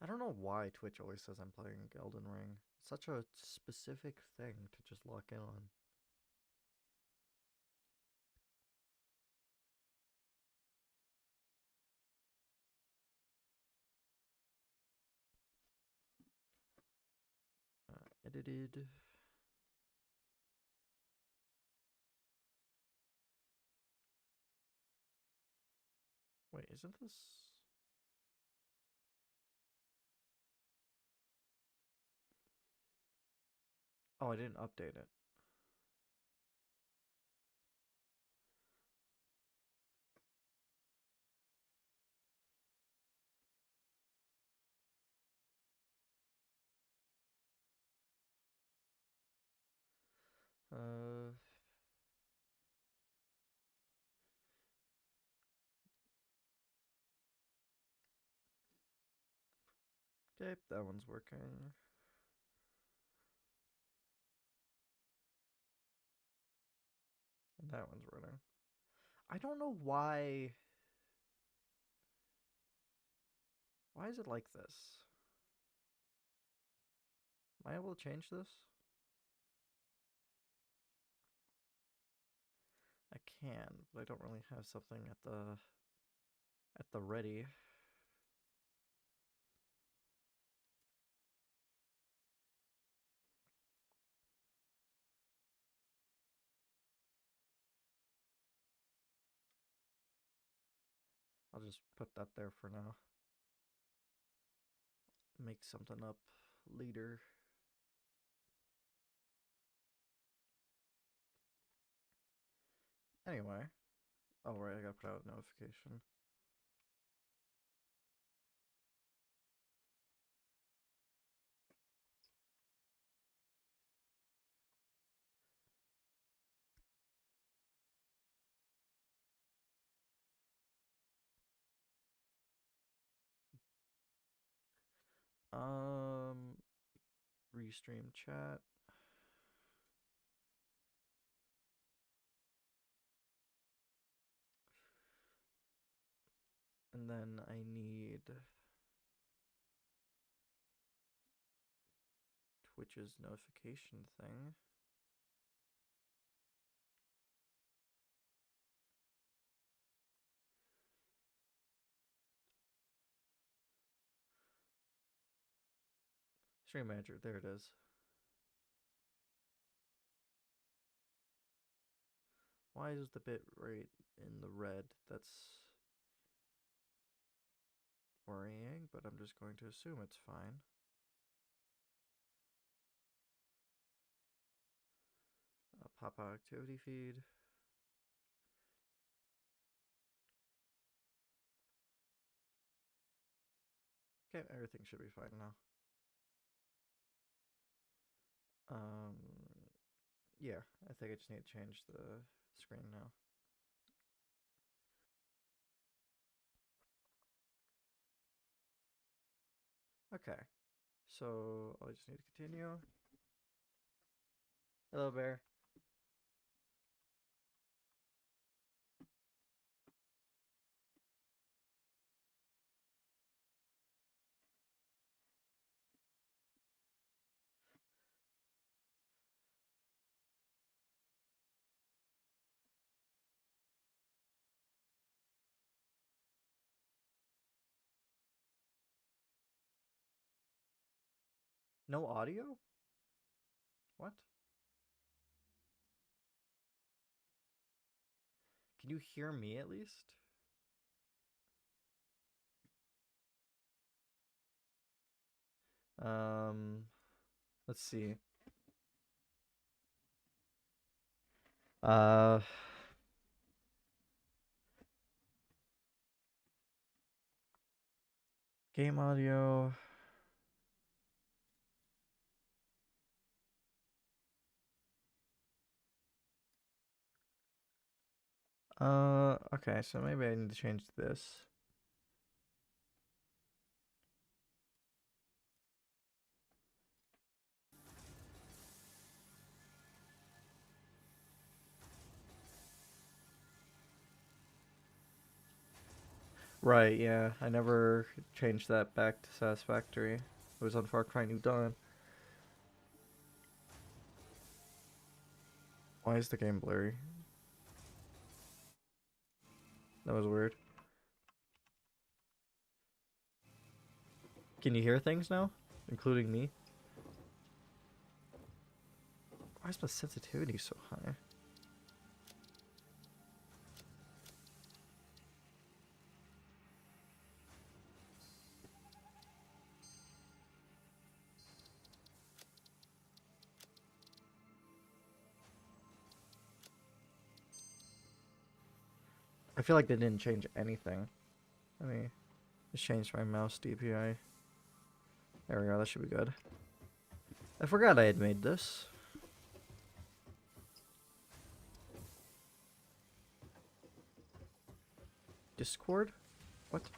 I don't know why Twitch always says I'm playing Elden Ring. It's such a specific thing to just lock in on. Edited. Wait, isn't this... Oh, I didn't update it. Uh... Okay, that one's working. And that one's running. I don't know why... Why is it like this? Am I able to change this? I can, but I don't really have something at the ready. I'll just put that there for now. Make something up later. Anyway. Oh, right, I gotta put out a notification. Restream chat. And then I need Twitch's notification thing. Stream manager, there it is. Why is the bit rate in the red? That's worrying, but I'm just going to assume it's fine. Pop out activity feed. Okay, everything should be fine now. Yeah, I think I just need to change the screen now. Okay, so I just need to continue. Hello, bear. No audio? What? Can you hear me at least? Let's see. Uh, Game audio. Okay, so maybe I need to change this. Right, yeah. I never changed that back to Satisfactory. It was on Far Cry New Dawn. Why is the game blurry? That was weird. Can you hear things now? Including me? Why is my sensitivity so high? I feel like they didn't change anything. Let me just change my mouse DPI. There we go, that should be good. I forgot I had made this. Discord? What?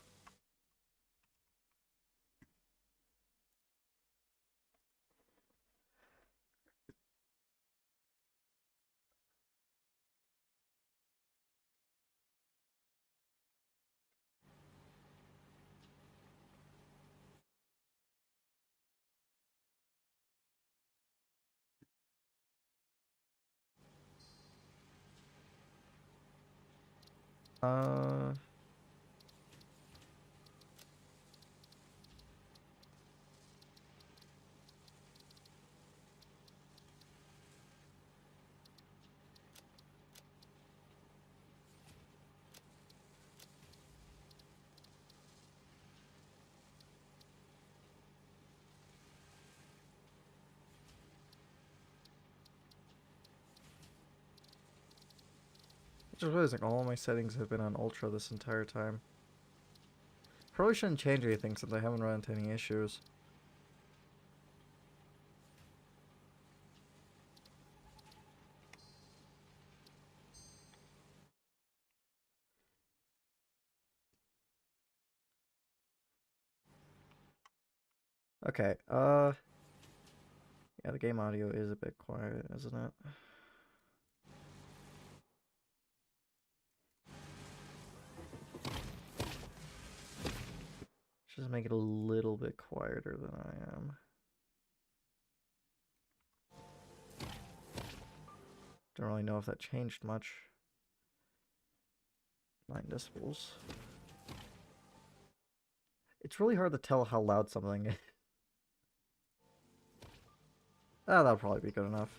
Uh... Just realizing all my settings have been on ultra this entire time. Probably shouldn't change anything since I haven't run into any issues. Okay, yeah, the game audio is a bit quiet, isn't it? Just make it a little bit quieter than I am. Don't really know if that changed much. 9 decibels. It's really hard to tell how loud something is. Ah, that'll probably be good enough.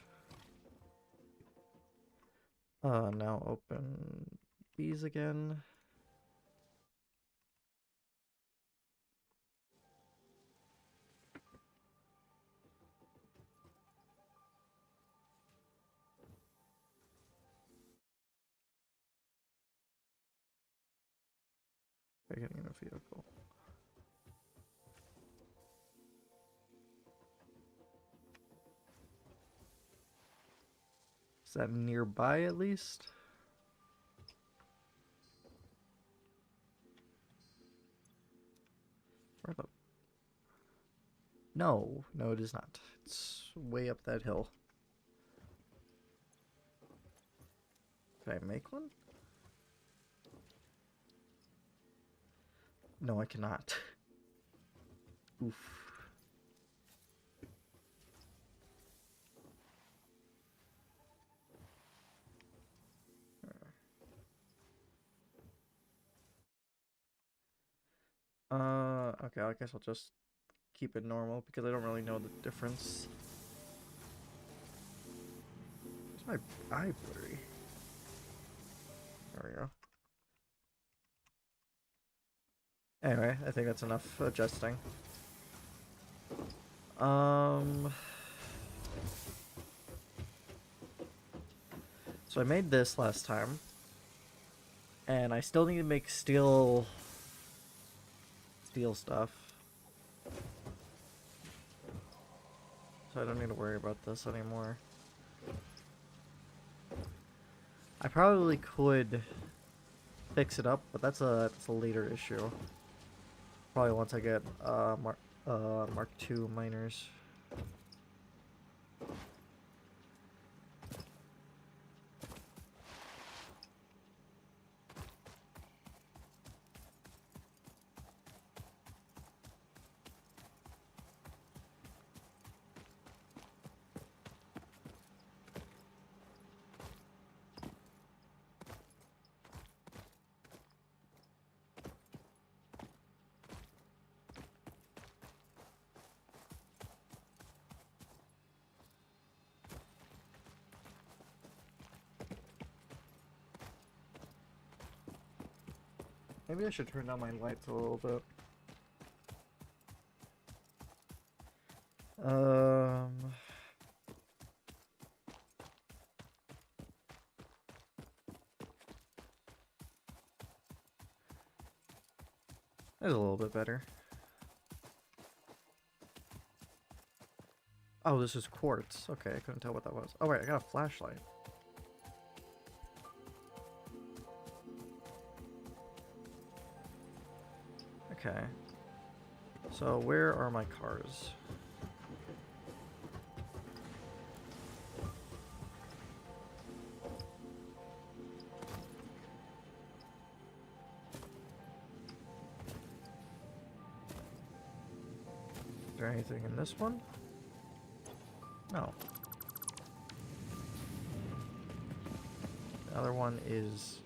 Now open these again. We're getting in a vehicle. Is that nearby at least? Where the... No, no it is not. It's way up that hill. Can I make one? No, I cannot. Oof. Okay, I guess I'll just keep it normal because I don't really know the difference. Is my eye blurry? There we go. Anyway, I think that's enough adjusting. So I made this last time, and I still need to make steel stuff. So I don't need to worry about this anymore. I probably could fix it up, but that's a later issue. Probably once I get Mark II miners. Maybe I should turn down my lights a little bit. That's a little bit better. Oh, this is quartz. Okay, I couldn't tell what that was. Oh wait, I got a flashlight. Okay. So where are my cars? Is there anything in this one? No. The other one is...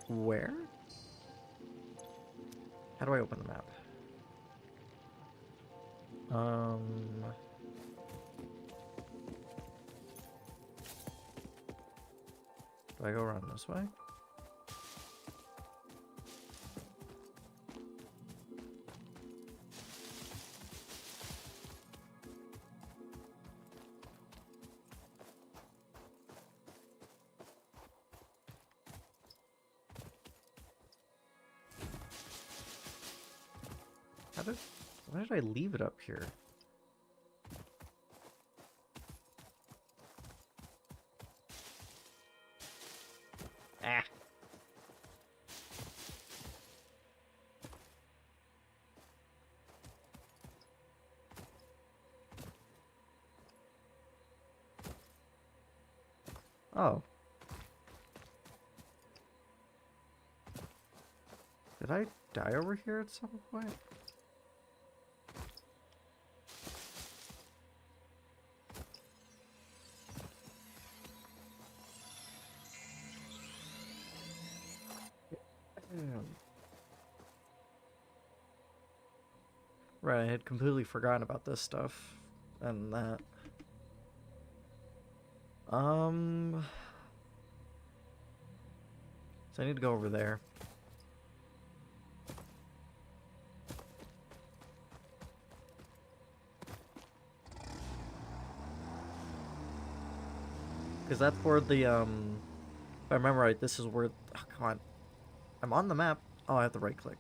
where? How do I open the map? Do I go around this way? Why did I leave it up here? Ah. Oh. Did I die over here at some point? Right, I had completely forgotten about this stuff and that. So I need to go over there. Because that's where the, if I remember right, this is where, oh, come on. I'm on the map. Oh, I have to right click.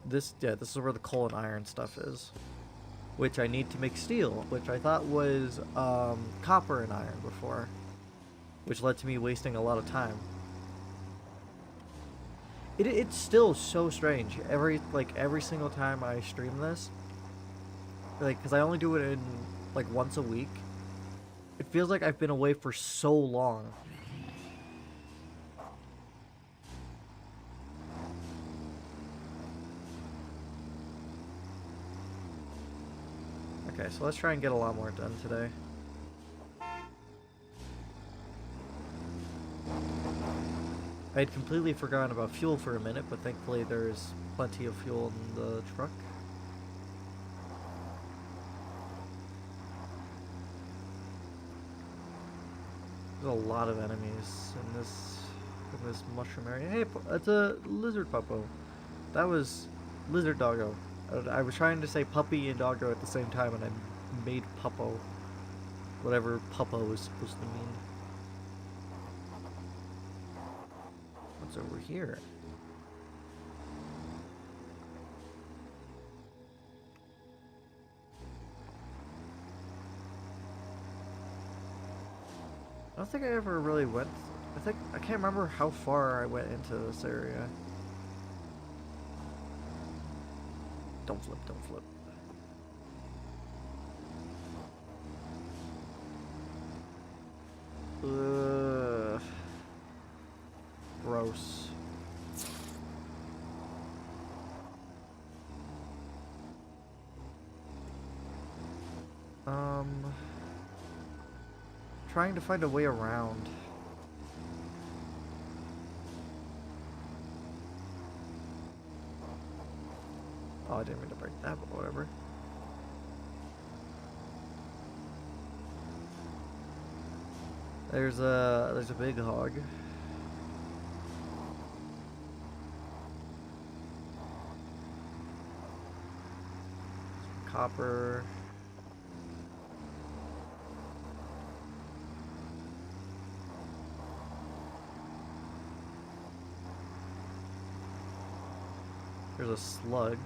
This is where the coal and iron stuff is. Which I need to make steel, which I thought was, copper and iron before. Which led to me wasting a lot of time. It's still so strange. Every single time I stream this, like, because I only do it in, like, once a week. It feels like I've been away for so long. Okay, so let's try and get a lot more done today. I had completely forgotten about fuel for a minute, but thankfully there's plenty of fuel in the truck. There's a lot of enemies in this mushroom area. Hey, it's a lizard puppo. That was lizard doggo. I was trying to say puppy and doggo at the same time, and I made puppo. Whatever puppo is supposed to mean. What's over here? I don't think I ever really went. I can't remember how far I went into this area. Don't flip, don't flip. Ugh. Gross. Trying to find a way around. Oh, I didn't mean to break that, but whatever. There's a big hog. copper. There's a slug.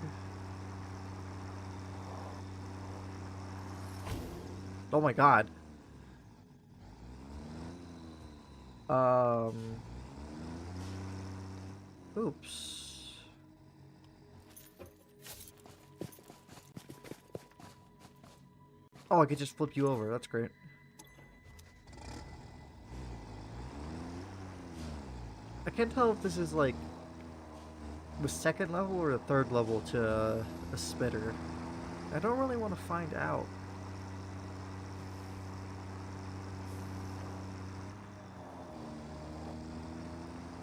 Oh my god. Oops. Oh, I could just flip you over. That's great. I can't tell if this is like the second level or the third level to a spitter. I don't really want to find out.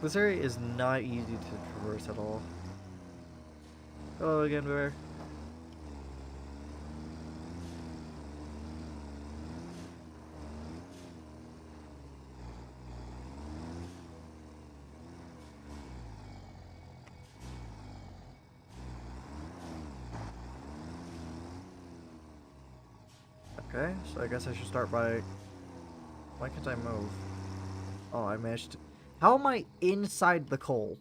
This area is not easy to traverse at all. Hello again, bear. Okay, so I guess I should start by... Why can't I move? Oh, I managed to... How am I inside the coal?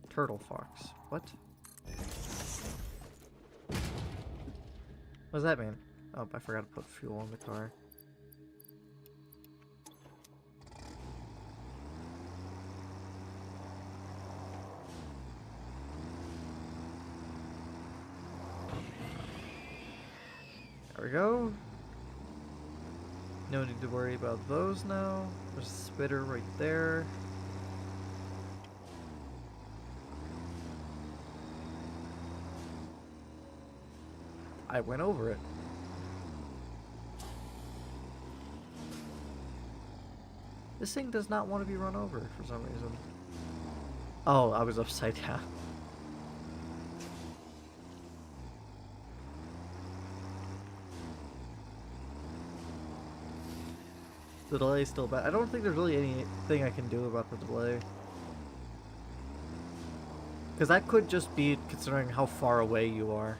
Turtle fox. What? What does that mean? Oh, I forgot to put fuel in the car. There we go. No need to worry about those now. There's a spitter right there. I went over it. This thing does not want to be run over for some reason. Oh, I was upside down. The delay is still bad. I don't think there's really anything I can do about the delay. Because that could just be considering how far away you are.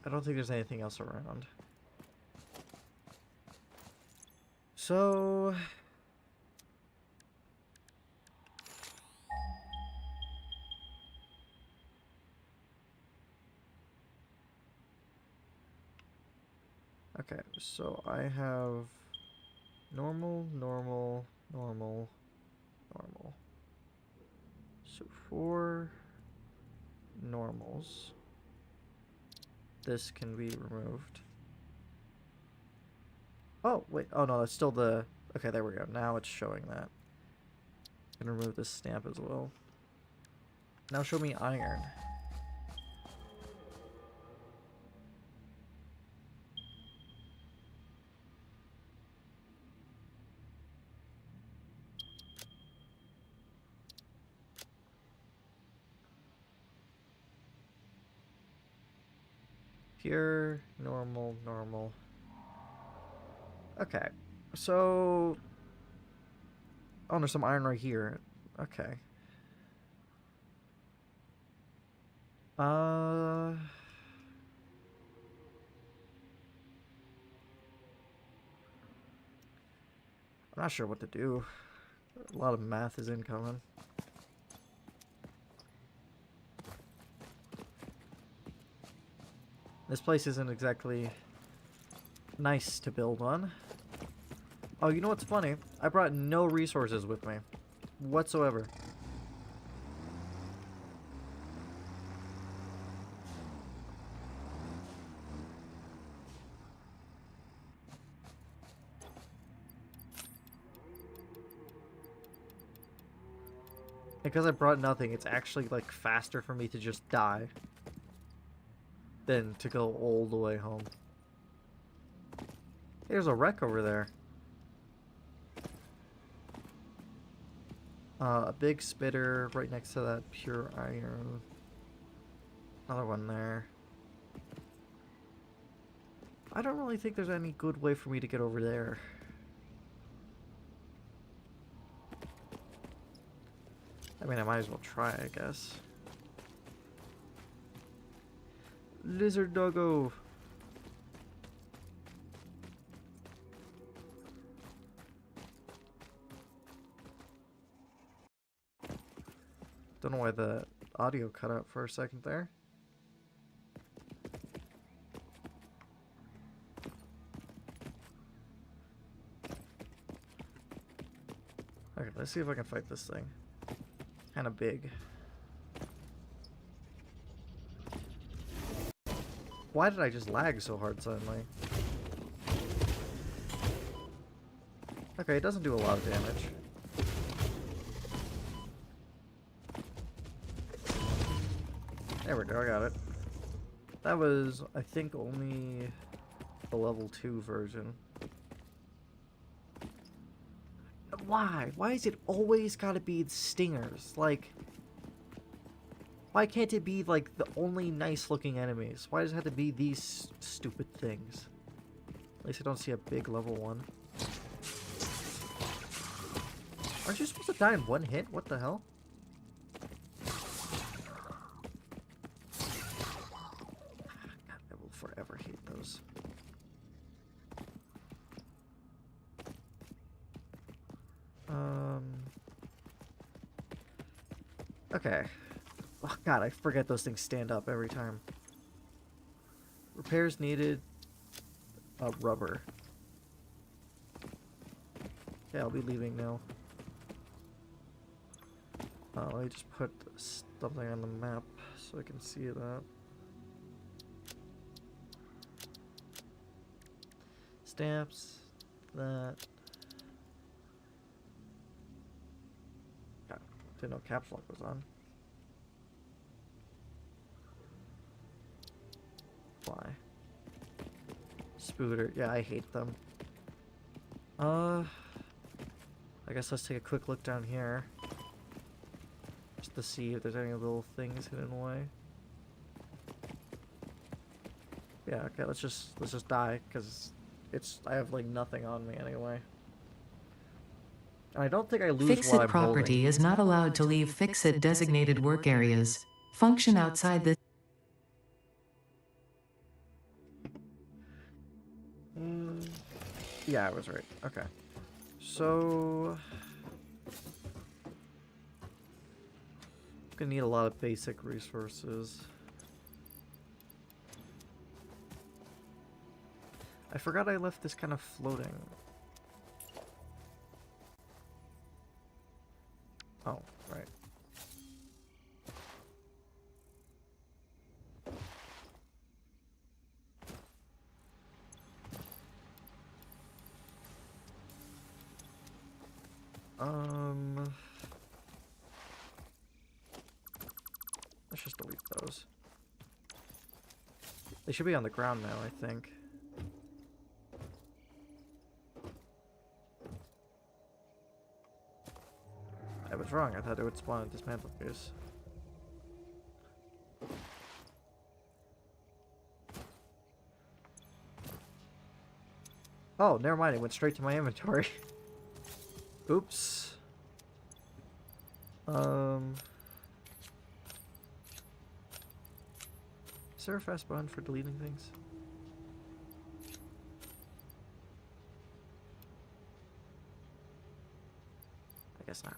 I don't think there's anything else around. So... Okay, so I have normal, normal, normal, normal. So 4 normals. This can be removed. Oh, wait. Oh, no, that's still the... Okay, there we go. Now it's showing that. I can remove this stamp as well. Now show me iron. Pure, normal, normal. Okay, so... Oh, there's some iron right here. Okay. I'm not sure what to do. A lot of math is incoming. This place isn't exactly nice to build on. Oh, you know what's funny? I brought no resources with me whatsoever. Because I brought nothing, it's actually like faster for me to just die than to go all the way home. There's a wreck over there. A big spitter right next to that pure iron. Another one there. I don't really think there's any good way for me to get over there. I mean, I might as well try, I guess. Lizard doggo! Don't know why the audio cut out for a second there. Okay, let's see if I can fight this thing. Kind of big. Why did I just lag so hard suddenly? Okay, it doesn't do a lot of damage. There we go, I got it. That was, I think, only the level 2 version. Why? Why is it always gotta be the stingers? Like, why can't it be, like, the only nice-looking enemies? Why does it have to be these stupid things? At least I don't see a big level 1. Aren't you supposed to die in one hit? What the hell? God, I will forever hate those. Okay. Oh god, I forget those things stand up every time. Repairs needed. Rubber. Yeah, I'll be leaving now. Let me just put something on the map so I can see that. Stamps. That. God, didn't know caps lock was on. Fly. Spooter. Yeah, I hate them. I guess let's take a quick look down here. Just to see if there's any little things hidden away. Yeah, okay, let's just die, because I have like nothing on me anyway. And I don't think I lose Fixit what I'm property holding. is not allowed to leave Fixit designated work areas. Function outside the Yeah, I was right. Okay. So gonna need a lot of basic resources. I forgot I left this kind of floating. Oh, right. Let's just delete those. They should be on the ground now, I think. I was wrong. I thought it would spawn a dismantle case. Oh, never mind. It went straight to my inventory. Oops. Is there a fast button for deleting things? I guess not.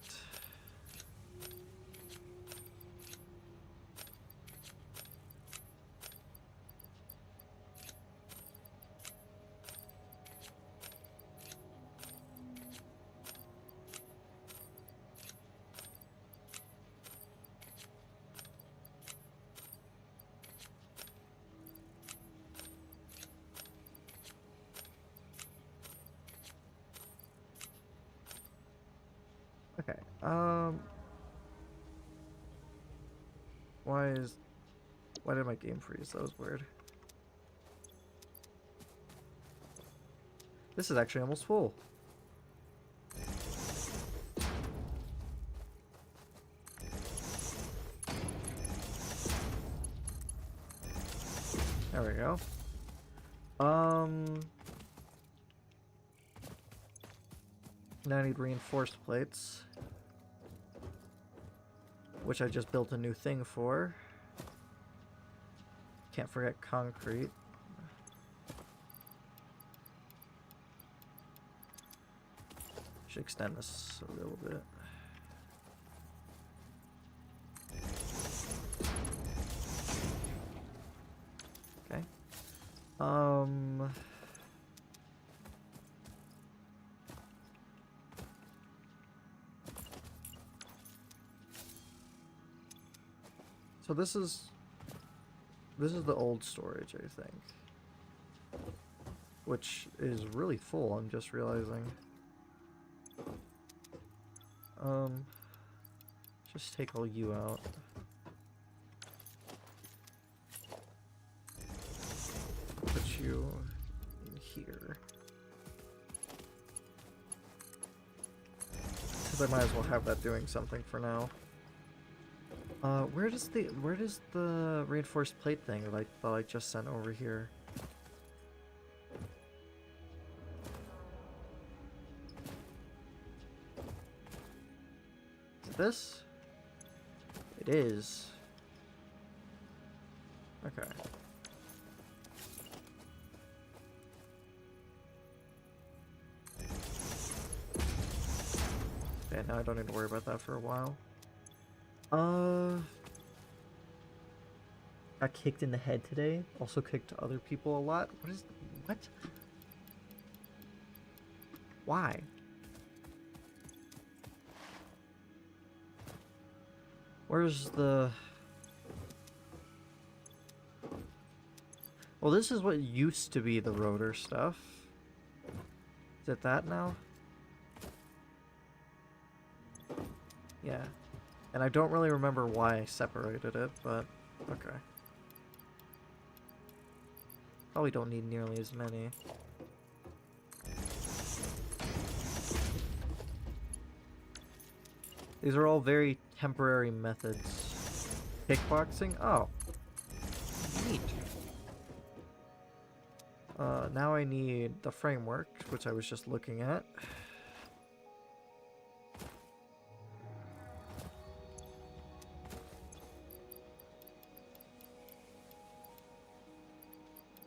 Okay, why did my game freeze? That was weird. This is actually almost full. There we go. Now I need reinforced plates, which I just built a new thing for. Can't forget concrete. Should extend this a little bit. Okay. So this is the old storage, I think, which is really full. I'm just realizing. Just take all you out. Put you in here. Because I might as well have that doing something for now. Where does the reinforced plate thing that I thought I just sent over here? Is it this? It is. Okay. Okay, now I don't need to worry about that for a while. Got kicked in the head today. Also kicked other people a lot. What? Why? Where's the... Well, this is what used to be the rotor stuff. Is it that now? Yeah. And I don't really remember why I separated it, but okay. Probably don't need nearly as many. These are all very temporary methods. Kickboxing? Oh. Neat. Now I need the framework, which I was just looking at.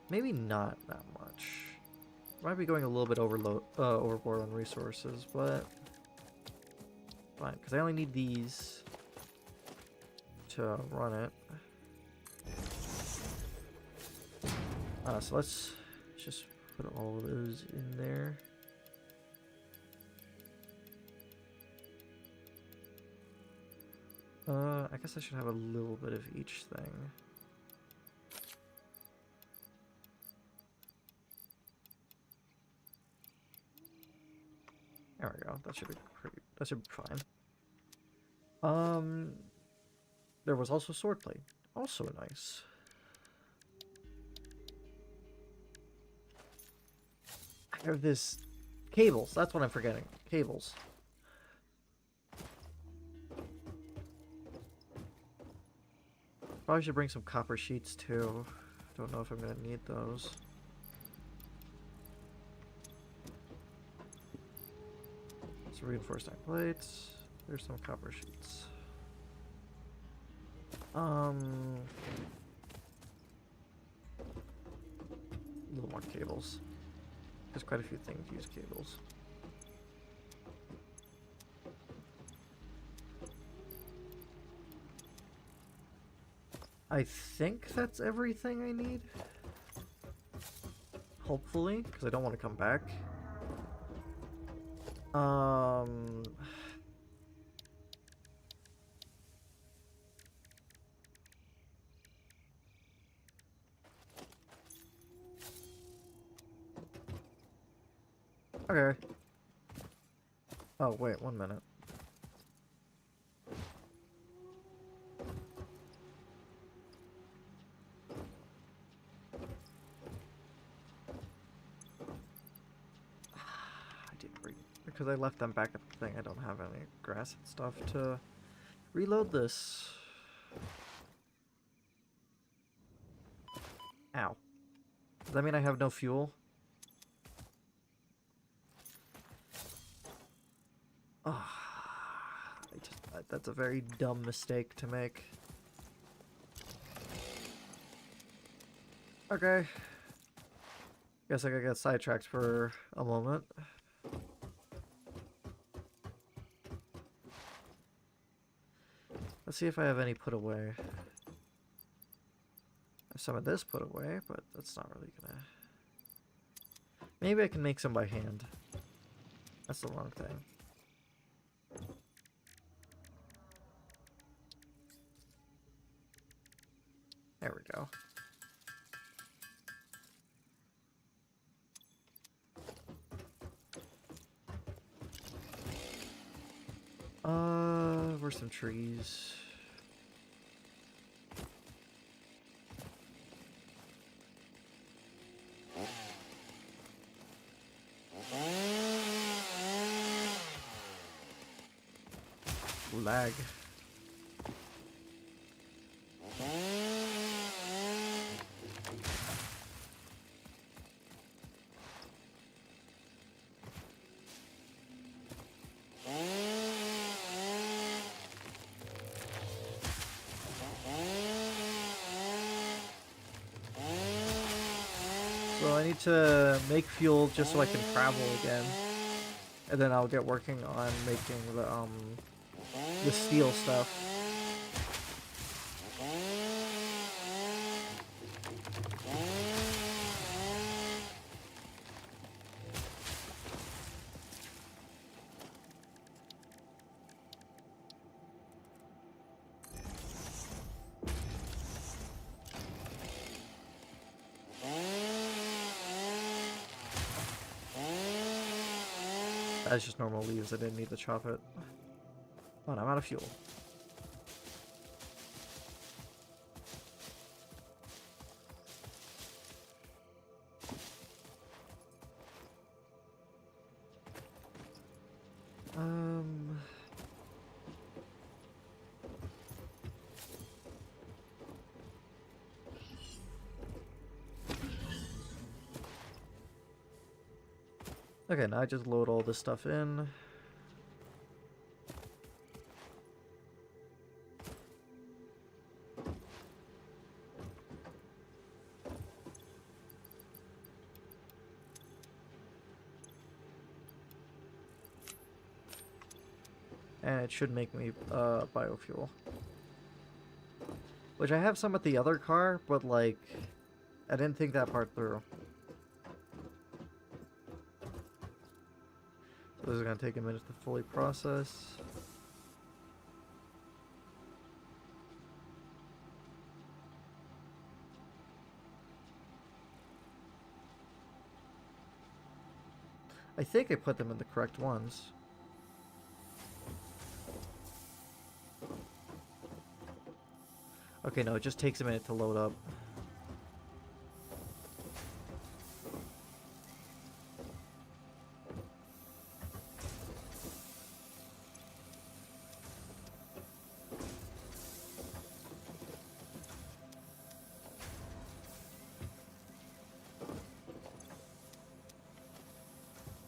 Maybe not that much. Might be going a little bit overboard on resources, but fine, because I only need these to run it. So let's just put all of those in there. I guess I should have a little bit of each thing. There we go. That should be fine. There was also swordplate. Also nice. I have this cables. That's what I'm forgetting. Cables. Probably should bring some copper sheets too. Don't know if I'm gonna need those. Let's reinforce iron plates. There's some copper sheets. A little more cables. There's quite a few things to use cables. I think that's everything I need. Hopefully, because I don't want to come back. Okay. Oh, wait, 1 minute. because I left them back at the thing. I don't have any grass and stuff to reload this. Ow. Does that mean I have no fuel? Oh, that's a very dumb mistake to make. Okay. Guess I got sidetracked for a moment. Let's see if I have any put away. I have some of this put away, but that's not really gonna... Maybe I can make some by hand. That's the wrong thing. There we go. Where's some trees? Lag. So I need to make fuel just so I can travel again. And then I'll get working on making the steel stuff. That's just normal leaves. I didn't need to chop it. Oh, and I'm out of fuel. Okay, now I just load all this stuff in. And it should make me biofuel. Which I have some at the other car, but like, I didn't think that part through. So this is gonna take a minute to fully process. I think I put them in the correct ones. Okay, no, it just takes a minute to load up.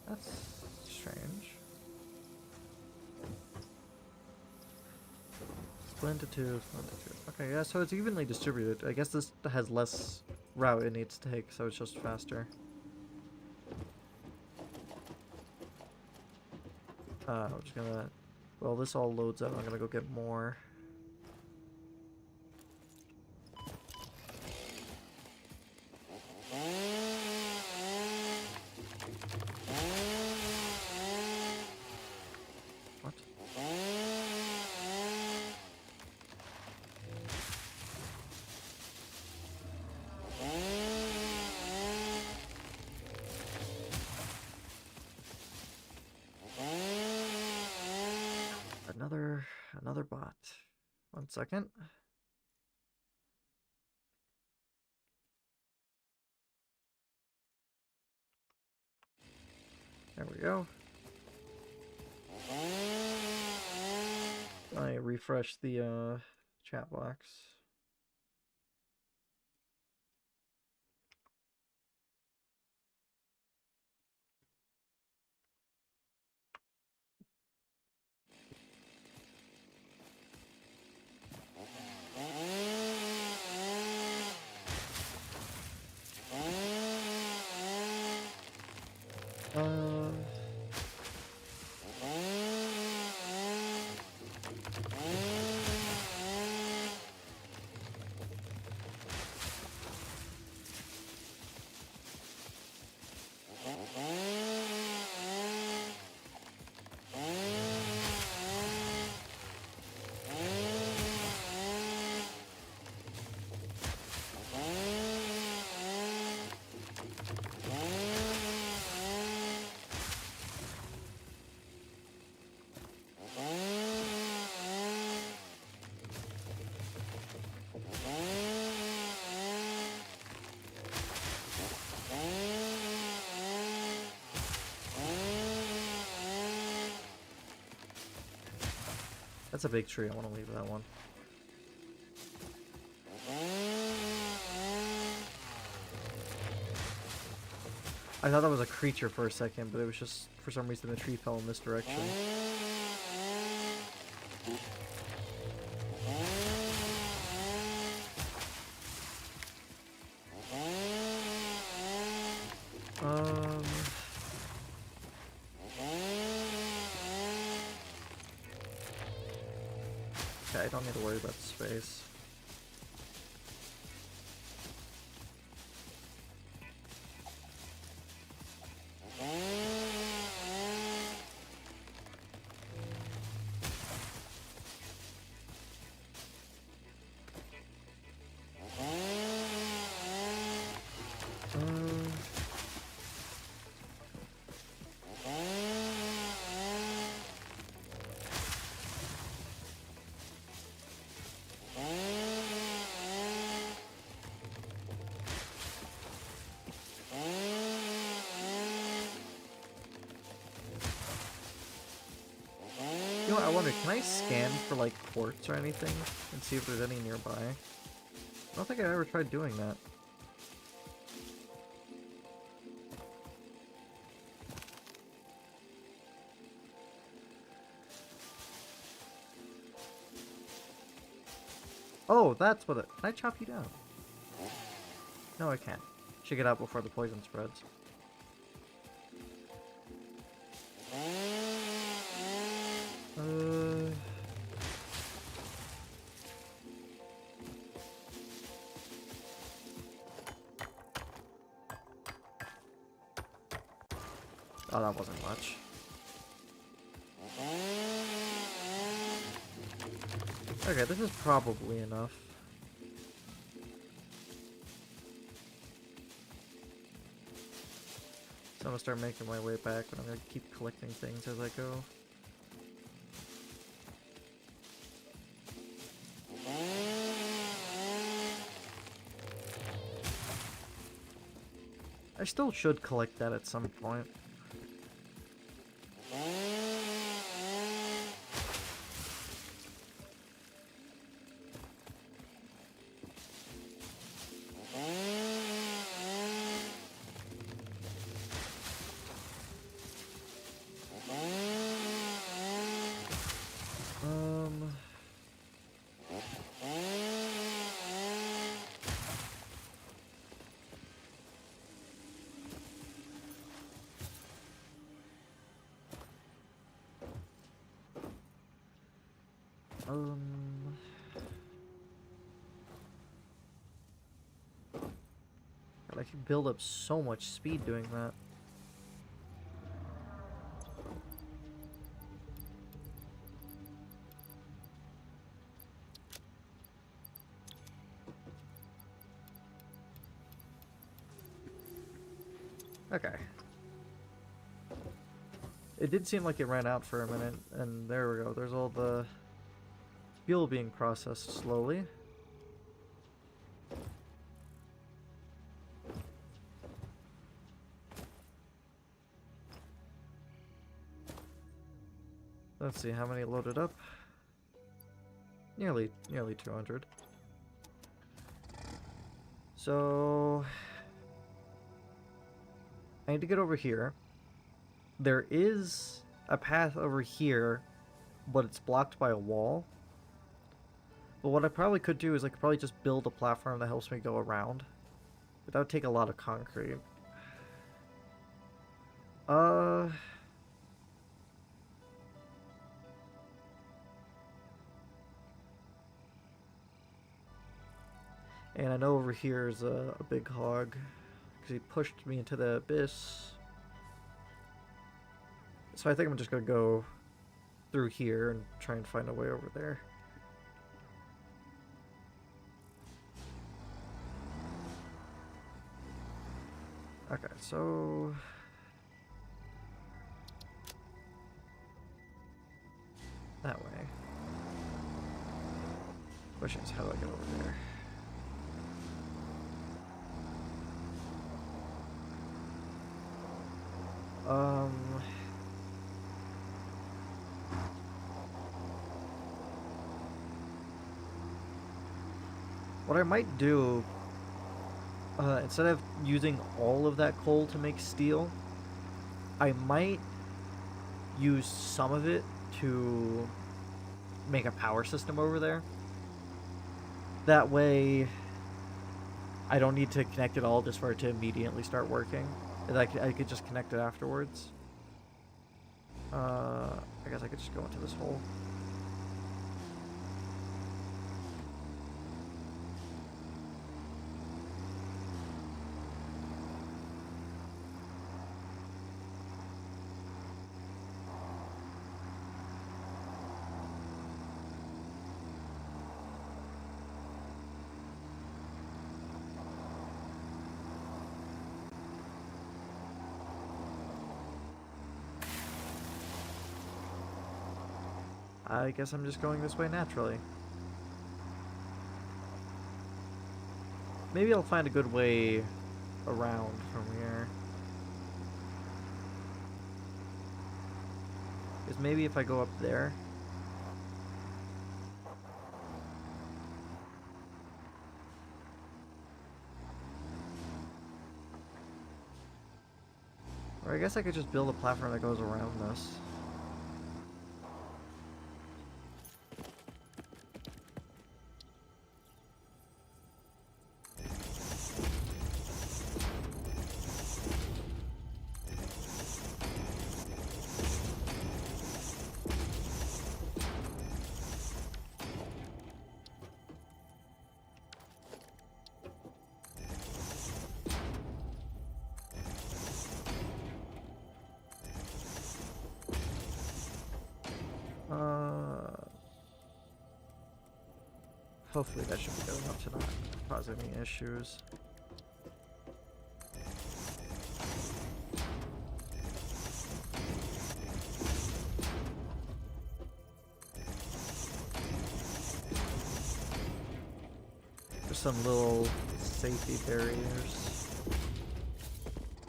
That's strange. Split into two, split into two. Okay, yeah, so it's evenly distributed. I guess this has less route it needs to take, so it's just faster. I'm just gonna... Well, this all loads up. I'm gonna go get more. What? Another bot. 1 second. There we go. I refresh the chat box. Uh, that's a big tree. I want to leave that one. I thought that was a creature for a second, but it was just, for some reason, the tree fell in this direction. Okay, I don't need to worry about space. You know what, I wonder, can I scan for, like, quartz or anything and see if there's any nearby? I don't think I ever tried doing that. Oh, that's what it... Can I chop you down? No, I can't. Should get out before the poison spreads. Oh, that wasn't much. Okay, this is probably enough. So I'm gonna start making my way back, but I'm gonna keep collecting things as I go. I still should collect that at some point. I can build up so much speed doing that. Okay. It did seem like it ran out for a minute, and there we go. There's all the fuel being processed slowly. Let's see how many loaded up. Nearly 200. So I need to get over here. There is a path over here, but it's blocked by a wall. But what I probably could do is I could probably just build a platform that helps me go around. But that would take a lot of concrete. And I know over here is a big hog, because he pushed me into the abyss. So I think I'm just going to go through here and try and find a way over there. Okay, so... that way. Question is, how do I get over there? What I might do, instead of using all of that coal to make steel, I might use some of it to make a power system over there. That way, I don't need to connect it all just for it to immediately start working. I could just connect it afterwards. I guess I could just go into this hole. I guess I'm just going this way naturally. Maybe I'll find a good way around from here. Because maybe if I go up there... Or I guess I could just build a platform that goes around this. Hopefully that should be good enough to not cause any issues. There's some little safety barriers,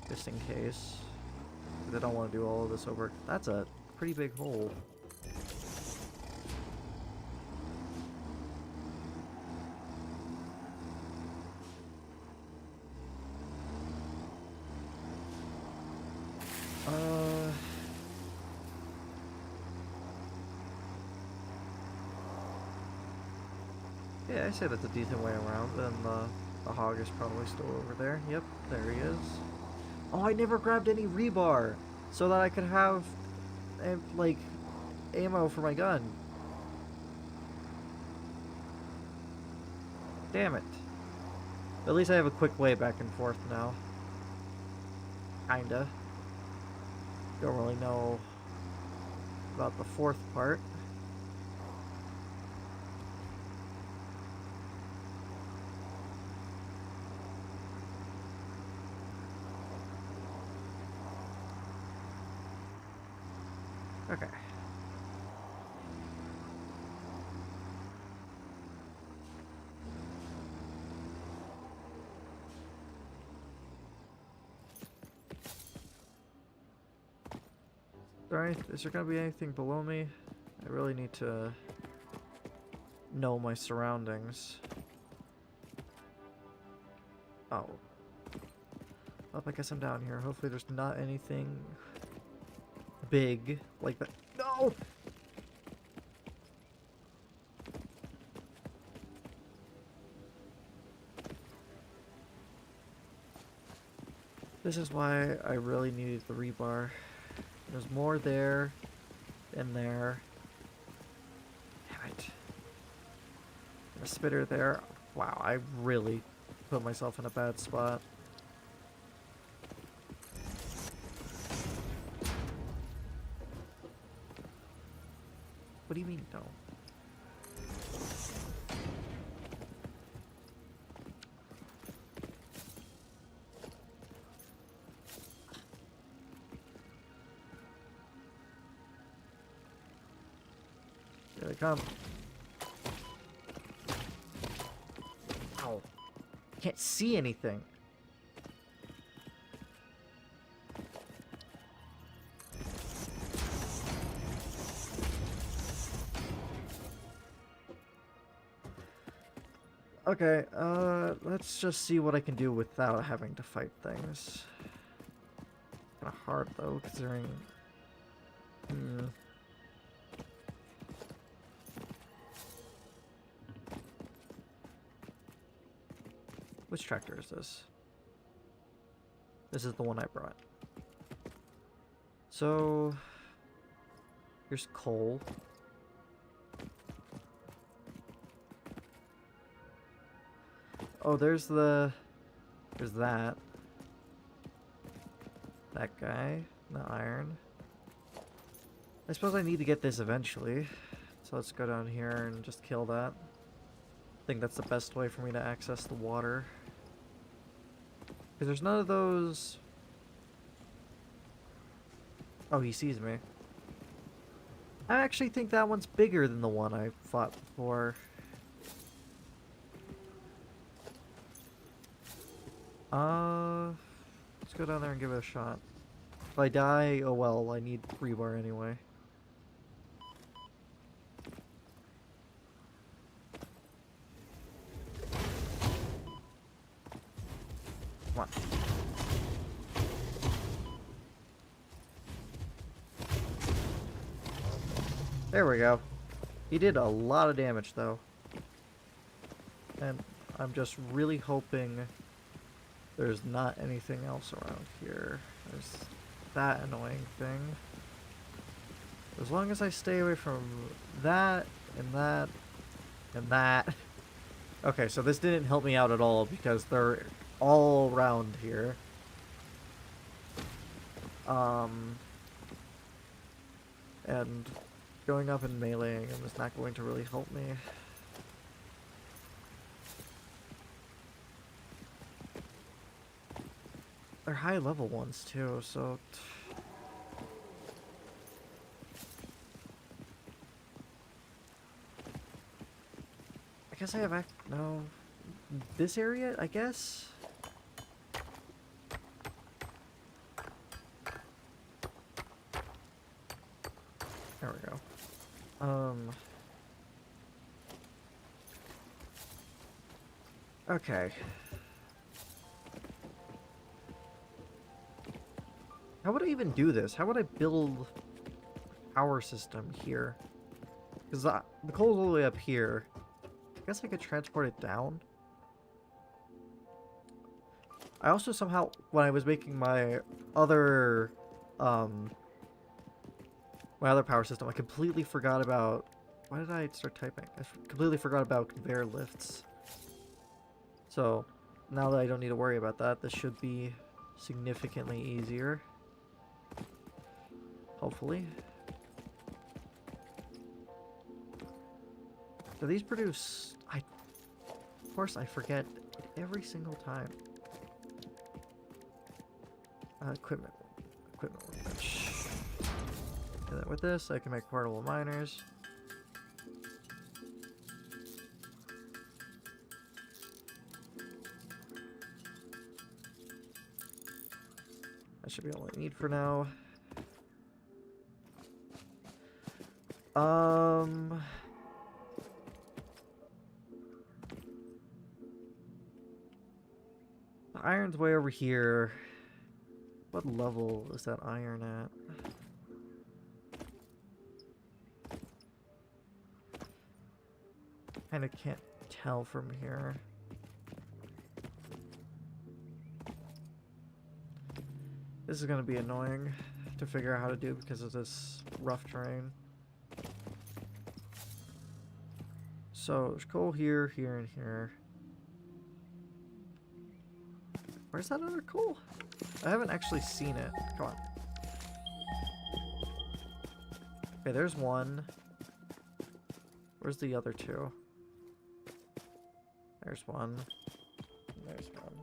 just in case. I don't want to do all of this over. That's a pretty big hole. Yeah, I say that's a decent way around, and the hog is probably still over there. Yep, there he is. Oh, I never grabbed any rebar, so that I could have, like, ammo for my gun. Damn it. At least I have a quick way back and forth now. Kinda. Don't really know about the fourth part. Okay. Is there going to be anything below me? I really need to know my surroundings. Oh. Well, I guess I'm down here. Hopefully there's not anything big like that. No! This is why I really needed the rebar. There's more there than there. Damn it. And a spitter there. Wow, I really put myself in a bad spot. What do you mean, no? Here they come. Ow. Can't see anything. Okay, let's just see what I can do without having to fight things. Kinda hard though, considering... Which tractor is this? This is the one I brought. So... Here's coal. Oh, there's that. That guy. The iron. I suppose I need to get this eventually. So let's go down here and just kill that. I think that's the best way for me to access the water. Because there's none of those... Oh, he sees me. I actually think that one's bigger than the one I fought before. Let's go down there and give it a shot. If I die, oh well, I need rebar anyway. Come on. There we go. He did a lot of damage though. And I'm just really hoping there's not anything else around here. There's that annoying thing. As long as I stay away from that and that and that. Okay, so this didn't help me out at all because they're all around here. And going up and meleeing him is not going to really help me. They're high level ones too, so... I guess I have no... This area, I guess? There we go. Okay. How would I even do this? How would I build a power system here? Because the coal's all the way up here. I guess I could transport it down. I also somehow, when I was making my other power system, I completely forgot about... Why did I start typing? I completely forgot about conveyor lifts. So, now that I don't need to worry about that, this should be significantly easier. Hopefully. Do these produce... Of course I forget every single time. Equipment workbench. And then with this, I can make portable miners. That should be all I need for now. iron's way over here. What level is that iron at? Kinda can't tell from here. This is gonna be annoying to figure out how to do because of this rough terrain. So there's coal here, here, and here. Where's that other coal? I haven't actually seen it. Come on. Okay, there's one. Where's the other two? There's one. There's one.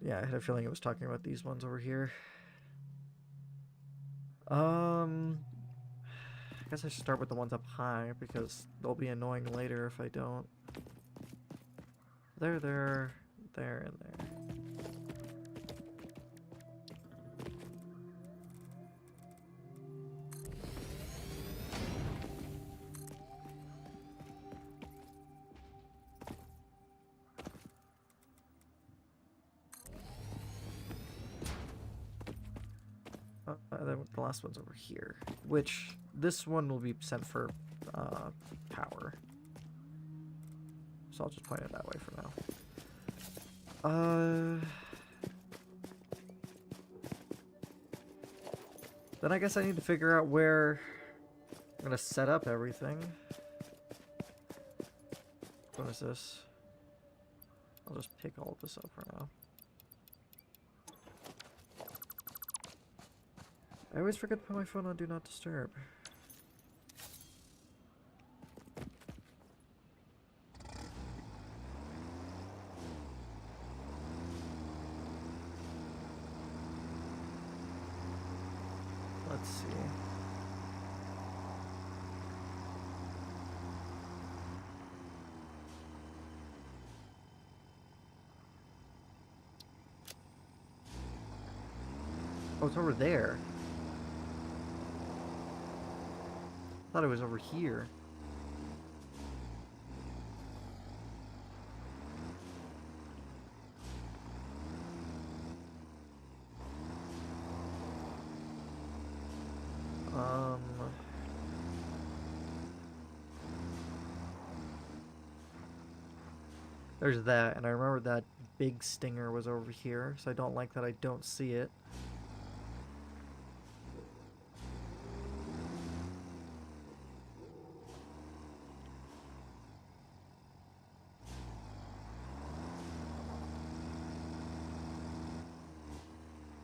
Yeah, I had a feeling it was talking about these ones over here. I guess I should start with the ones up high because they'll be annoying later if I don't. There, and there. Then the last one's over here, which this one will be sent for power. So I'll just point it that way for now. Then I guess I need to figure out where I'm gonna set up everything. What is this? I'll just pick all of this up for now. I always forget to put my phone on Do Not Disturb. Let's see. Oh, it's over there. I thought it was over here. There's that, and I remember that big stinger was over here, so I don't like that I don't see it.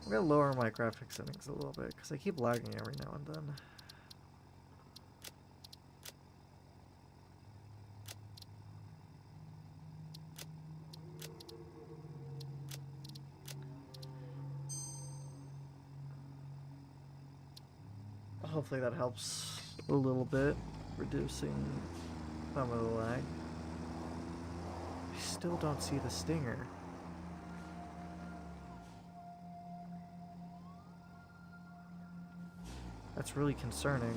I'm gonna lower my graphics settings a little bit because I keep lagging every now and then. Hopefully that helps a little bit, reducing some of the lag. I still don't see the stinger. That's really concerning.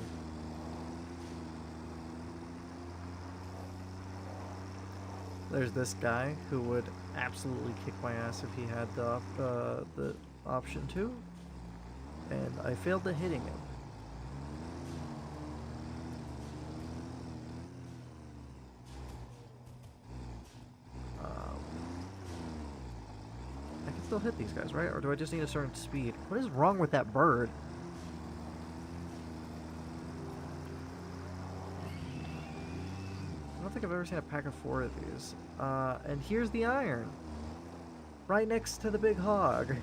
There's this guy who would absolutely kick my ass if he had the option to, and I failed at hitting him. I can still hit these guys, right? Or do I just need a certain speed? What is wrong with that bird? I don't think I've ever seen a pack of 4 of these. And here's the iron. Right next to the big hog.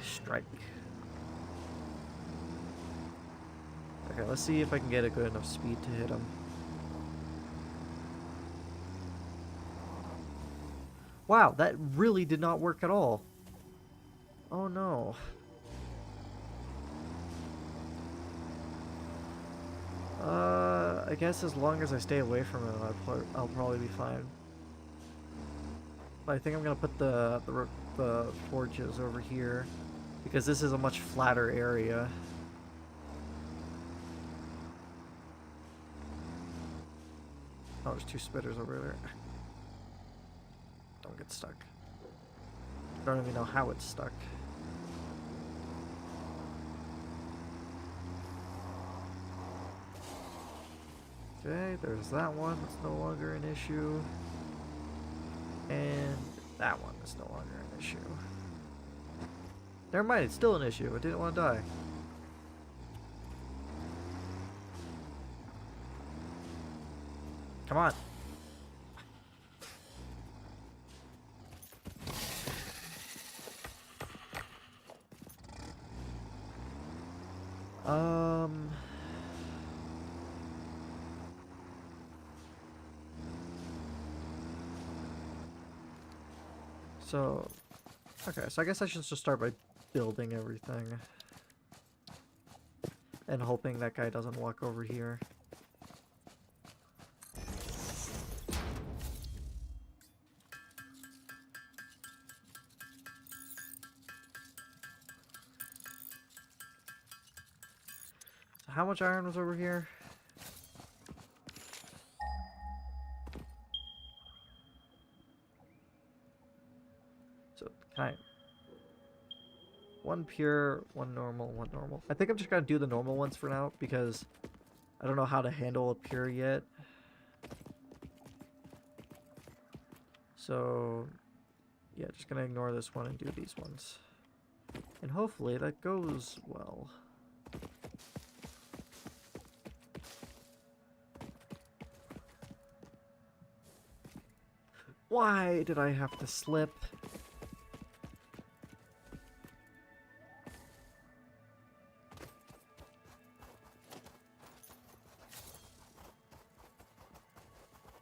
Strike. Okay, let's see if I can get a good enough speed to hit him. Wow, that really did not work at all. Oh no. I guess as long as I stay away from him, I'll probably be fine. But I think I'm gonna put the forges over here because this is a much flatter area. Oh, there's two spitters over there. Don't get stuck. Don't even know how it's stuck. Okay, there's that one. That's no longer an issue. And that one is no longer an issue. Never mind, it's still an issue. I didn't want to die. Come on. So, okay, so I guess I should just start by building everything. And hoping that guy doesn't walk over here. So how much iron was over here? So, can I... One pure, one normal, one normal. I think I'm just gonna do the normal ones for now because I don't know how to handle a pure yet. So, yeah, just gonna ignore this one and do these ones. And hopefully that goes well. Why did I have to slip?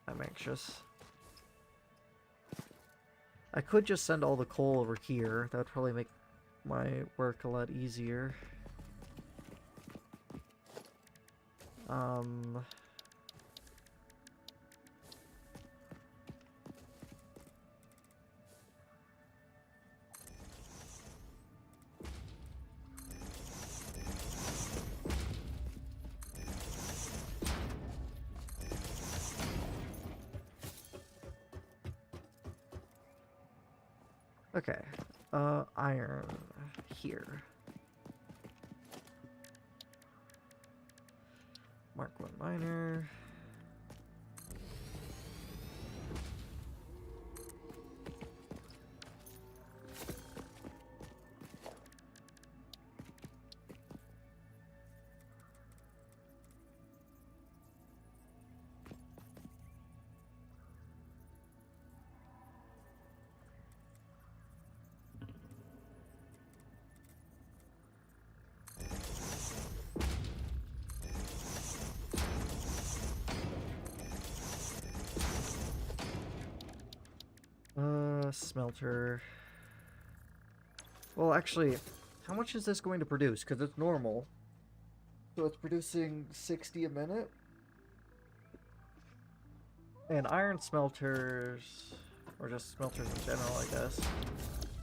I'm anxious. I could just send all the coal over here. That would probably make my work a lot easier. Okay, iron here. Mark 1 miner. Smelter. Well, actually, how much is this going to produce? Because it's normal. So it's producing 60 a minute. And iron smelters, or just smelters in general, I guess,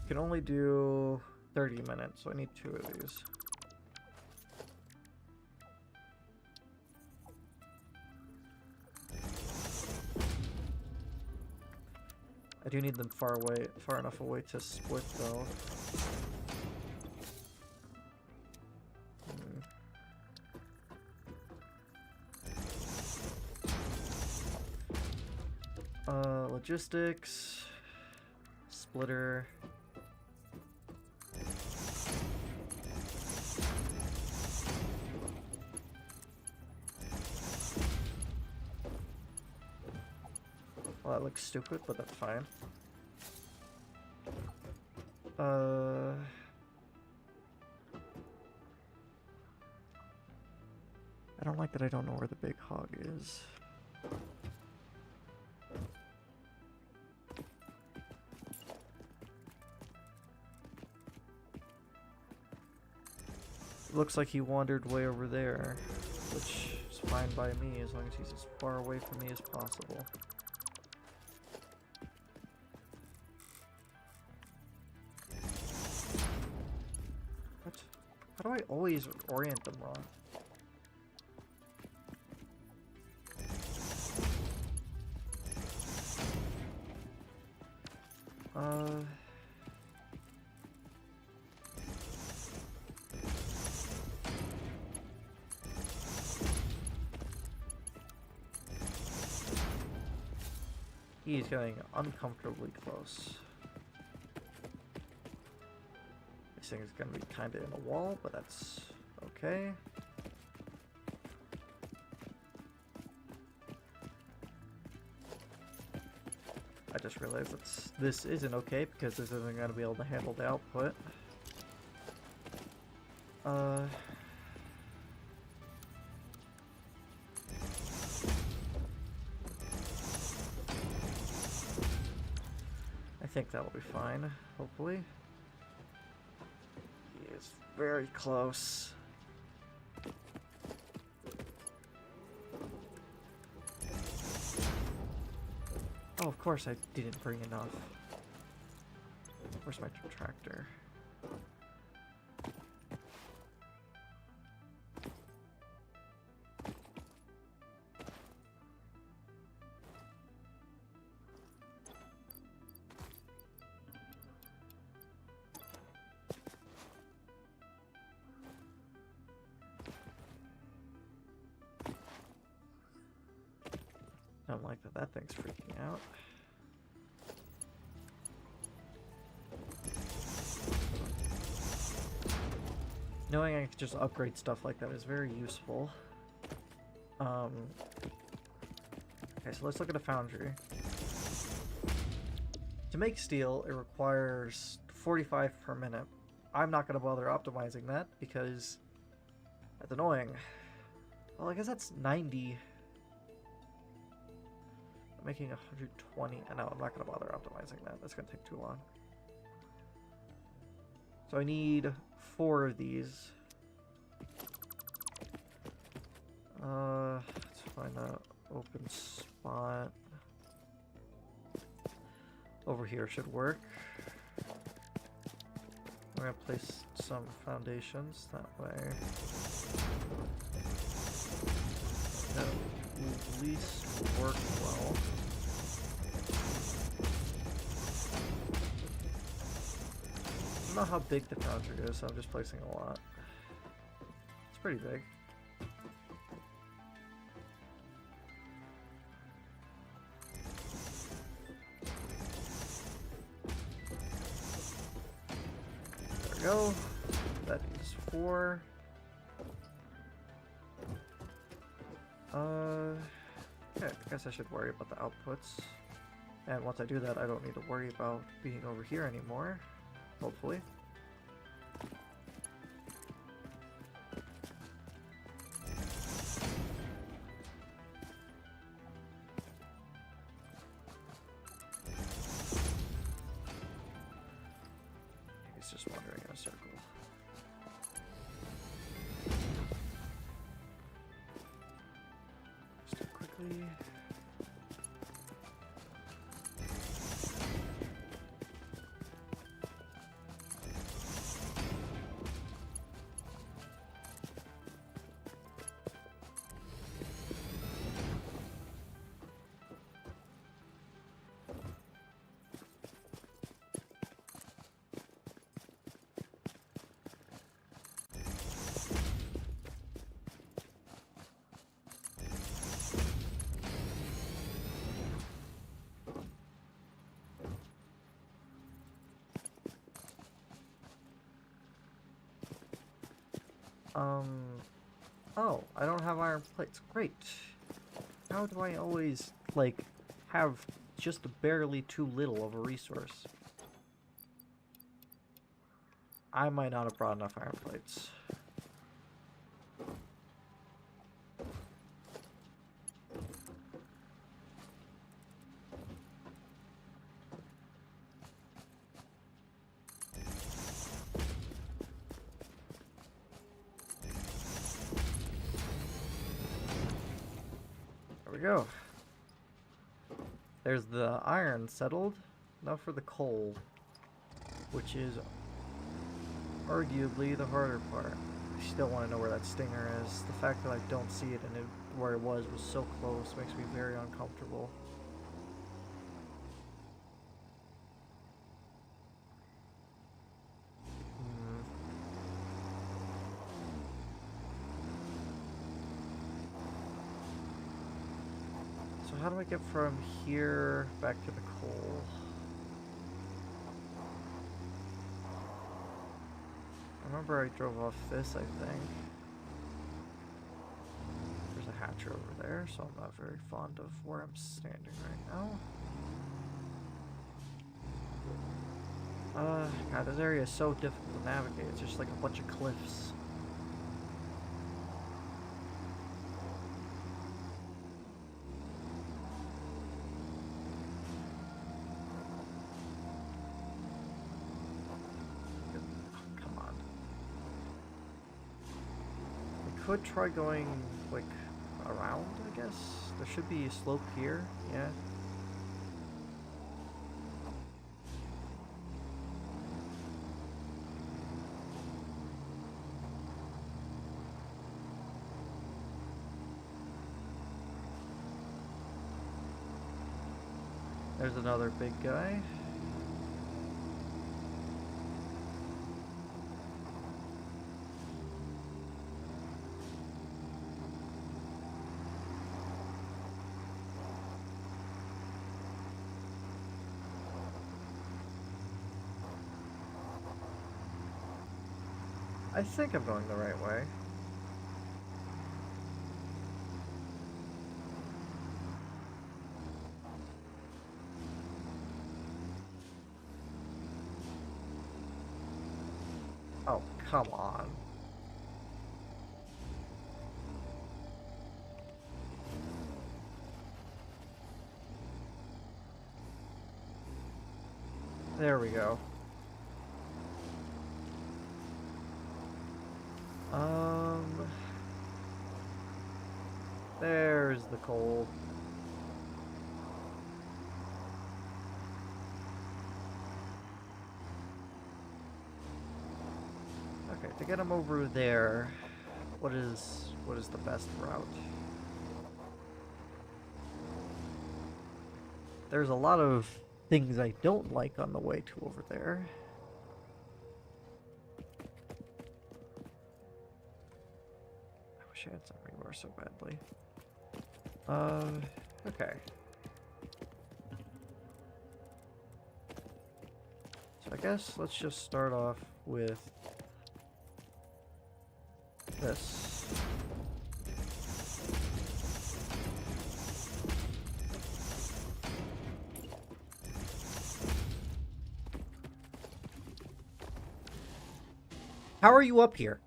can only do 30 minutes, so I need 2 of these. I do need them far enough away to split, though. Logistics, splitter. Well, that looks stupid, but that's fine. I don't like that I don't know where the big hog is. Looks like he wandered way over there, which is fine by me as long as he's as far away from me as possible. What? How do I always orient them wrong? He's getting uncomfortably close. This thing is gonna be kinda in a wall, but that's okay. I just realized this isn't okay because this isn't gonna be able to handle the output. I think that'll be fine, hopefully. He is very close. Oh, of course I didn't bring enough. Where's my tractor? I don't like that thing's freaking out. Knowing I can just upgrade stuff like that is very useful. Okay, so let's look at a foundry. To make steel, it requires 45 per minute. I'm not going to bother optimizing that because that's annoying. Well, I guess that's 90. I'm making 120. No, I'm not going to bother optimizing that. That's going to take too long. So I need 4 of these. Let's find an open spot. Over here should work. We're gonna place some foundations that way. That'll at least work well. I don't know how big the foundry is, so I'm just placing a lot. It's pretty big. There we go. That is 4. Yeah, I guess I should worry about the outputs. And once I do that, I don't need to worry about being over here anymore. Hopefully. He's just wandering in a circle. Just do it quickly. Oh, I don't have iron plates. Great. How do I always, like, have just barely too little of a resource? I might not have brought enough iron plates. There we go. There's the iron settled. Now for the coal, which is arguably the harder part. I still want to know where that stinger is. The fact that I don't see it and where it was so close makes me very uncomfortable. So how do I get from here back to the coal? I remember I drove off this, I think. There's a hatch over there, so I'm not very fond of where I'm standing right now. God, this area is so difficult to navigate. It's just like a bunch of cliffs. Come on. We could try going, like, around, I guess? There should be a slope here, yeah. There's another big guy. I think I'm going the right way. Oh, come on. There we go. There's the coal. Okay, to get him over there, what is the best route? There's a lot of things I don't like on the way to over there. I wish I had some rebar so badly. Okay. So I guess let's just start off with this. How are you up here?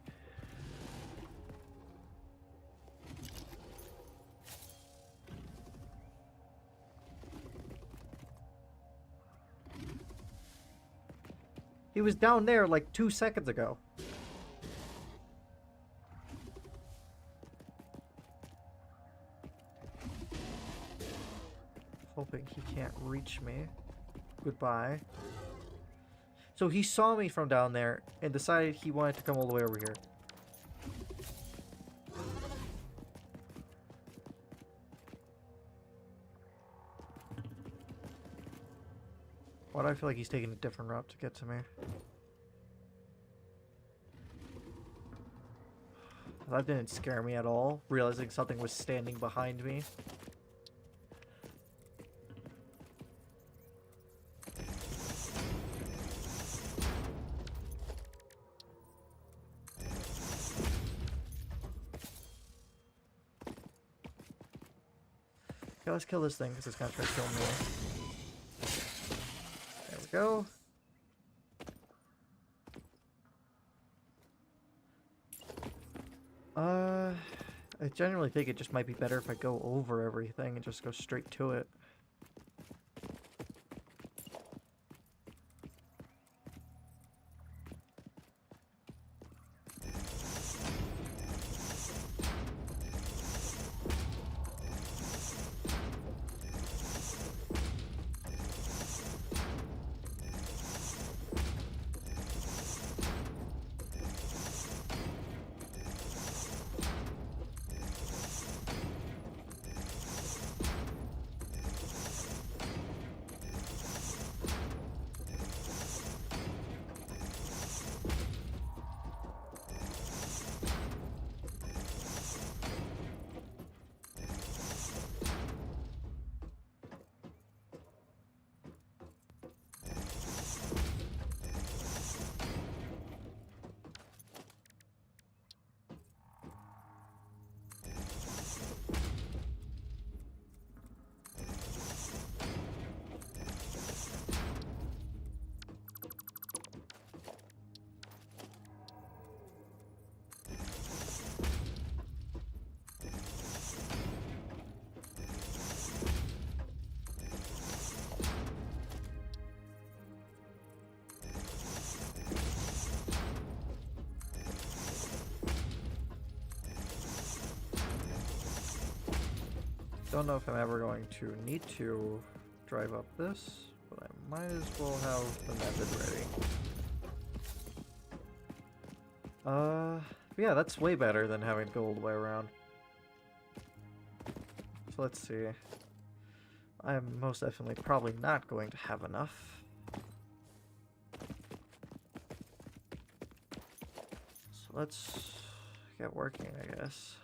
He was down there like 2 seconds ago. Hoping he can't reach me. Goodbye. So he saw me from down there and decided he wanted to come all the way over here. Why do I feel like he's taking a different route to get to me? That didn't scare me at all, realizing something was standing behind me. Okay, let's kill this thing because it's gonna try to kill me. There we go. I generally think it just might be better if I go over everything and just go straight to it. Don't know if I'm ever going to need to drive up this, but I might as well have the method ready. Yeah, that's way better than having to go all the way around. So let's see. I'm most definitely probably not going to have enough. So let's get working, I guess.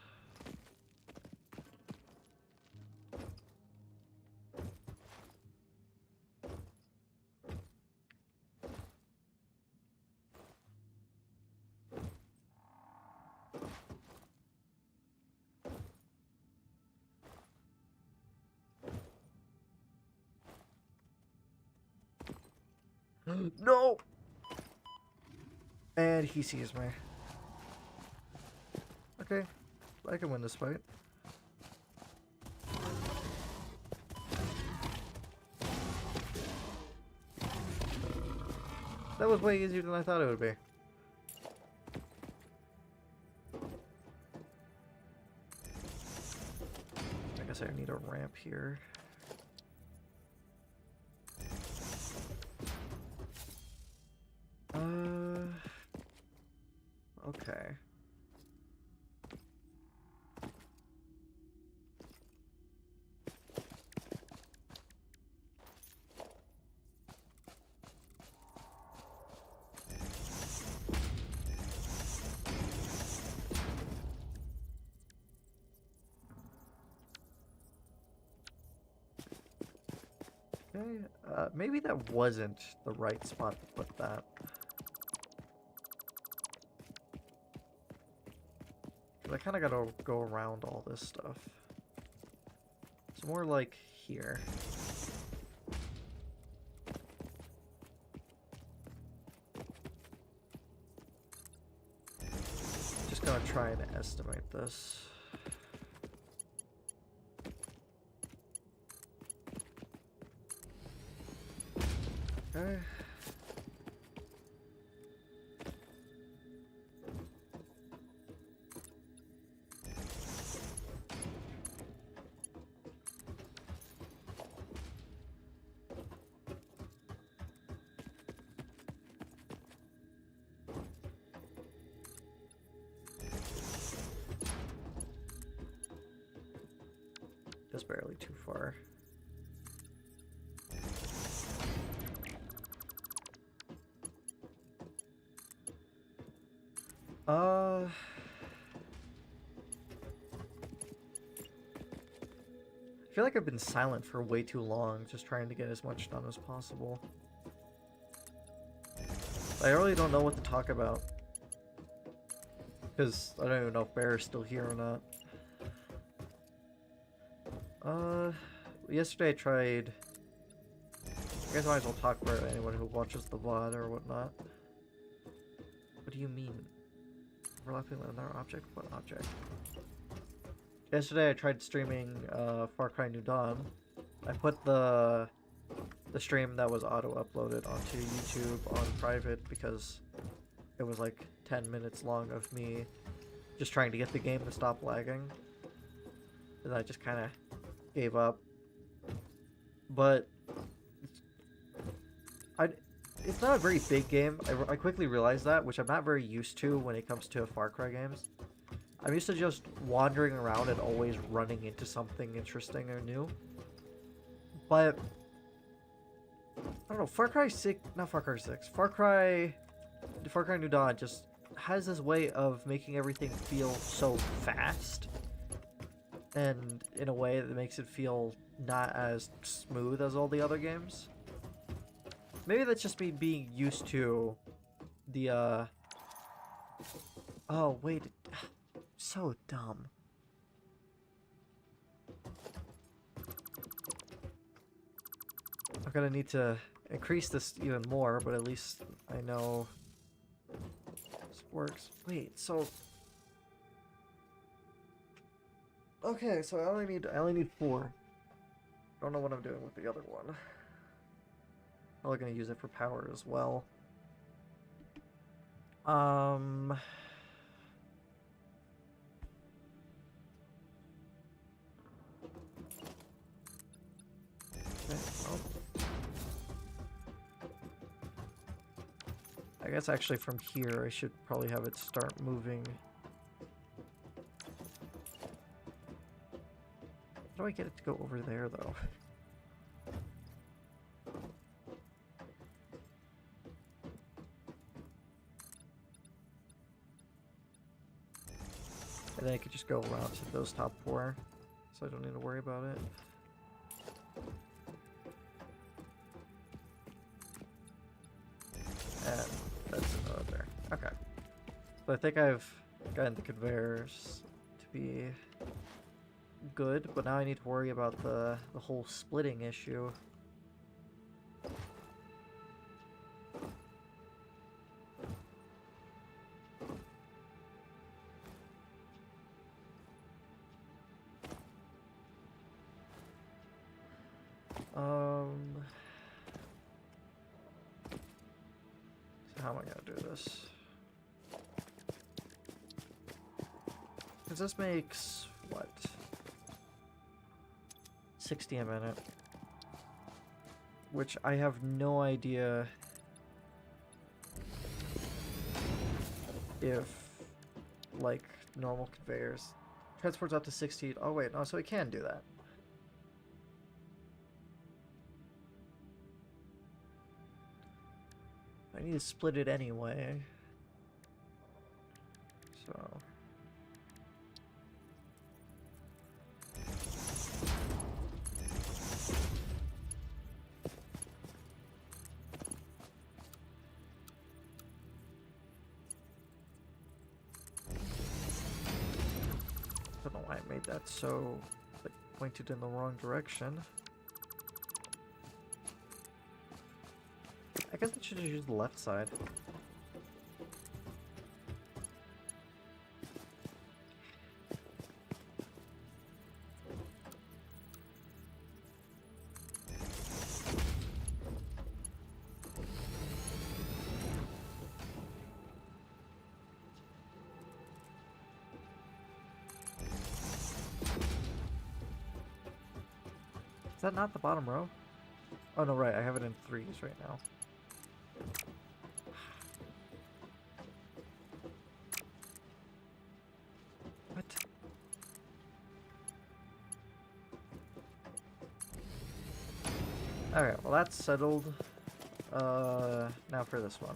No! And he sees me. Okay, I can win this fight. That was way easier than I thought it would be. I guess I need a ramp here. Okay. Okay, maybe that wasn't the right spot to put that. I kind of gotta go around all this stuff. It's more like here. Just gonna try and estimate this. Okay. Just barely too far. I feel like I've been silent for way too long, just trying to get as much done as possible. I really don't know what to talk about. Because I don't even know if Bear's still here or not. Yesterday I tried... I guess I might as well talk for anyone who watches the VOD or whatnot. What do you mean? Overlapping with another object? What object? Yesterday I tried streaming Far Cry New Dawn. I put the stream that was auto-uploaded onto YouTube on private because it was like 10 minutes long of me just trying to get the game to stop lagging. And I just kind of gave up. But it's not a very big game. I quickly realized that, which I'm not very used to when it comes to Far Cry games. I'm used to just wandering around and always running into something interesting or new. But I don't know, Far Cry 6, not Far Cry 6, Far Cry New Dawn just has this way of making everything feel so fast. And in a way that makes it feel not as smooth as all the other games. Maybe that's just me being used to the, Oh, wait. So dumb. I'm gonna need to increase this even more, but at least I know this works. Wait, so... Okay, so I only need 4. Don't know what I'm doing with the other one. Probably gonna use it for power as well. I guess actually from here I should probably have it start moving. How do I get it to go over there though? And then I could just go around to those top 4, so I don't need to worry about it. And that's another there. Okay. So I think I've gotten the conveyors to be good, but now I need to worry about the whole splitting issue. So how am I gonna do this? Because this makes, what? 60 a minute. Which I have no idea if, like, normal conveyors transports up to 60. Oh wait, no, so it can do that. I need to split it anyway. So. Don't know why I made that so, like, pointed in the wrong direction. I guess I should have used the left side. Is that not the bottom row? Oh no, right, I have it in 3s right now. What? Alright, well that's settled. Now for this one.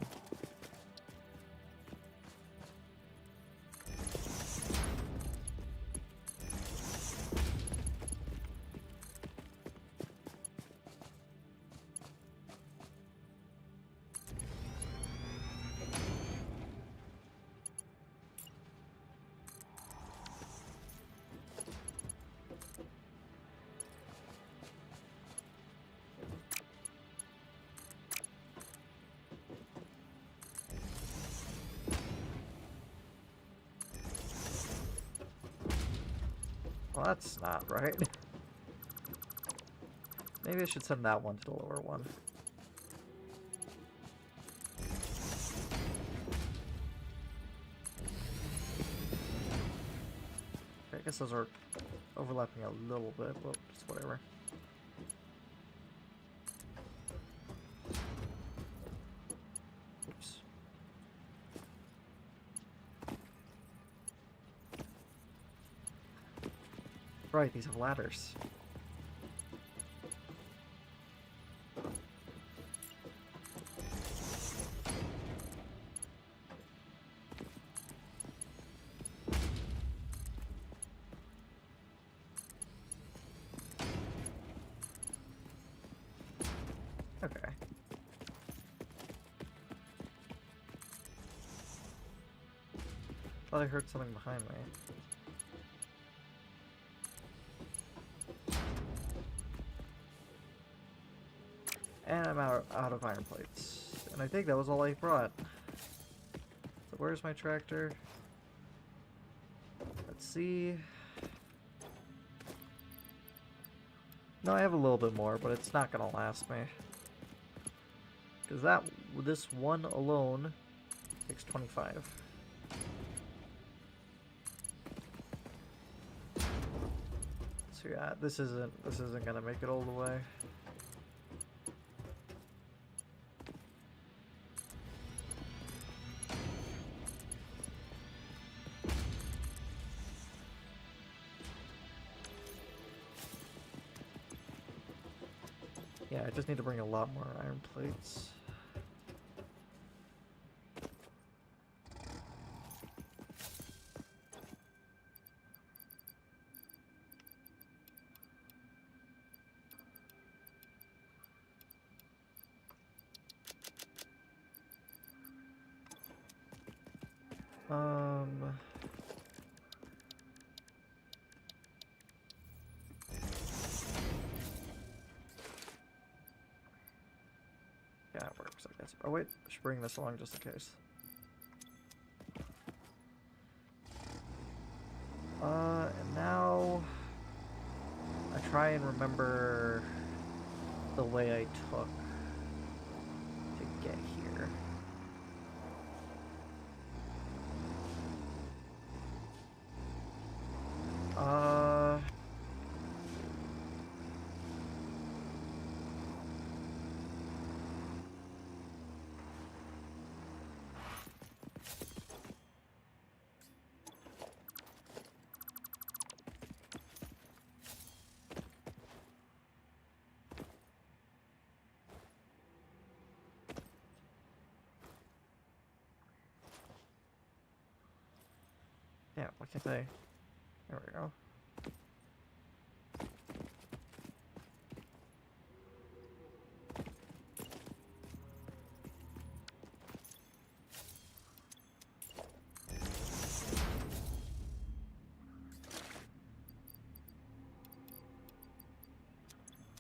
Well, that's not right. Maybe I should send that one to the lower one. Okay, I guess those are overlapping a little bit, but just whatever. Oops. Right, these have ladders. Okay. Thought I heard something behind me. And I'm out of iron plates. And I think that was all I brought. So where's my tractor? Let's see. No, I have a little bit more, but it's not gonna last me. Because this one alone takes 25. So yeah, this isn't gonna make it all the way. Yeah, I just need to bring a lot more iron plates. Um... Yeah, it works, I guess. Oh wait, I should bring this along just in case. And now I try and remember the way I took to get here. Uh... Yeah, what can I say? There we go.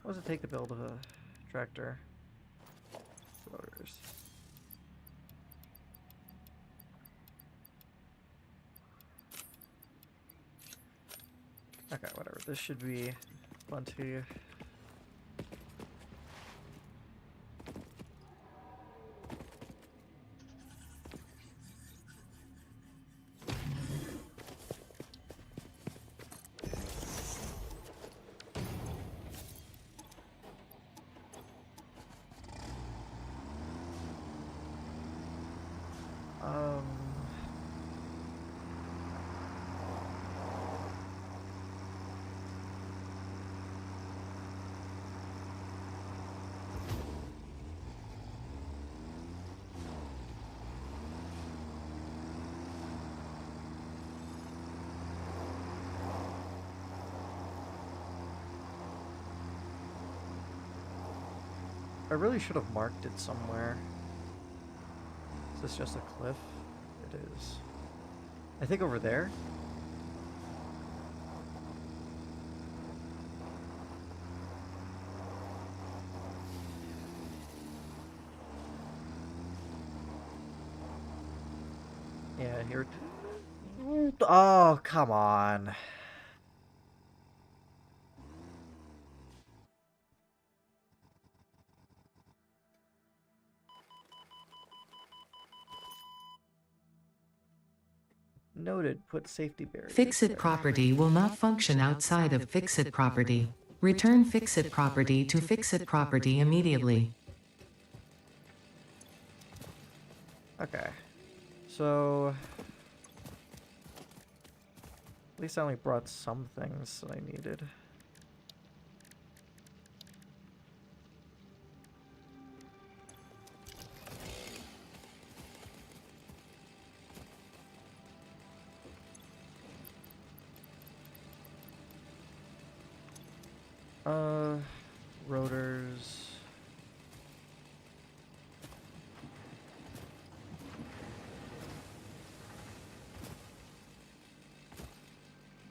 What does it take to build a tractor? Rotors. Okay, whatever. This should be plenty. Um... I really should have marked it somewhere. Is this just a cliff? It is. I think over there? Yeah, here. Oh, come on. Noted. Put safety barriers Fixit there. property will not function outside of Fixit property. Return Fixit property to Fixit property immediately. Okay. So... At least I only brought some things that I needed. Rotors.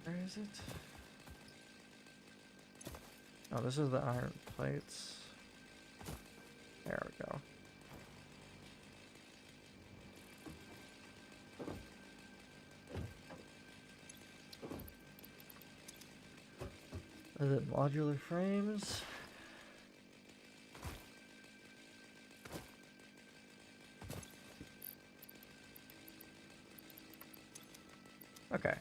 Where is it? Oh, this is the iron plates. There we go. Is it modular frames? Okay.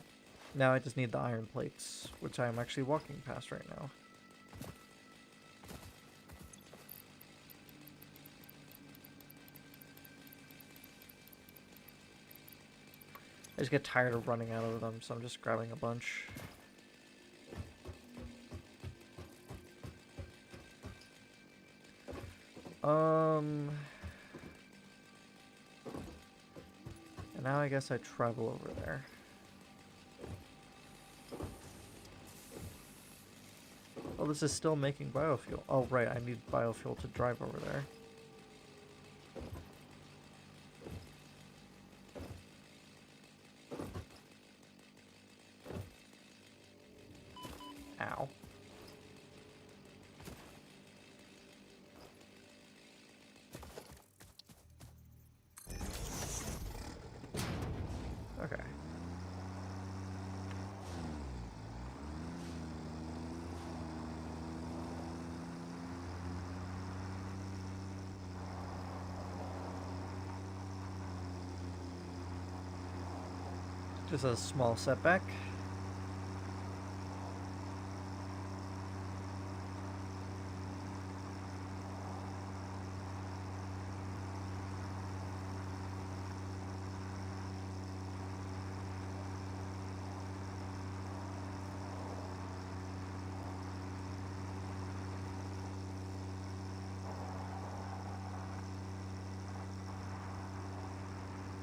Now I just need the iron plates, which I am actually walking past right now. I just get tired of running out of them, so I'm just grabbing a bunch. And now I guess I travel over there. Oh, this is still making biofuel. Oh, right, I need biofuel to drive over there. Ow. Okay. Just a small setback.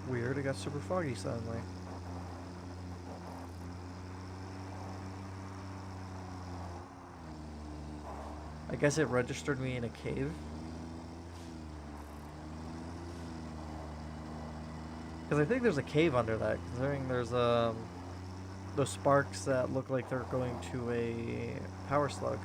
Weird, it got super foggy suddenly. I guess it registered me in a cave. Because I think there's a cave under that, considering there's those sparks that look like they're going to a power slug.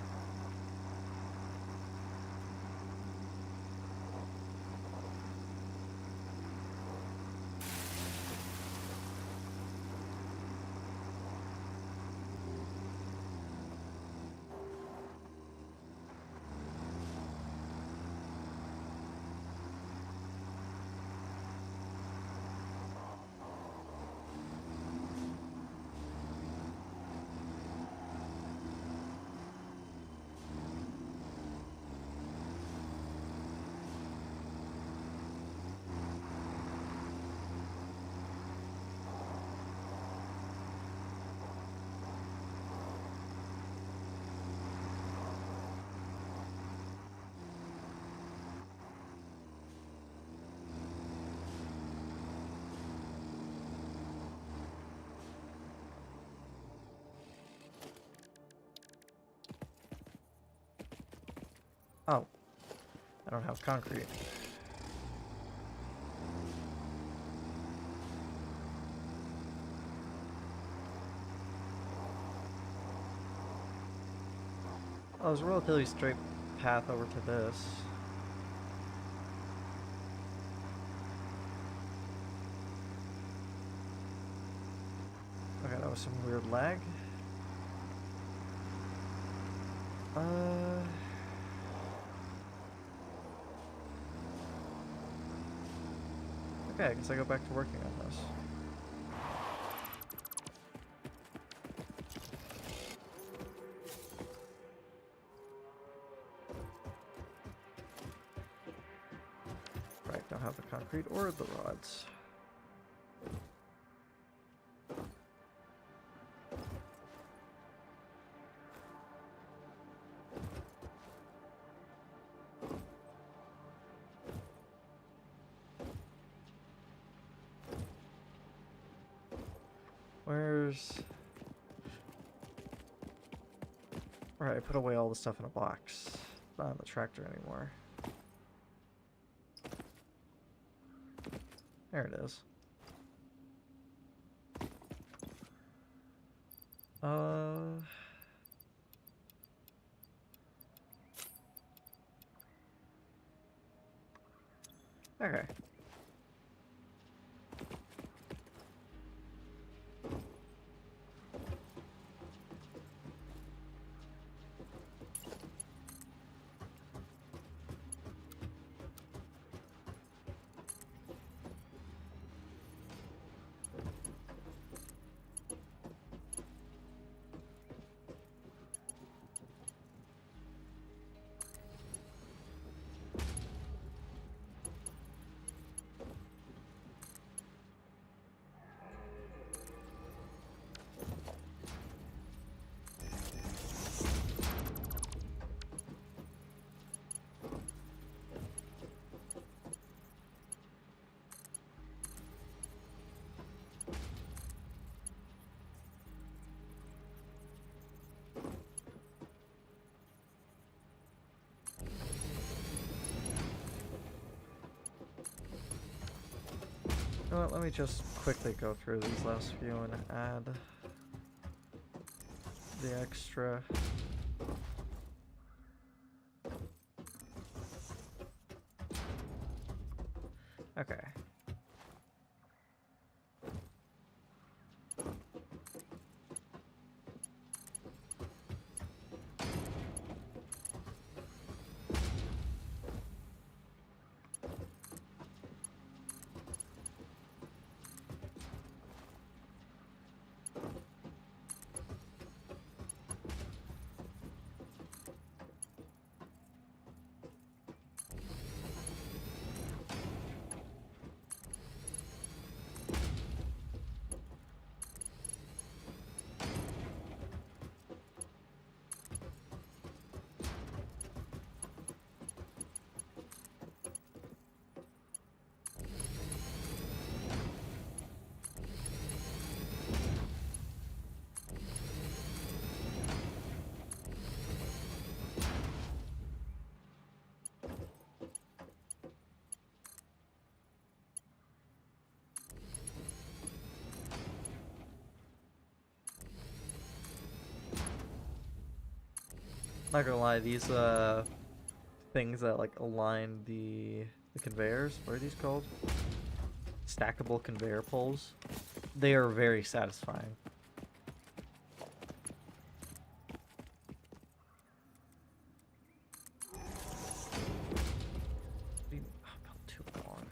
Oh, I don't have concrete. Oh, there's a relatively straight path over to this. Okay, that was some weird lag. Okay, I guess I go back to working on this. Right, don't have the concrete or the rods. Where's... Alright, I put away all the stuff in a box. Not on the tractor anymore. There it is. Okay. know what, let me just quickly go through these last few and add the extra. Okay. Not gonna lie, these things that like align the conveyors, what are these called? Stackable conveyor poles. They are very satisfying. Too long.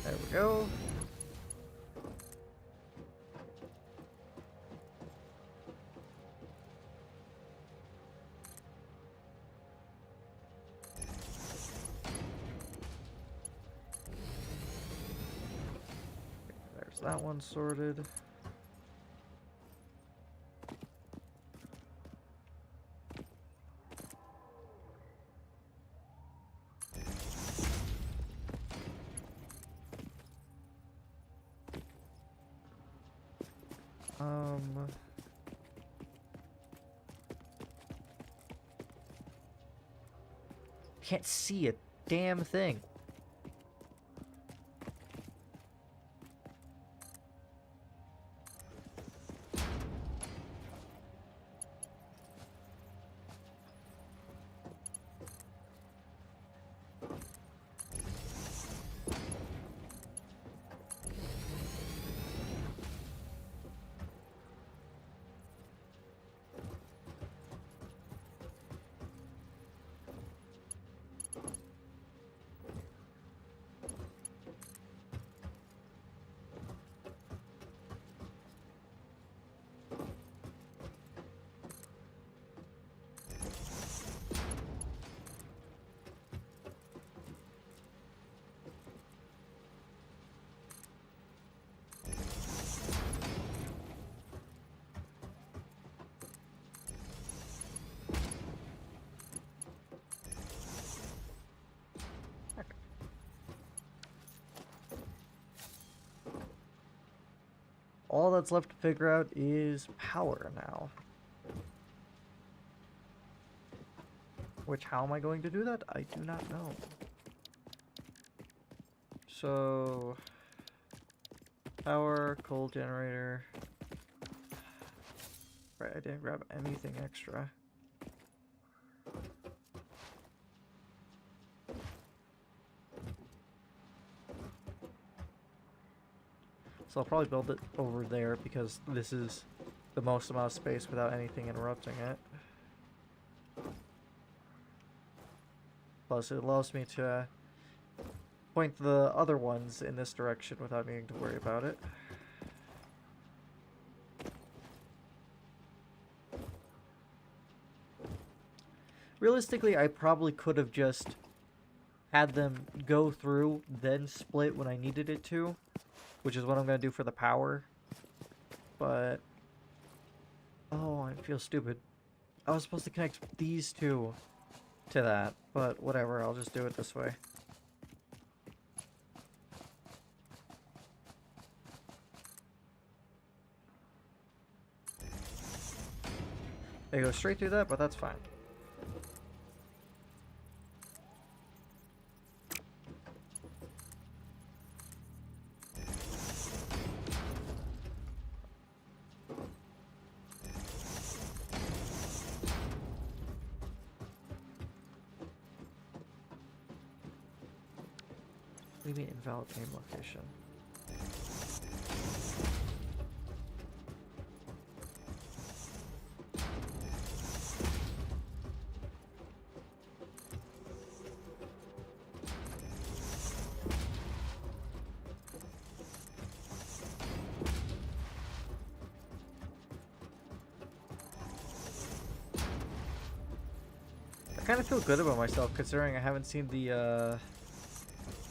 There we go. There's that one sorted. Can't see a damn thing. All that's left to figure out is power now. Which, how am I going to do that? I do not know. So, power, coal generator. Right, I didn't grab anything extra. So I'll probably build it over there because this is the most amount of space without anything interrupting it. Plus it allows me to point the other ones in this direction without needing to worry about it. Realistically, I probably could have just had them go through, then split when I needed it to, which is what I'm going to do for the power. But, oh, I feel stupid. I was supposed to connect these two to that, but whatever, I'll just do it this way. They go straight through that, but that's fine. What do you mean invalid game location? I kind of feel good about myself considering I haven't seen the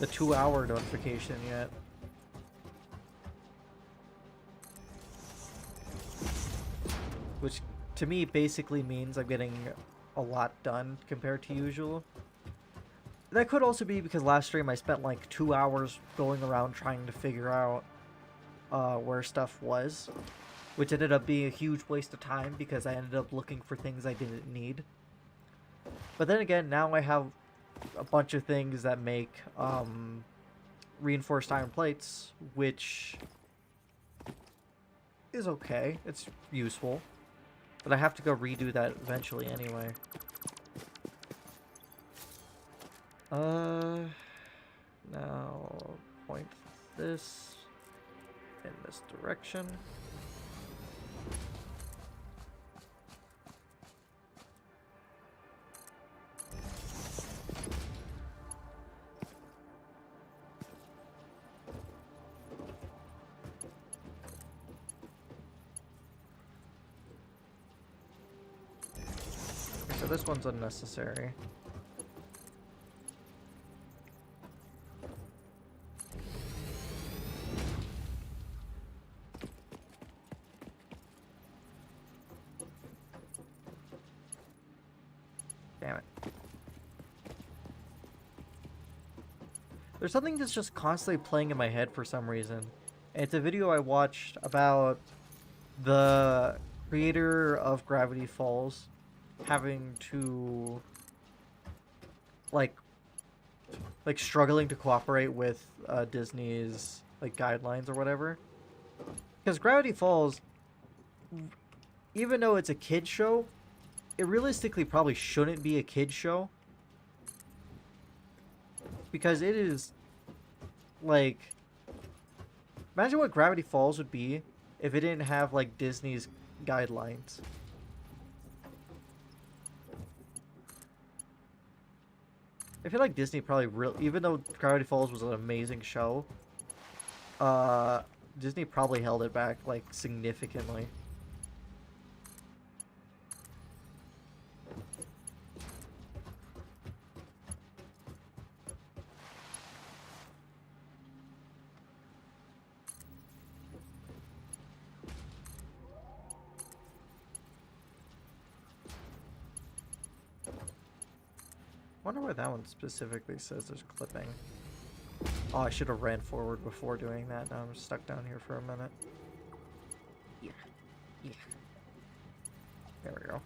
2-hour notification yet. Which to me basically means I'm getting a lot done compared to usual. That could also be because last stream I spent like 2 hours going around trying to figure out where stuff was, which ended up being a huge waste of time because I ended up looking for things I didn't need. But then again, now I have a bunch of things that make reinforced iron plates, which is okay. It's useful. But I have to go redo that eventually anyway. Now point this in this direction. Okay, so this one's unnecessary. Damn it. There's something that's just constantly playing in my head for some reason. And it's a video I watched about the creator of Gravity Falls having to like struggling to cooperate with Disney's like guidelines or whatever. Because Gravity Falls, even though it's a kid show, it realistically probably shouldn't be a kid show. Because it is like, imagine what Gravity Falls would be if it didn't have like Disney's guidelines. I feel like Disney probably even though Gravity Falls was an amazing show, Disney probably held it back like significantly. Wonder why that one specifically says there's clipping. Oh, I should have ran forward before doing that. Now I'm stuck down here for a minute. Yeah. Yeah. There we go.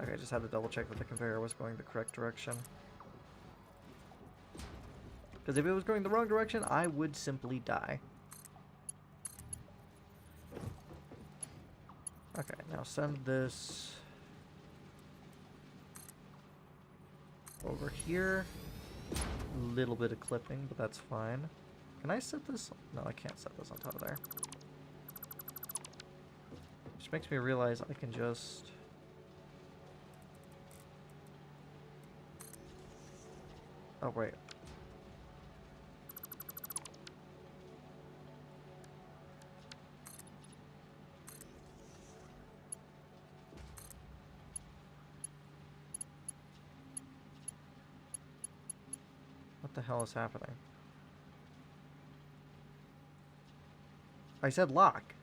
Okay, I just had to double check that the conveyor was going the correct direction. Because if it was going the wrong direction, I would simply die. Okay, now send this over here. A little bit of clipping, but that's fine. Can I set this? No, I can't set this on top of there. Which makes me realize I can just... Oh, wait. What the hell is happening? I said lock.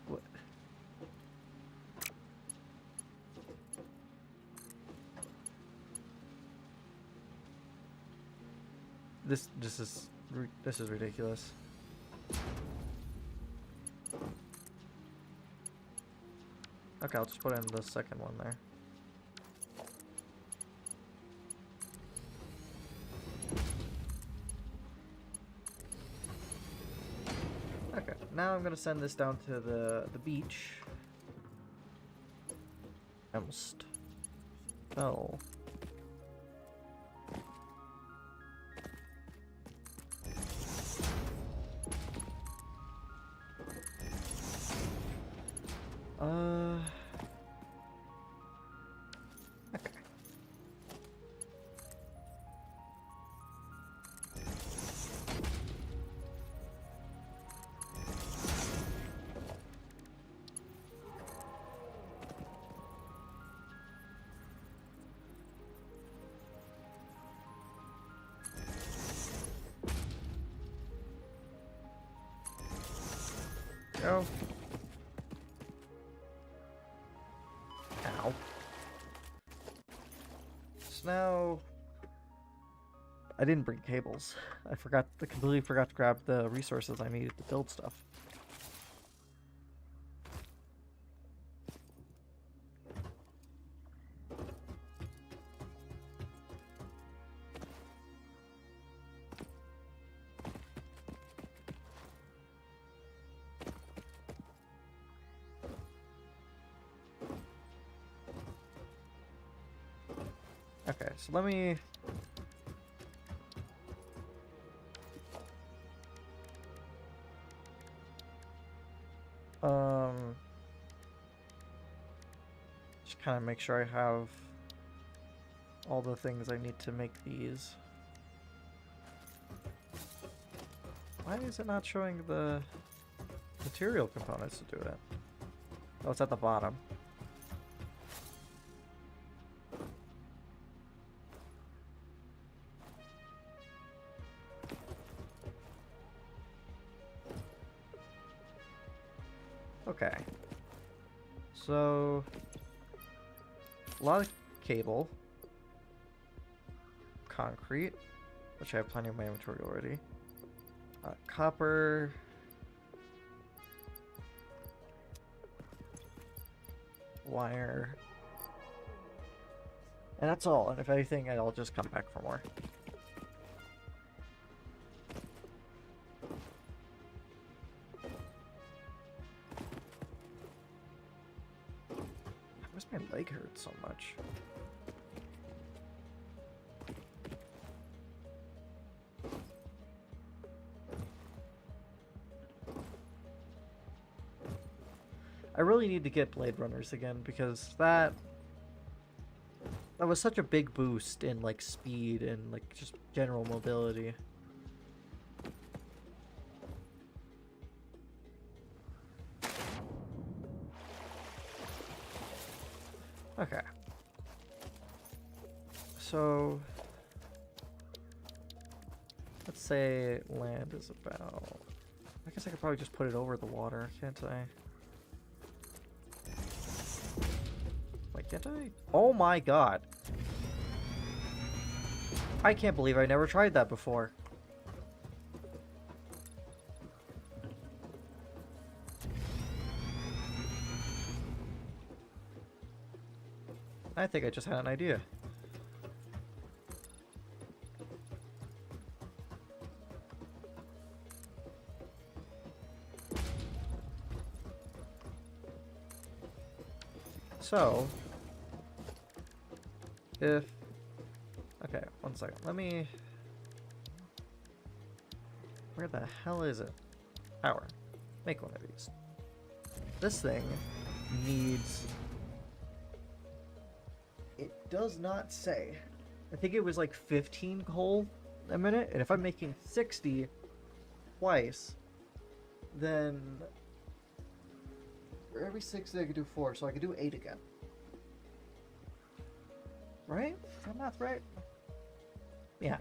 What? this is ridiculous. Okay, I'll just put in the second one there. Okay, now I'm gonna send this down to the beach. Almost fell. Okay. Go. Ow. So now I didn't bring cables. I completely forgot to grab the resources I needed to build stuff. Okay, so let me... just kind of make sure I have all the things I need to make these. Why is it not showing the material components to do it? Oh, it's at the bottom. Okay. So, a lot of cable, concrete, which I have plenty of my inventory already, copper, wire, and that's all. And if anything, I'll just come back for more. My leg hurts so much. I really need to get Blade Runners again because that was such a big boost in like speed and like just general mobility. Okay. So, let's say land is about... I guess I could probably just put it over the water, can't I? Wait, can't I? Oh my god! I can't believe I never tried that before. I think I just had an idea. So, if... Okay, one second. Let me... Where the hell is it? Power. Make one of these. This thing needs... It does not say. I think it was like 15 coal a minute, and if I'm making 60 twice, then for every 60 I could do 4, so I could do 8 again. Right? Is that math right? Yeah.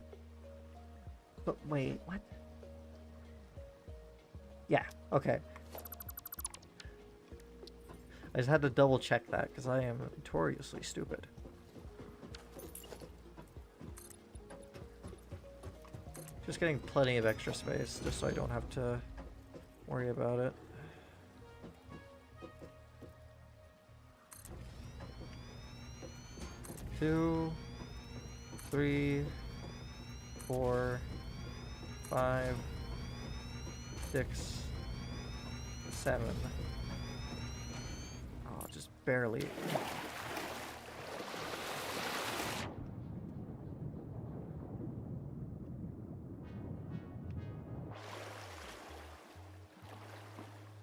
But wait, what? Yeah, okay. I just had to double check that because I am notoriously stupid. just getting plenty of extra space, just so I don't have to worry about it. Two, 3, 4, 5, 6, 7. Oh, just barely.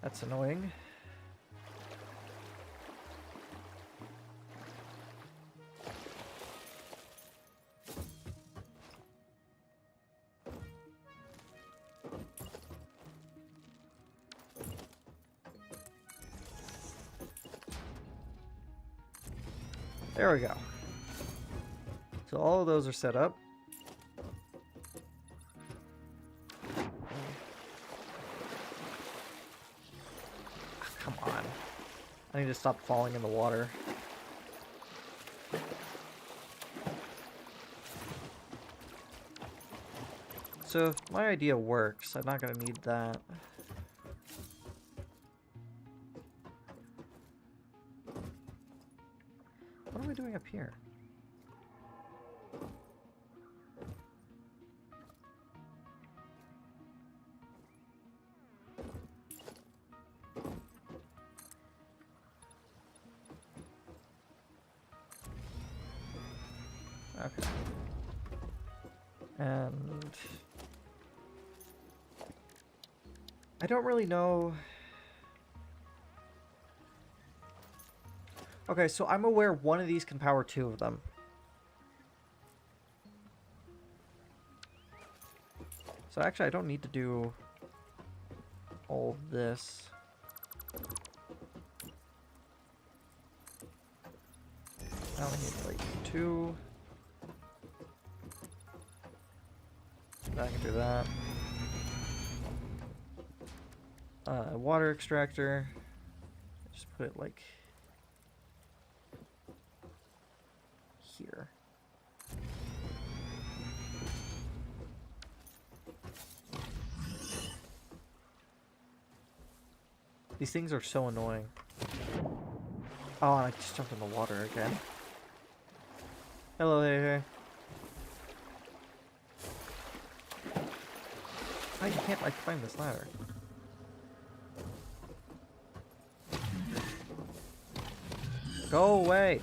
That's annoying. There we go. So all of those are set up. Come on. I need to stop falling in the water. So if my idea works, I'm not going to need that. What am I doing up here? Okay. And I don't really know. Okay, so I'm aware one of these can power 2 of them. So actually, I don't need to do all this. I only need like 2. I can do that. Water extractor. Just put it like here. These things are so annoying. Oh, I just jumped in the water again. Hello there. Why can't I climb this ladder? Go away!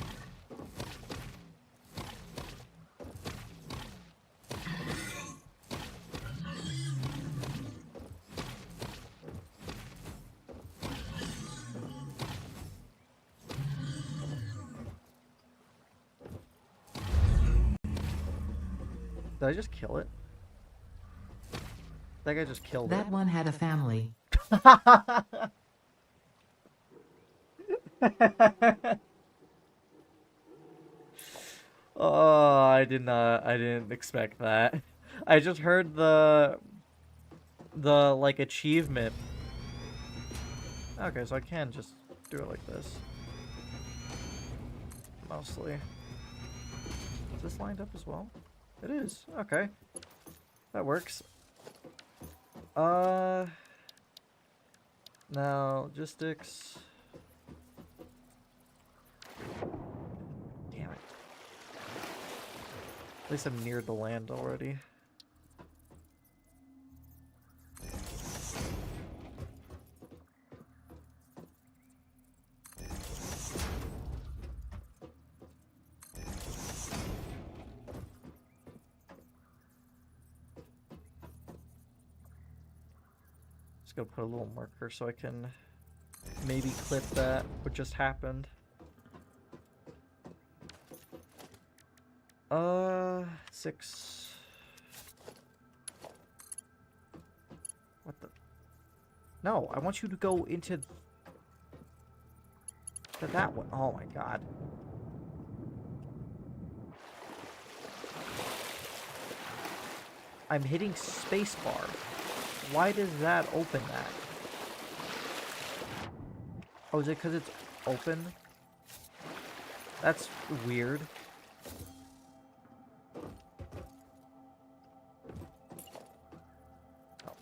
Did I just kill it? That guy just killed That one had a family. it. Oh, I didn't expect that. I just heard the like achievement. Okay, so I can just do it like this. Mostly. Is this lined up as well? It is. Okay. That works. Now logistics. Damn it. At least I'm near the land already. Just gonna put a little marker so I can maybe clip that what just happened. 6. What the? No, I want you to go into that one. Oh my god. I'm hitting spacebar. Why does that open that? Oh, is it because it's open? That's weird.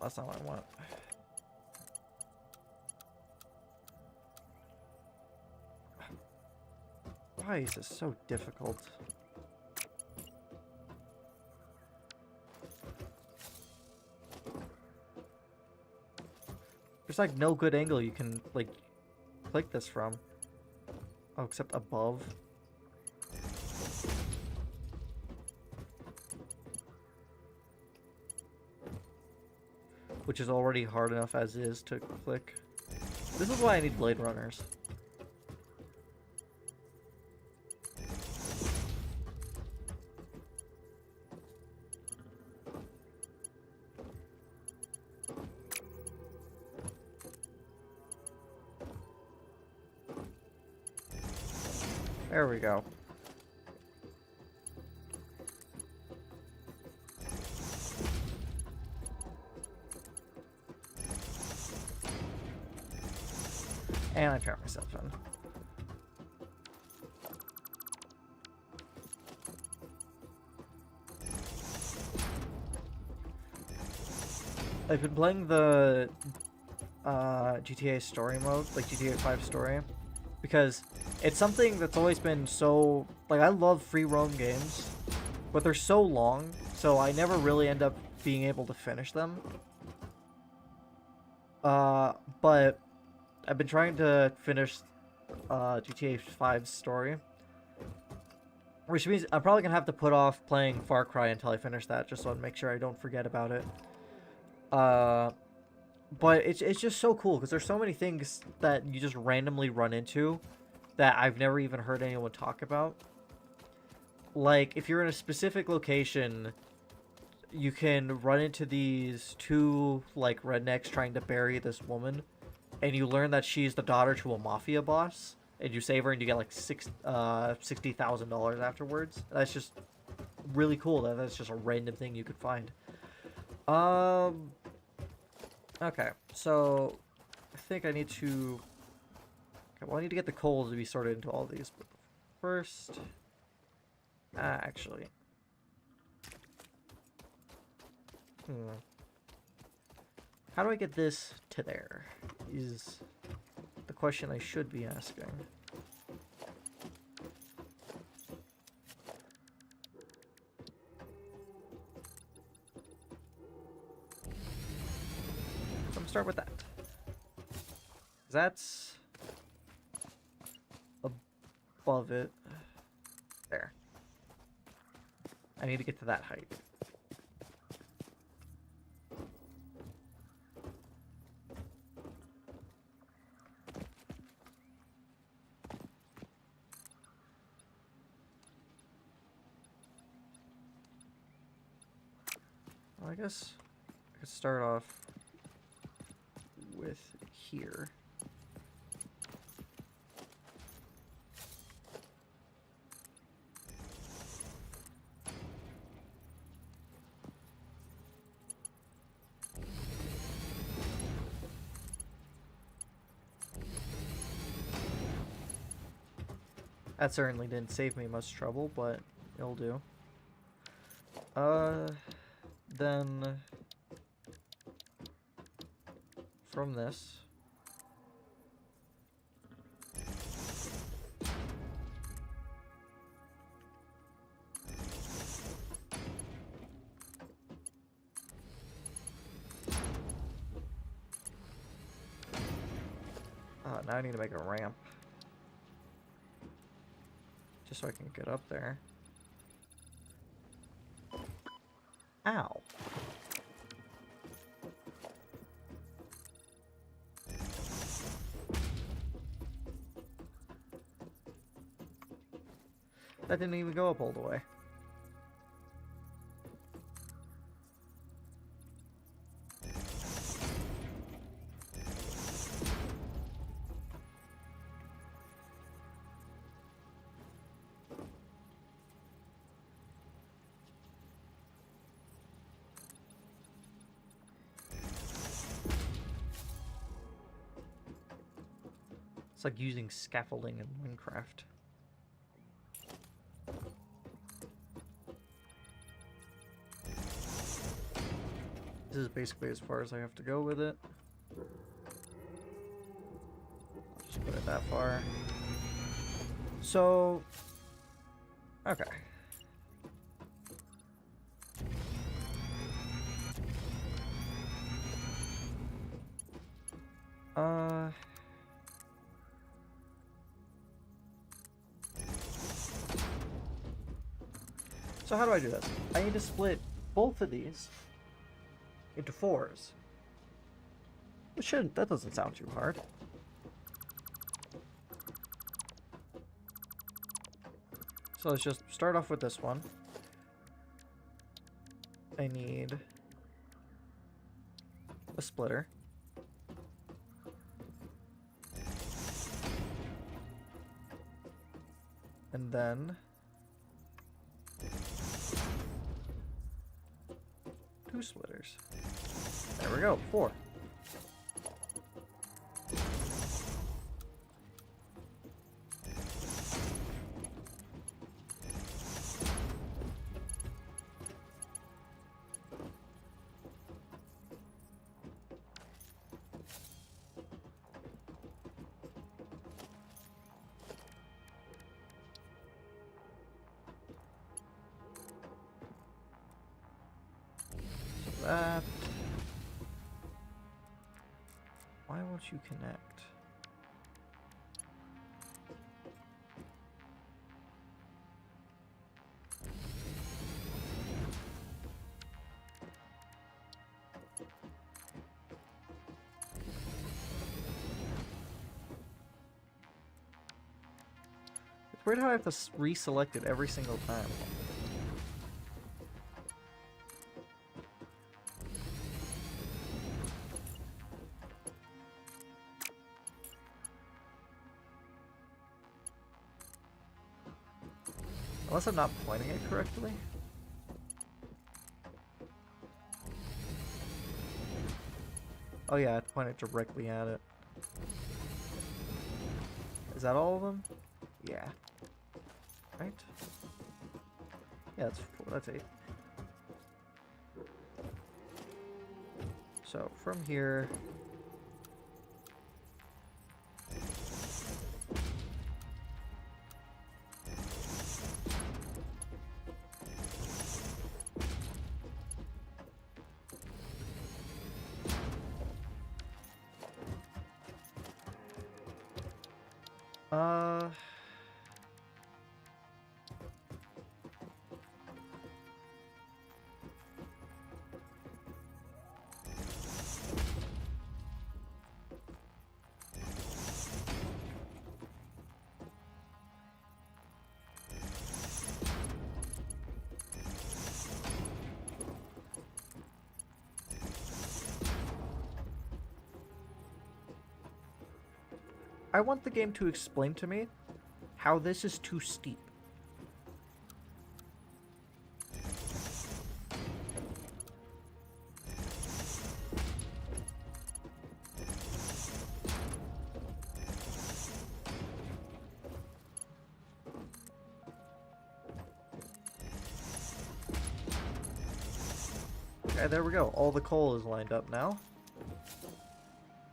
That's not what I want. Why is this so difficult? There's like no good angle you can like click this from. Oh, except above. Which is already hard enough as is to click. This is why I need Blade Runners. There we go. And I trapped myself in. I've been playing the GTA story mode, like GTA 5 story, because it's something that's always been so, like, I love free roam games, but they're so long, so I never really end up being able to finish them. But I've been trying to finish GTA 5's story, which means I'm probably gonna have to put off playing Far Cry until I finish that, just so I make sure I don't forget about it. But it's just so cool because there's so many things that you just randomly run into that I've never even heard anyone talk about. Like, if you're in a specific location, you can run into these two, like, rednecks trying to bury this woman, and you learn that she's the daughter to a mafia boss, and you save her and you get, like, $60,000 afterwards. That's just really cool. That's just a random thing you could find. Okay, so I think I need to... Okay, well, I need to get the coals to be sorted into all these. But first... actually... How do I get this to there? Is the question I should be asking. So I'm gonna start with that. That's above it. There. I need to get to that height. Well, I guess I could start off with here. That certainly didn't save me much trouble, but it'll do. Then from this, now I need to make a ramp just so I can get up there. Ow. That didn't even go up all the way. It's like using scaffolding in Minecraft. This This is basically as far as I have to go with it. I'll just put it that far. So, okay. So how do I do this? I need to split both of these into 4s. That doesn't sound too hard. So let's just start off with this one. I need a splitter. And then 2 splitters. There we go, 4. That. Why won't you connect? It's weird how I have to reselect it every single time. Unless I'm not pointing it correctly. Oh yeah, I have to point it directly at it. Is that all of them? Yeah. Right? Yeah, that's 8. So from here... I want the game to explain to me how this is too steep. Okay, there we go. All the coal is lined up now.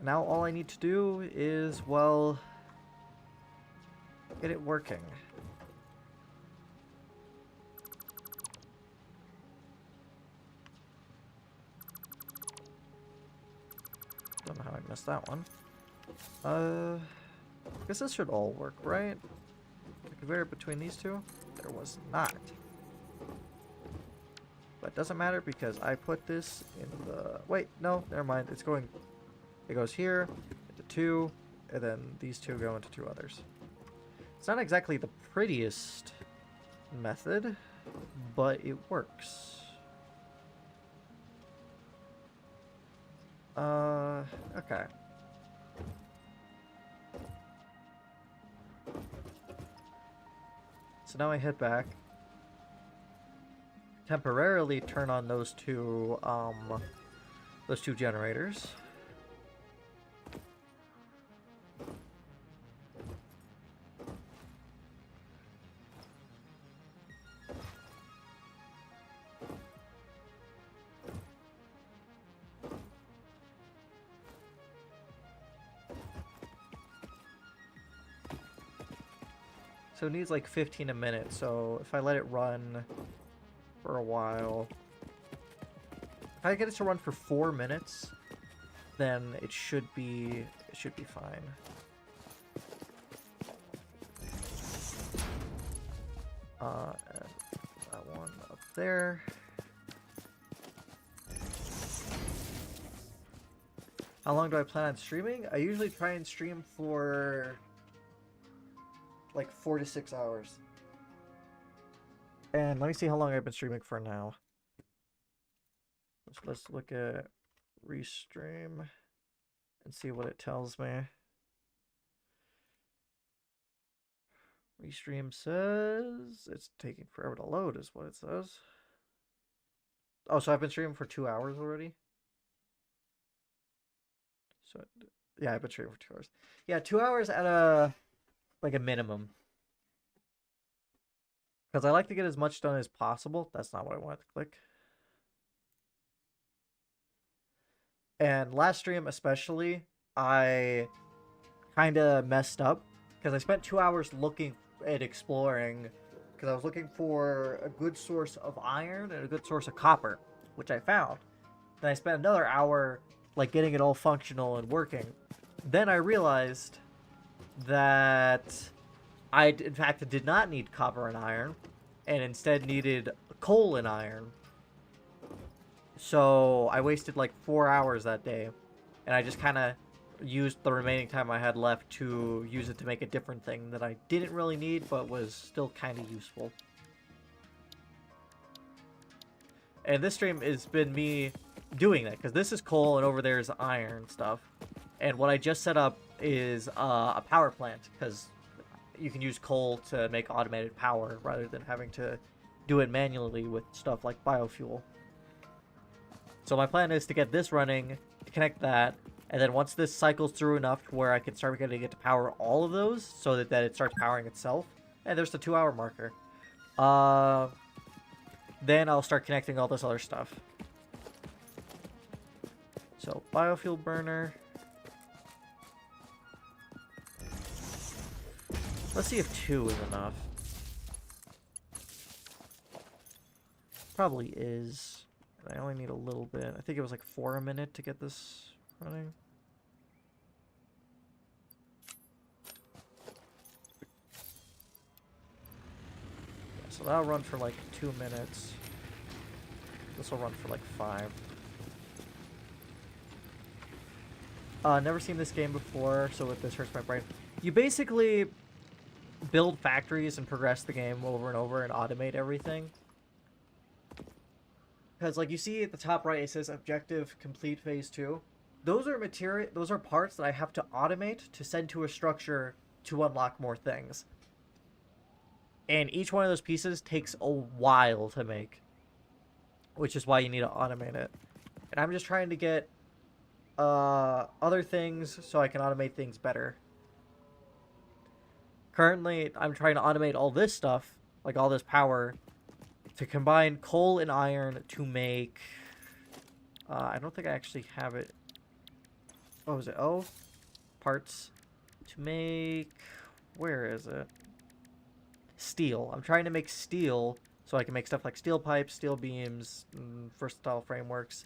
Now all I need to do is, well, get it working. Don't know how I missed that one. I guess this should all work, right? The conveyor between these two? There was not. But it doesn't matter because I put this in the... Wait, no, never mind. It's going... It goes here, into 2, and then these 2 go into 2 others. It's not exactly the prettiest method, but it works. Okay. So now I head back. Temporarily turn on those two generators. so it needs like 15 a minute. So if I let it run for a while, if I get it to run for 4 minutes, then it should be fine. And that one up there. How long do I plan on streaming? I usually try and stream for like 4 to 6 hours. And let me see how long I've been streaming for now. Let's look at restream and see what it tells me. Restream says it's taking forever to load is what it says. Oh, so I've been streaming for 2 hours already? So yeah, I've been streaming for 2 hours. Yeah, 2 hours at a minimum. Because I like to get as much done as possible. That's not what I wanted to click. And last stream especially, I kind of messed up. Because I spent 2 hours looking and exploring. Because I was looking for a good source of iron and a good source of copper. Which I found. Then I spent another hour like getting it all functional and working. Then I realized that I, in fact, did not need copper and iron, and instead needed coal and iron. So I wasted like 4 hours that day, and I just kind of used the remaining time I had left to use it to make a different thing that I didn't really need, but was still kind of useful. And this stream has been me doing that, because this is coal and over there is iron stuff. And what I just set up is a power plant, because you can use coal to make automated power rather than having to do it manually with stuff like biofuel. So my plan is to get this running, to connect that, and then once this cycles through enough to where I can start getting it to power all of those, so that it starts powering itself. And there's the 2 hour marker. Then I'll start connecting all this other stuff. So, biofuel burner. Let's see if 2 is enough. Probably is. I only need a little bit. I think it was like 4 a minute to get this running. Yeah, so that'll run for like 2 minutes. This will run for like 5. Never seen this game before, so with this hurts my brain. You basically build factories and progress the game over and over and automate everything. Because, like, you see at the top right, it says objective complete phase 2. Those are parts that I have to automate to send to a structure to unlock more things. And each one of those pieces takes a while to make, which is why you need to automate it. And I'm just trying to get other things so I can automate things better. Currently, I'm trying to automate all this stuff, like all this power, to combine coal and iron to make... I don't think I actually have it. What was it? Oh, parts to make... Where is it? Steel. I'm trying to make steel so I can make stuff like steel pipes, steel beams, versatile frameworks.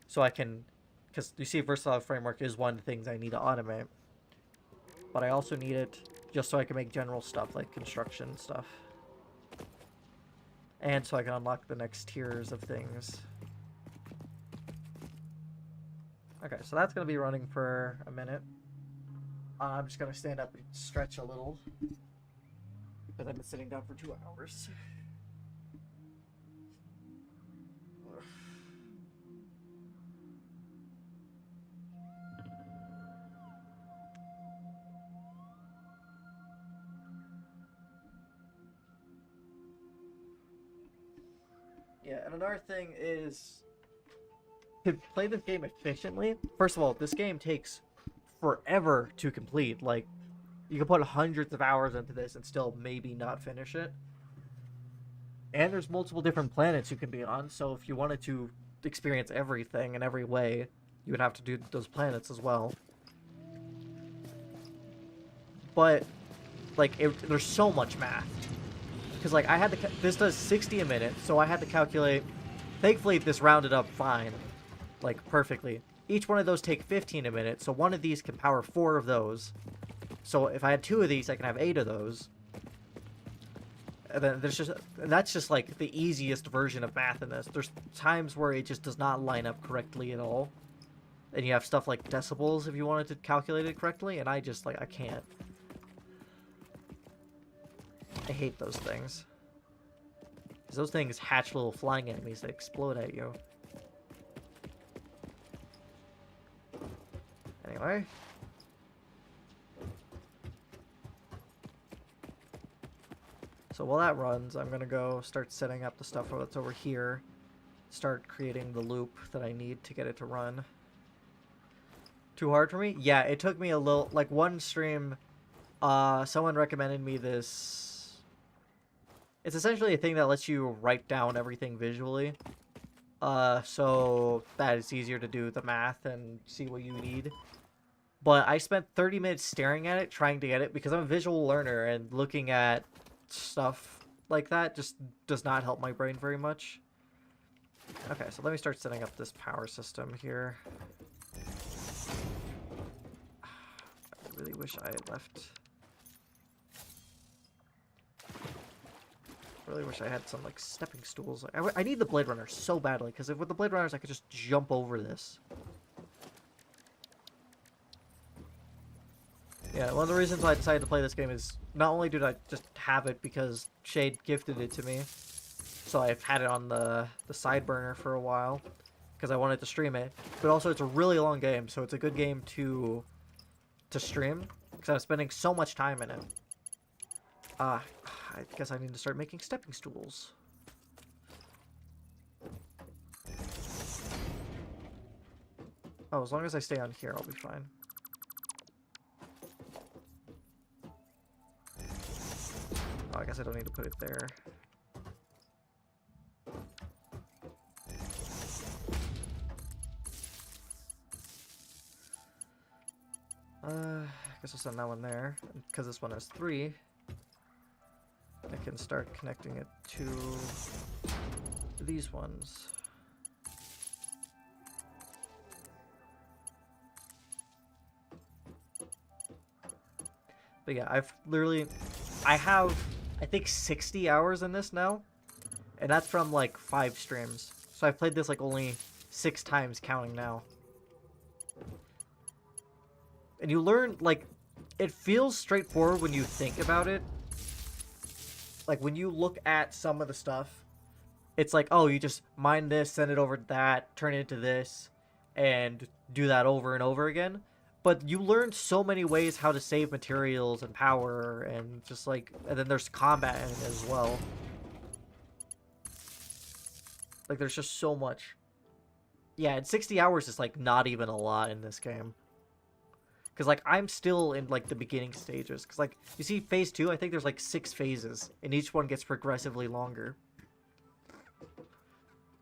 So I can... Because you see, versatile framework is one of the things I need to automate. But I also need it just so I can make general stuff like construction stuff. And so I can unlock the next tiers of things. Okay, so that's going to be running for a minute. I'm just going to stand up and stretch a little. Because I've been sitting down for 2 hours. Yeah, and another thing is to play this game efficiently. First of all, this game takes forever to complete. Like, you can put hundreds of hours into this and still maybe not finish it. And there's multiple different planets you can be on, so if you wanted to experience everything in every way, you would have to do those planets as well. But Like, there's so much math. Because, like, I had to... This does 60 a minute, so I had to calculate... Thankfully, this rounded up fine. Like, perfectly. Each one of those take 15 a minute, so one of these can power 4 of those. So if I had 2 of these, I can have 8 of those. And then there's just... And that's just, like, the easiest version of math in this. There's times where it just does not line up correctly at all. And you have stuff like decibels if you wanted to calculate it correctly, and I just, like, I can't. I hate those things. Because those things hatch little flying enemies that explode at you. Anyway. So while that runs, I'm going to go start setting up the stuff that's over here. Start creating the loop that I need to get it to run. Too hard for me? Yeah, it took me a little... Like, one stream, someone recommended me this... It's essentially a thing that lets you write down everything visually. So that it's easier to do the math and see what you need. But I spent 30 minutes staring at it, trying to get it, because I'm a visual learner, and looking at stuff like that just does not help my brain very much. Okay, so let me start setting up this power system here. I really wish I had left... really wish I had some, like, stepping stools. I need the Blade Runner so badly, because with the Blade Runners, I could just jump over this. Yeah, one of the reasons why I decided to play this game is not only did I just have it because Shade gifted it to me, so I've had it on the side burner for a while, because I wanted to stream it, but also it's a really long game, so it's a good game to stream, because I'm spending so much time in it. I guess I need to start making stepping stools. Oh, as long as I stay on here, I'll be fine. Oh, I guess I don't need to put it there. I guess I'll send that one there, because this one has 3. I can start connecting it to these ones. But yeah, I have, I think 60 hours in this now, and that's from like 5 streams. So I've played this like only 6 times counting now. And you learn, like, it feels straightforward when you think about it. Like, when you look at some of the stuff, it's like, oh, you just mine this, send it over to that, turn it into this, and do that over and over again. But you learn so many ways how to save materials and power, and just like, and then there's combat in it as well. Like, there's just so much. Yeah, and 60 hours is, like, not even a lot in this game. Because, like, I'm still in, like, the beginning stages. Because, like, you see phase 2, I think there's, like, 6 phases. And each one gets progressively longer.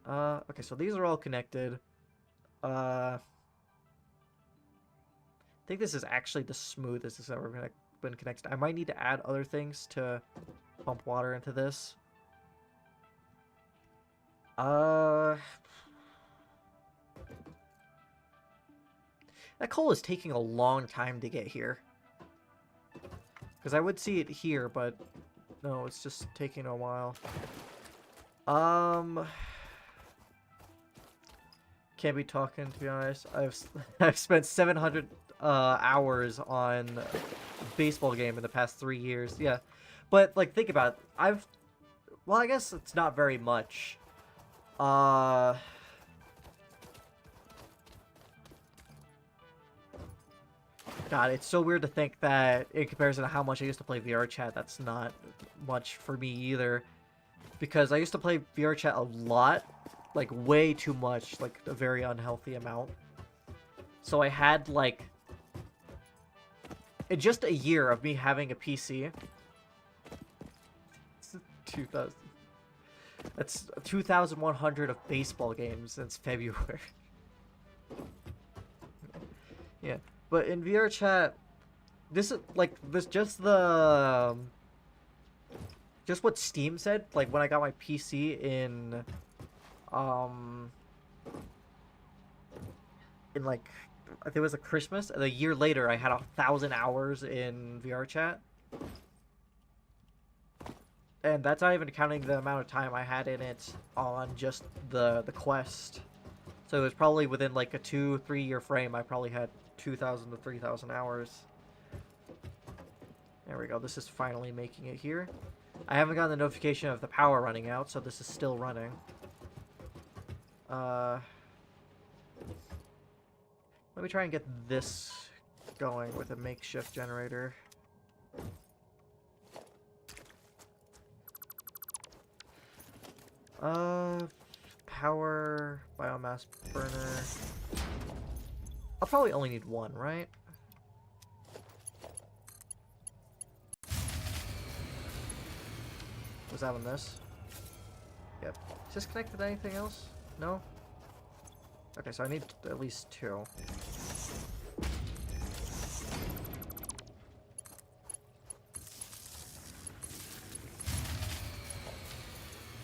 Okay, so these are all connected. I think this is actually the smoothest it's ever been connected. I might need to add other things to pump water into this. That coal is taking a long time to get here. Because I would see it here, but no, it's just taking a while. Can't be talking, to be honest. I've spent 700 hours on baseball game in the past 3 years. Yeah, but like, think about it. Well, I guess it's not very much. God, it's so weird to think that in comparison to how much I used to play VR chat, that's not much for me either. Because I used to play VR chat a lot, like way too much, like a very unhealthy amount. So I had like, in just a year of me having a PC, 2000. That's 2,100 of baseball games since February. Yeah. But in VR chat, This is like this just what Steam said. Like when I got my PC um in like I think it was a Christmas, and a year later I had 1,000 hours in VR chat, and that's not even counting the amount of time I had in it on just the quest. So it was probably within like a 2-3 year frame. I probably had 2,000 to 3,000 hours. There we go. This is finally making it here. I haven't gotten the notification of the power running out, so this is still running. Let me try and get this going with a makeshift generator. Power, biomass burner. I'll probably only need one, right? Was that on this? Yep. Is this connected to anything else? No? Okay, so I need at least two.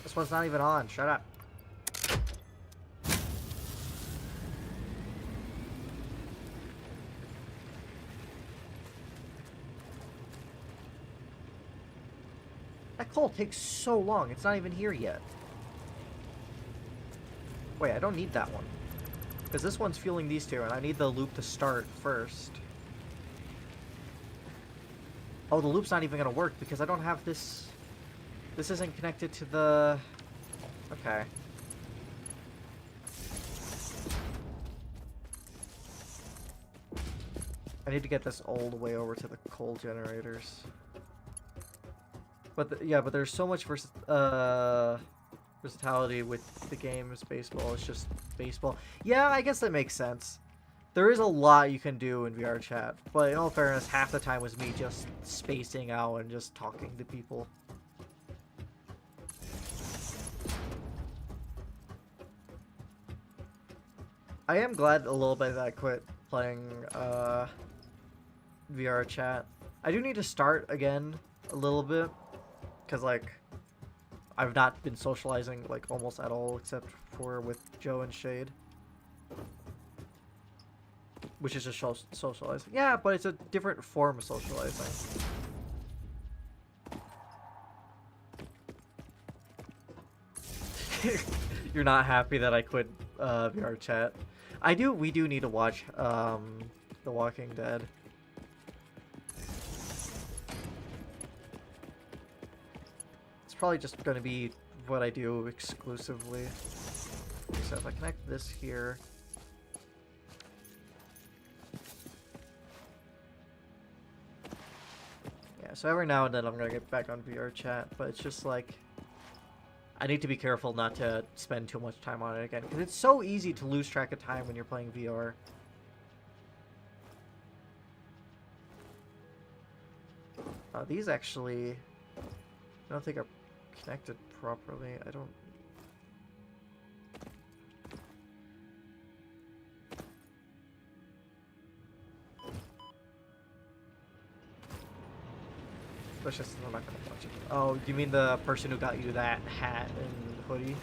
This one's not even on. Shut up. That coal takes so long. It's not even here yet. Wait, I don't need that one. Because this one's fueling these two, and I need the loop to start first. Oh, the loop's not even going to work because I don't have this... This isn't connected to the... Okay. I need to get this all the way over to the coal generators. But yeah, but there's so much versatility with the game's baseball. It's just baseball. Yeah, I guess that makes sense. There is a lot you can do in VR chat, but in all fairness, half the time was me just spacing out and just talking to people. I am glad a little bit that I quit playing VR chat. I do need to start again a little bit, because like I've not been socializing like almost at all except for with Joe and Shade, which is just socializing. Yeah, but it's a different form of socializing. You're not happy that I quit VR chat. We do need to watch The Walking Dead. It's probably just going to be what I do exclusively. So if I connect this here... Yeah, so every now and then I'm going to get back on VR chat, but it's just like... I need to be careful not to spend too much time on it again, because it's so easy to lose track of time when you're playing VR. These actually, I don't think are connected properly. I don't... Let's just, I'm not gonna watch it. Oh, you mean the person who got you that hat and hoodie?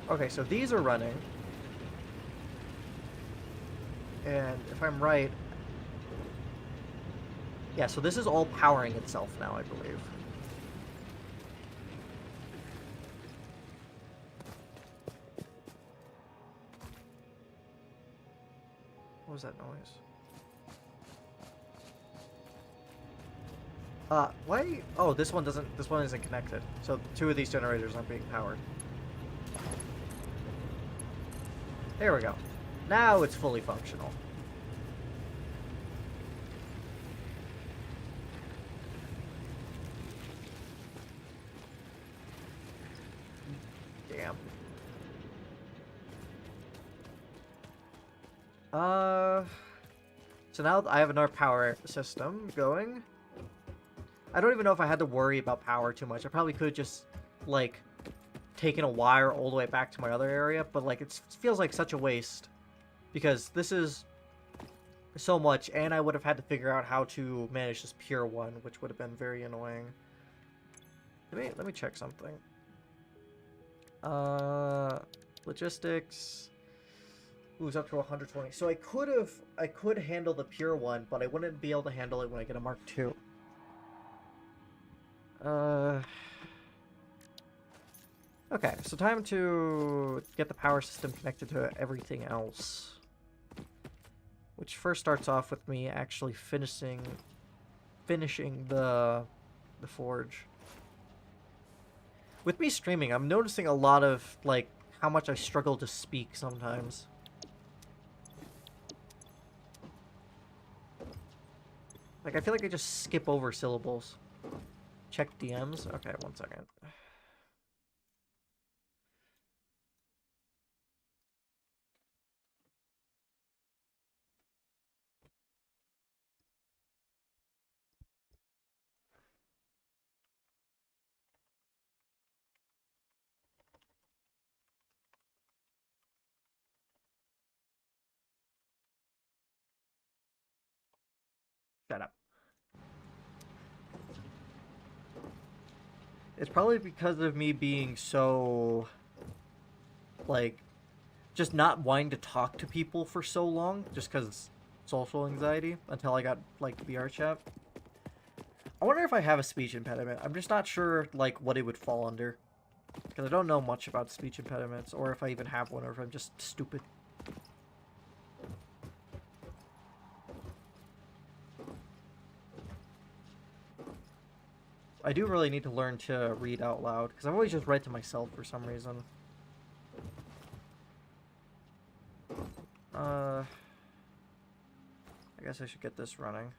Okay, so these are running. And if I'm right... Yeah, so this is all powering itself now, I believe. What was that noise? Why? Oh, this one isn't connected. So two of these generators aren't being powered. There we go. Now it's fully functional. Damn. So now I have another power system going. I don't even know if I had to worry about power too much. I probably could just, like, taken a wire all the way back to my other area, but, like, it feels like such a waste. Because this is so much, and I would have had to figure out how to manage this pure one, which would have been very annoying. Let me check something. Logistics. Ooh, it's up to 120. So I could handle the pure one, but I wouldn't be able to handle it when I get a Mark II. Okay, so time to get the power system connected to everything else. Which first starts off with me actually finishing the forge. With me streaming, I'm noticing a lot of, like, how much I struggle to speak sometimes. Like, I feel like I just skip over syllables. Check DMs? Okay, one second. Shut up. It's probably because of me being so, like, just not wanting to talk to people for so long, just because social anxiety, until I got, like, VR chat. I wonder if I have a speech impediment. I'm just not sure, like, what it would fall under. Because I don't know much about speech impediments, or if I even have one, or if I'm just stupid. I do really need to learn to read out loud, because I've always just read to myself for some reason. I guess I should get this running.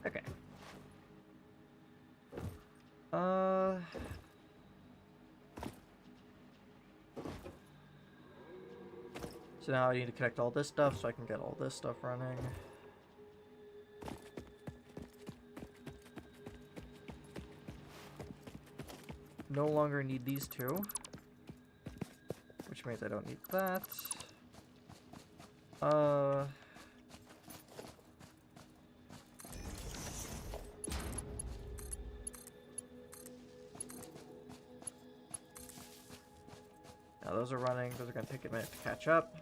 Okay. So now I need to connect all this stuff so I can get all this stuff running. No longer need these two. Which means I don't need that. Now those are running. Those are going to take a minute to catch up.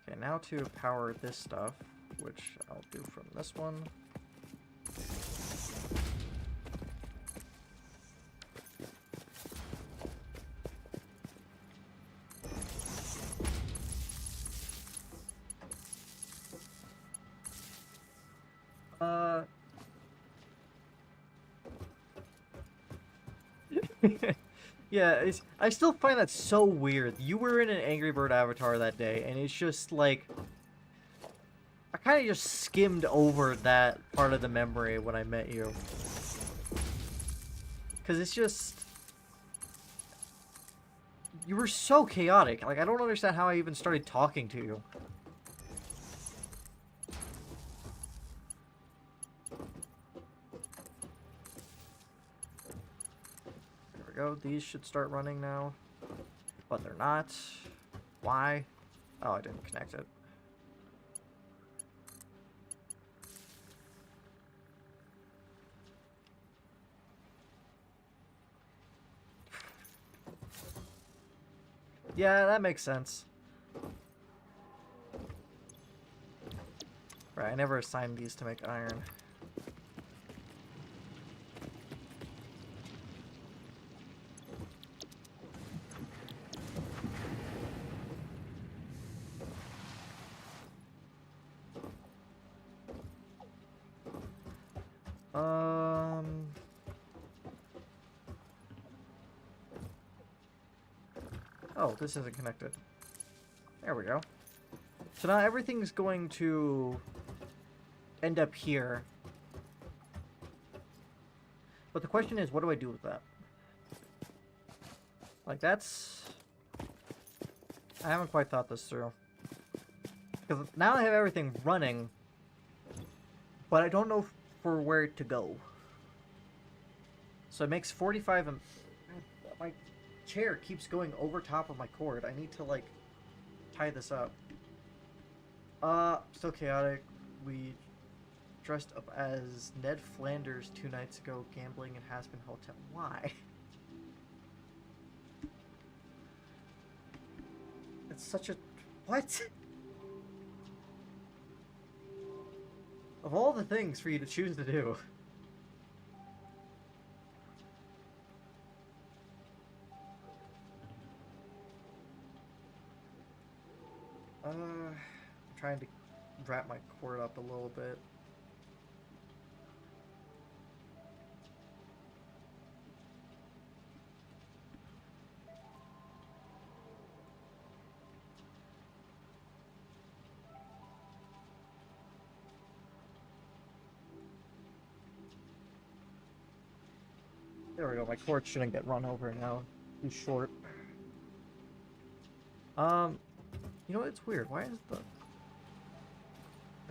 Okay, now to power this stuff, which I'll do from this one. Yeah, I still find that so weird. You were in an Angry Bird avatar that day, and it's just like... I kind of just skimmed over that part of the memory when I met you. Because it's just... You were so chaotic. Like, I don't understand how I even started talking to you. Go. These should start running now, but they're not. Why? Oh, I didn't connect it. Yeah, that makes sense. Right, I never assigned these to make iron. Oh, this isn't connected. There we go. So now everything's going to end up here. But the question is, what do I do with that? Like, that's... I haven't quite thought this through. Because now I have everything running, but I don't know for where to go. So it makes 45... My chair keeps going over top of my cord. I need to, like, tie this up. Still chaotic. We dressed up as Ned Flanders 2 nights ago, gambling in Has Been Hotel. Why? It's such a... What? Of all the things for you to choose to do. I'm trying to wrap my cord up a little bit. There we go, my cord shouldn't get run over now. Too short. You know, it's weird. Why is the...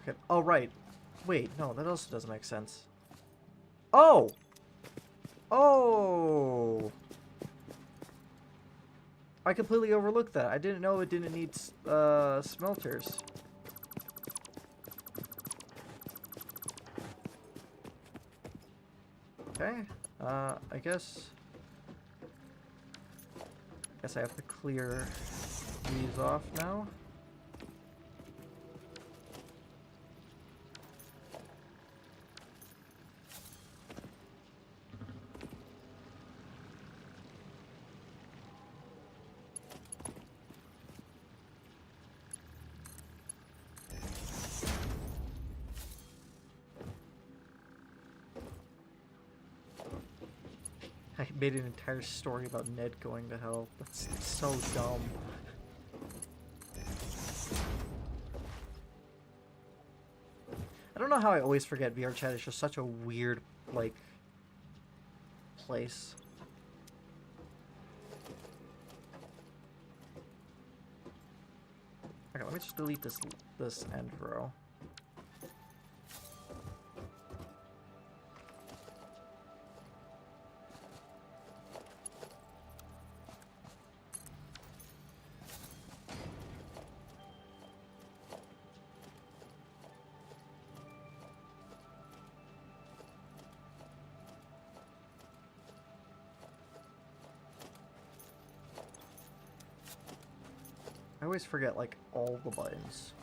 Okay, oh, right. Wait, no, that also doesn't make sense. Oh! Oh! I completely overlooked that. I didn't know it didn't need, smelters. Okay, I guess I have to clear these off now. I made an entire story about Ned going to hell. That's so dumb. I don't know how I always forget VR chat is just such a weird, like, place. Okay, let me just delete this end row. I always forget, like, all the buttons.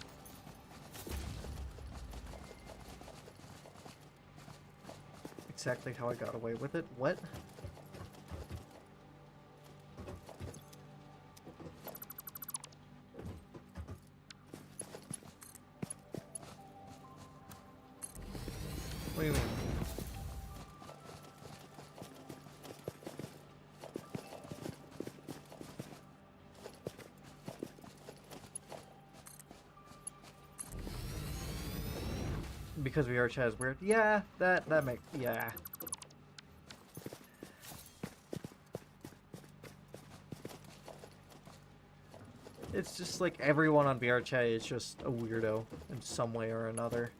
Exactly how I got away with it. What? What do you mean? Because VR chat is weird. Yeah, that makes... Yeah. It's just like everyone on VR chat is just a weirdo in some way or another.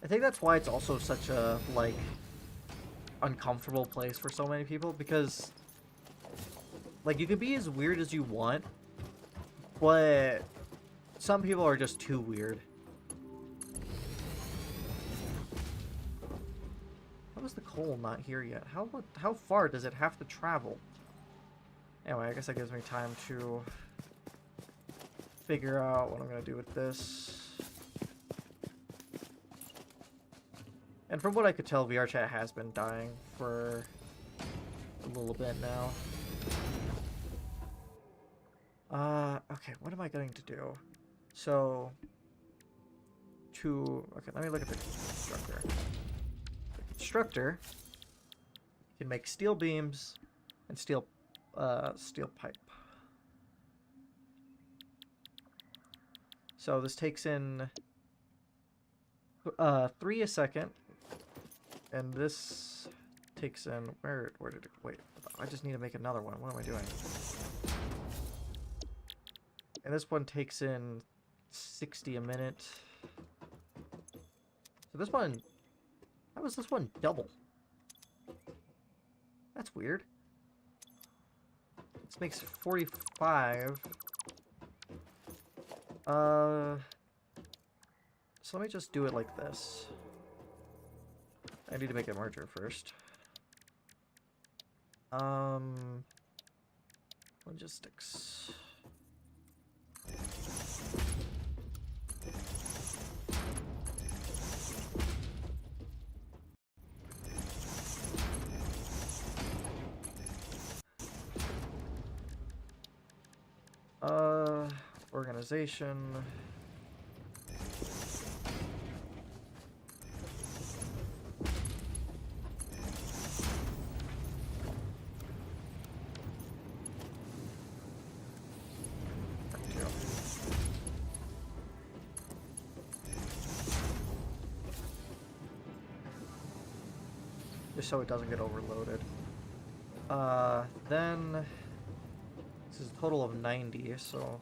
I think that's why it's also such a, like, uncomfortable place for so many people, because, like, you can be as weird as you want, but some people are just too weird. How is the coal not here yet? How far does it have to travel? Anyway, I guess that gives me time to figure out what I'm going to do with this. And from what I could tell, VR chat has been dying for a little bit now. Okay, what am I going to do? So, okay, let me look at the constructor. The constructor can make steel beams and steel pipe. So this takes in 3 a second, and this takes in where did it wait? I just need to make another one. What am I doing? And this one takes in 60 a minute. So this one, how was this one double? That's weird. This makes 45. So let me just do it like this. I need to make a merger first. Logistics. Organization. Just so it doesn't get overloaded. Then this is a total of 90, so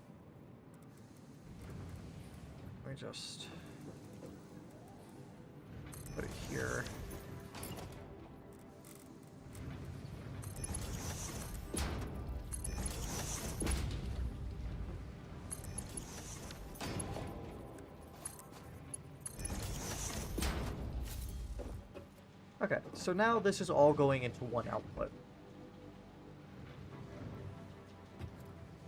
let me just put it here. Okay, so now this is all going into one output.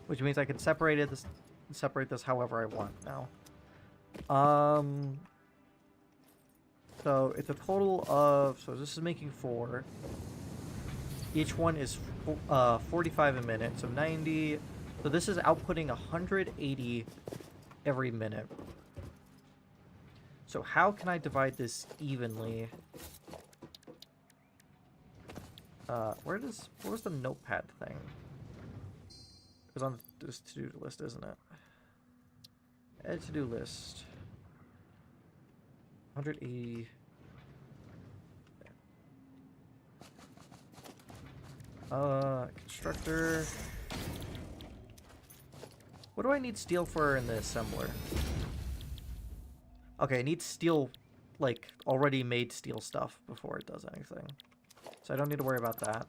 Which means I can separate this however I want now. So it's a total of, so this is making 4. Each one is 45 a minute, so 90. So this is outputting 180 every minute. So how can I divide this evenly? What was the notepad thing? It was on this to-do list, isn't it? Add to-do list. 180. Constructor. What do I need steel for in the assembler? Okay, I need steel, like, already made steel stuff before it does anything. So I don't need to worry about that.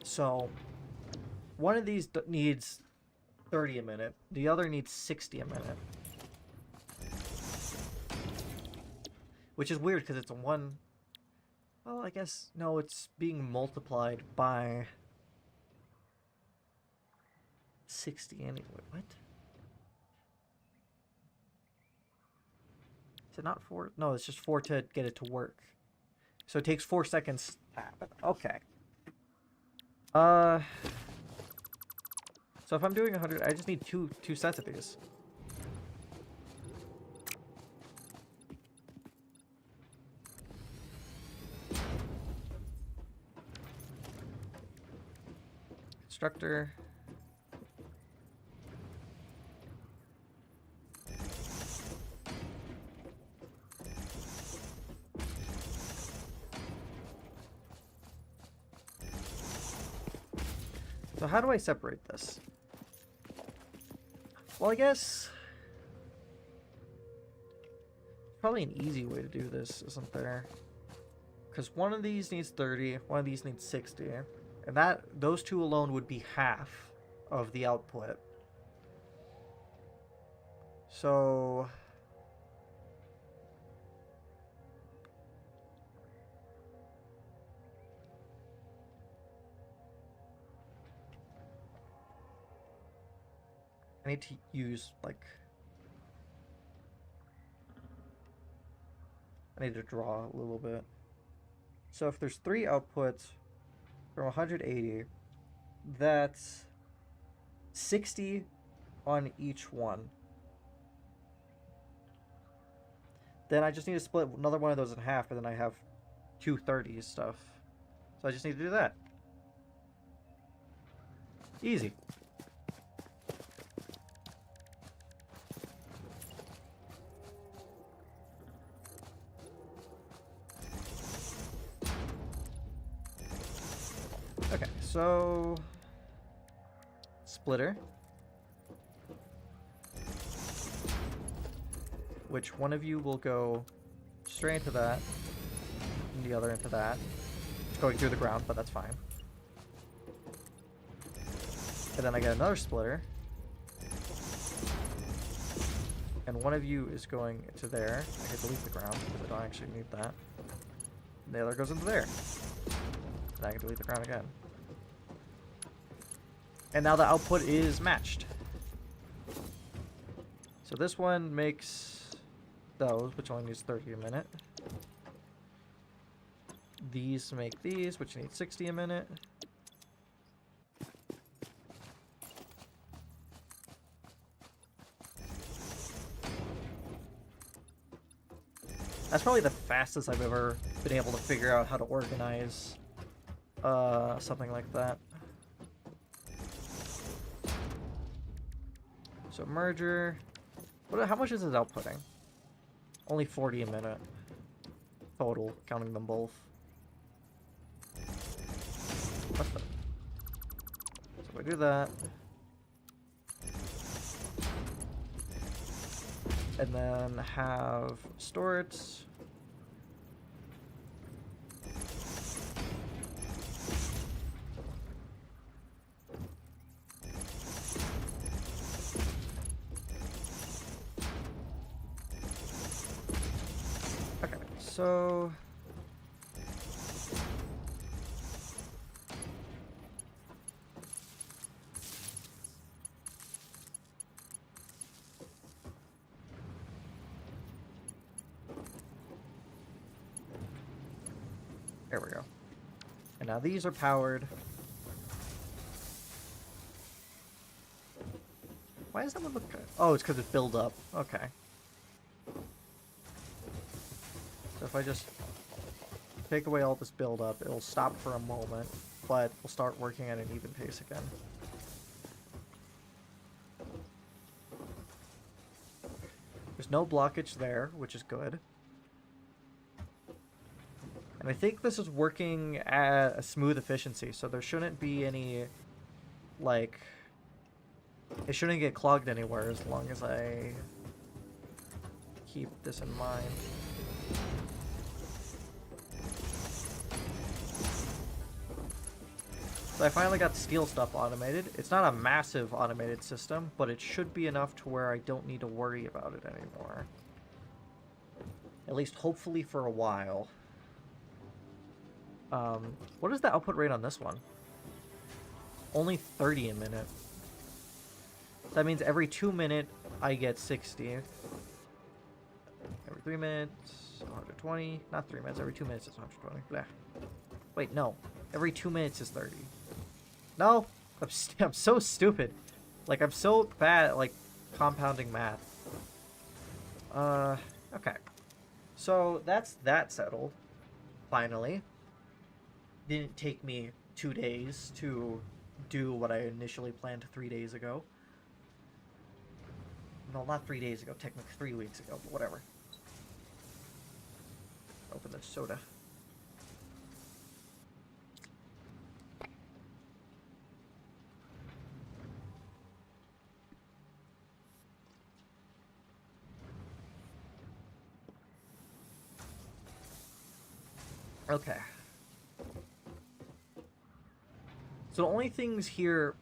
So one of these needs 30 a minute. The other needs 60 a minute. Which is weird because it's a one... Well, I guess... No, it's being multiplied by 60 anyway. What? Is it not 4? No, it's just 4 to get it to work. So it takes 4 seconds to happen. Okay. So if I'm doing 100, I just need two sets of these. Constructor. So how do I separate this? Well, I guess probably an easy way to do this, isn't there? Because one of these needs 30, one of these needs 60, and those two alone would be half of the output. So I need to use, like... I need to draw a little bit. So if there's 3 outputs from 180, that's 60 on each one. Then I just need to split another one of those in half, and then I have 230 stuff. So I just need to do that. Easy. Okay, so... Splitter. Which one of you will go straight into that, and the other into that. It's going through the ground, but that's fine. And then I get another splitter. And one of you is going into there. I can delete the ground, because I don't actually need that. And the other goes into there. And I can delete the ground again. And now the output is matched. So this one makes those, which only needs 30 a minute. These make these, which need 60 a minute. That's probably the fastest I've ever been able to figure out how to organize something like that. So merger. How much is it outputting? Only 40 a minute. Total, counting them both. What the? So if I do that. And then have store it. Okay, so there we go. And now these are powered. Why does that one look good? Oh, it's because it's build up. Okay. So if I just take away all this build up, it'll stop for a moment, but we'll start working at an even pace again. There's no blockage there, which is good. And I think this is working at a smooth efficiency, so there shouldn't be any, like, it shouldn't get clogged anywhere as long as I keep this in mind. So I finally got steel stuff automated. It's not a massive automated system, but it should be enough to where I don't need to worry about it anymore. At least hopefully for a while. What is the output rate on this one? Only 30 a minute. That means every 2 minutes I get 60. Every 3 minutes, 120. Not 3 minutes, every 2 minutes is 120. Blah. Wait, no. Every 2 minutes is 30. No! I'm so stupid. Like, I'm so bad at, like, compounding math. Okay. So, that's that settled. Finally. Didn't take me 2 days to do what I initially planned 3 days ago. No, not 3 days ago. Technically 3 weeks ago, but whatever. Open the soda. Okay. So the only things here...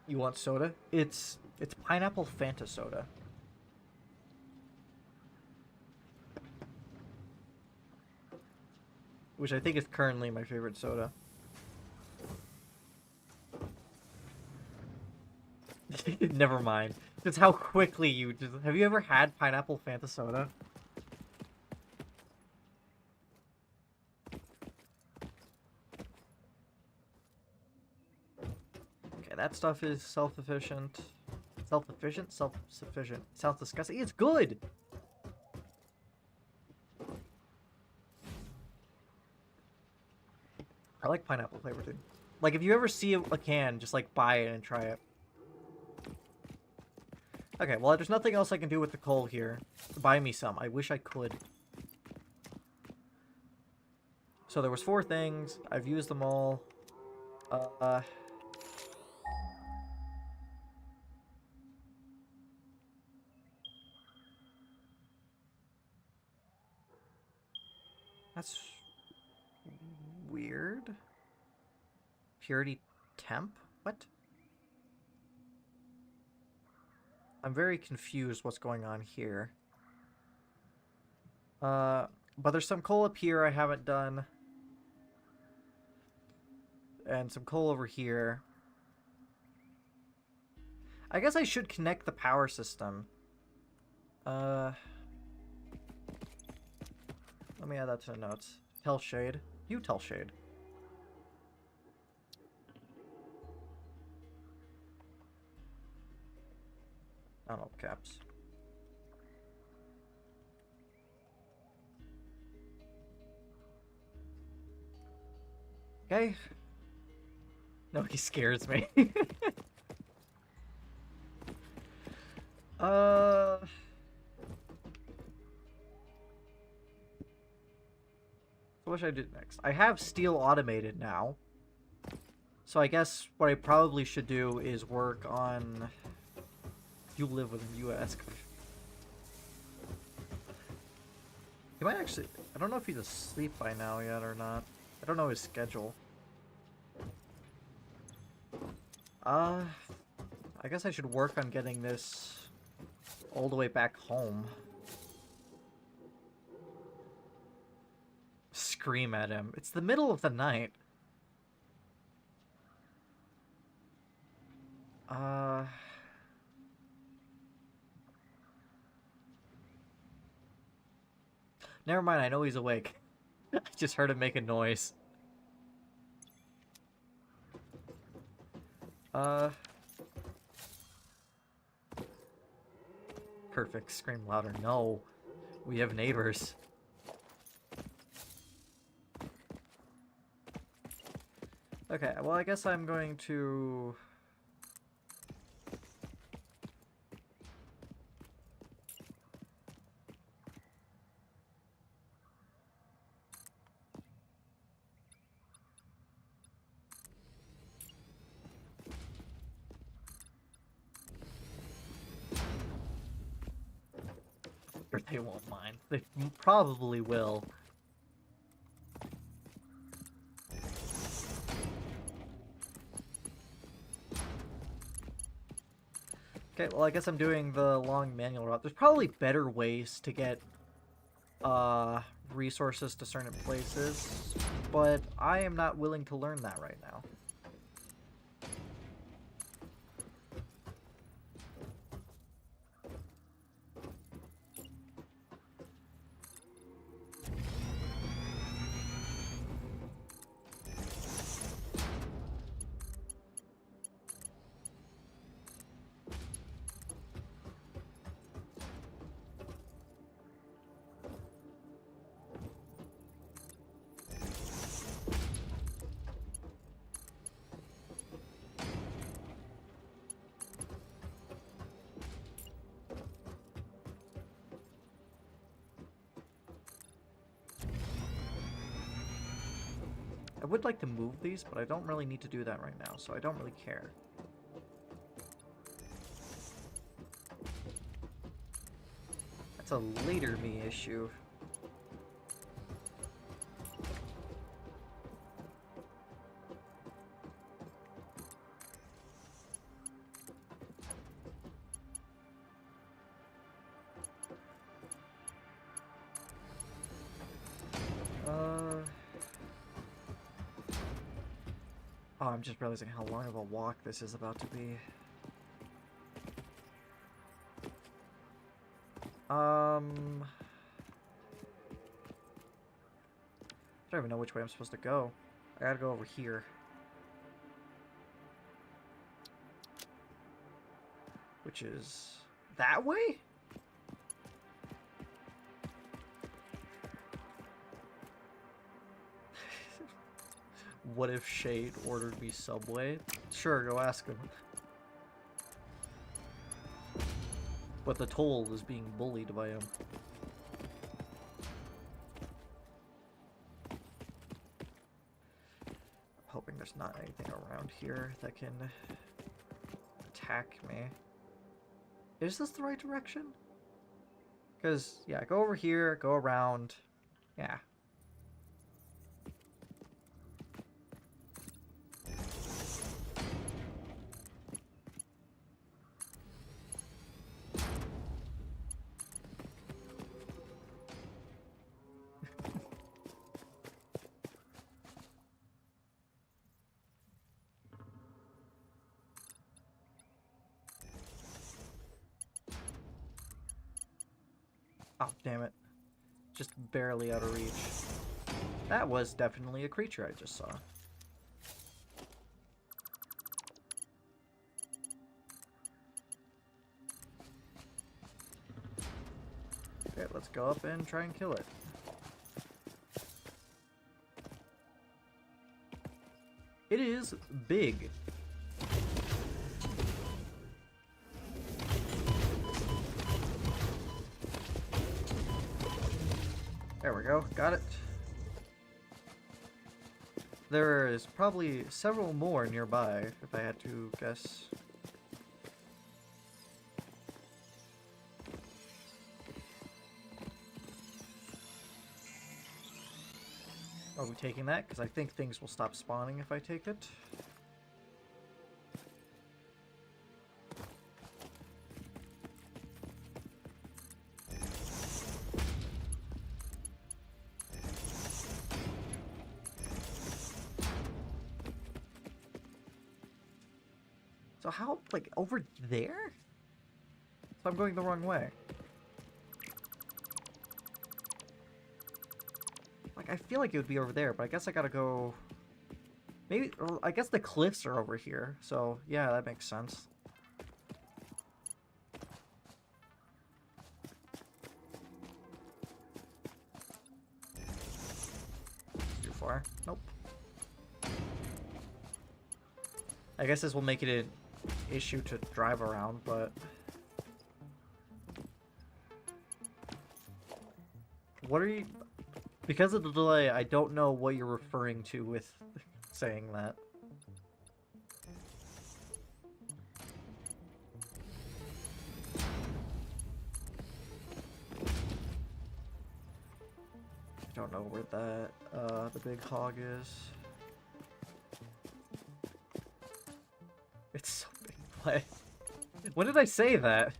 You want soda? It's pineapple Fanta soda. Which I think is currently my favorite soda. Never mind. Just how quickly you just... Have you ever had pineapple Fanta soda? Okay, that stuff is self-efficient. Self-efficient? Self-sufficient. Sounds disgusting. It's good! I like pineapple flavor, dude. Like, if you ever see a can, just, like, buy it and try it. Okay, well, there's nothing else I can do with the coal here. Buy me some. I wish I could. So there was 4 things. I've used them all. That's weird. Purity temp? What? I'm very confused what's going on here. But there's some coal up here I haven't done. And some coal over here. I guess I should connect the power system. Let me add that to the notes. Tell Shade. You tell Shade. Not all caps. Okay. No, he scares me. What should I do next? I have steel automated now. So I guess what I probably should do is work on... You live with him, you ask. He might actually... I don't know if he's asleep by now yet or not. I don't know his schedule. I guess I should work on getting this all the way back home. Scream at him. It's the middle of the night. Never mind, I know he's awake. I just heard him make a noise. Perfect. Scream louder. No. We have neighbors. Okay, well, I guess I'm going to... Or they won't mind. They probably will. Okay, well, I guess I'm doing the long manual route. There's probably better ways to get resources to certain places, but I am not willing to learn that right now. I would like to move these, but I don't really need to do that right now, so I don't really care. That's a later me issue. Oh, I'm just realizing how long of a walk this is about to be. I don't even know which way I'm supposed to go. I gotta go over here. Which is that way? What if Shade ordered me Subway? Sure, go ask him. But the toll is being bullied by him. Hoping there's not anything around here that can attack me. Is this the right direction? Because, yeah, go over here, go around. Yeah. Oh, damn it. Just barely out of reach. That was definitely a creature I just saw. Okay, let's go up and try and kill it. It is big. There we go, got it. There is probably several more nearby, if I had to guess. Are we taking that? Because I think things will stop spawning if I take it. So how, like, over there? So I'm going the wrong way. Like, I feel like it would be over there, but I guess I gotta go... Maybe, or I guess the cliffs are over here, so yeah, that makes sense. Too far. Nope. I guess this will make it an issue to drive around, but... What are you... Because of the delay, I don't know what you're referring to with saying that. I don't know where that, the big hog is. It's so big play. When did I say that?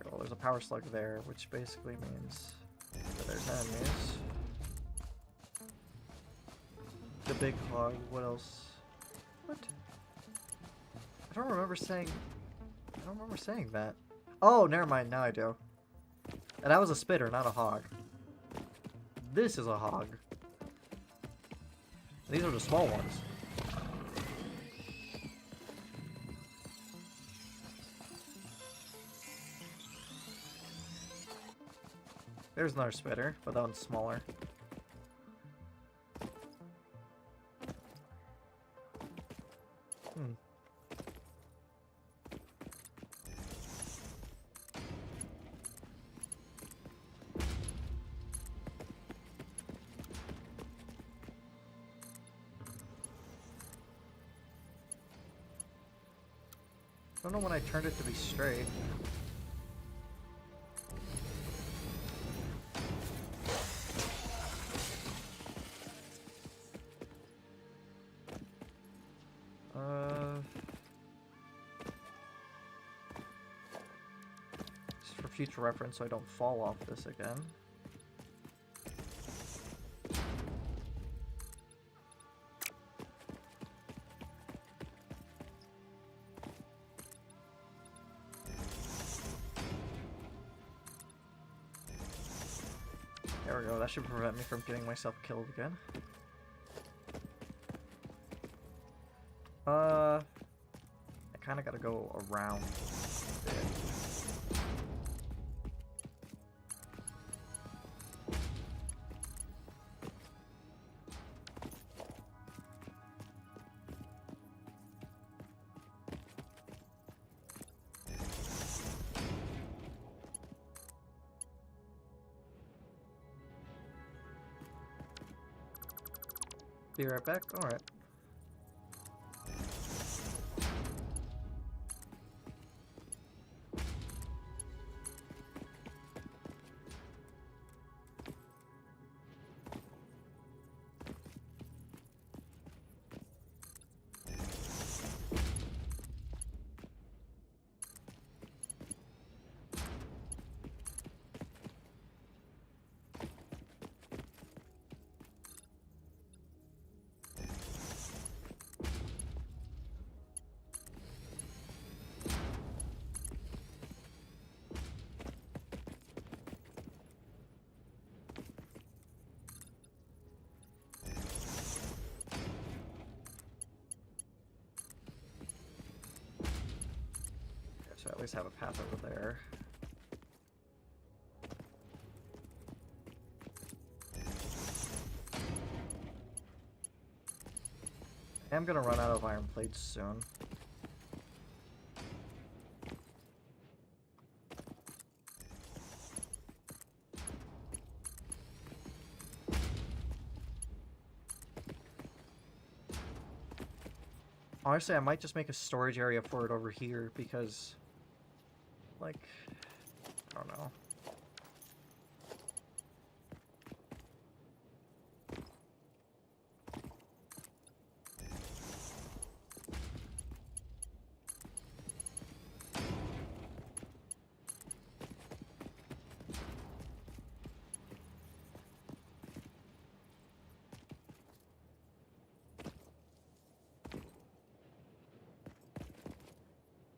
Okay, well, there's a power slug there, which basically means that there's enemies. The big hog, what else? What? I don't remember saying that. Oh, never mind, now I do. And that was a spitter, not a hog. This is a hog. These are the small ones. There's another spitter, but that one's smaller. I don't know when I turned it to be straight. future reference so I don't fall off this again. There we go, that should prevent me from getting myself killed again. I kinda gotta go around a bit. Be right back? Alright. So I at least have a path over there. I'm gonna run out of iron plates soon. Honestly, I might just make a storage area for it over here because, like, I don't know.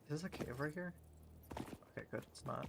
Is this a cave right here? Okay, good, it's not.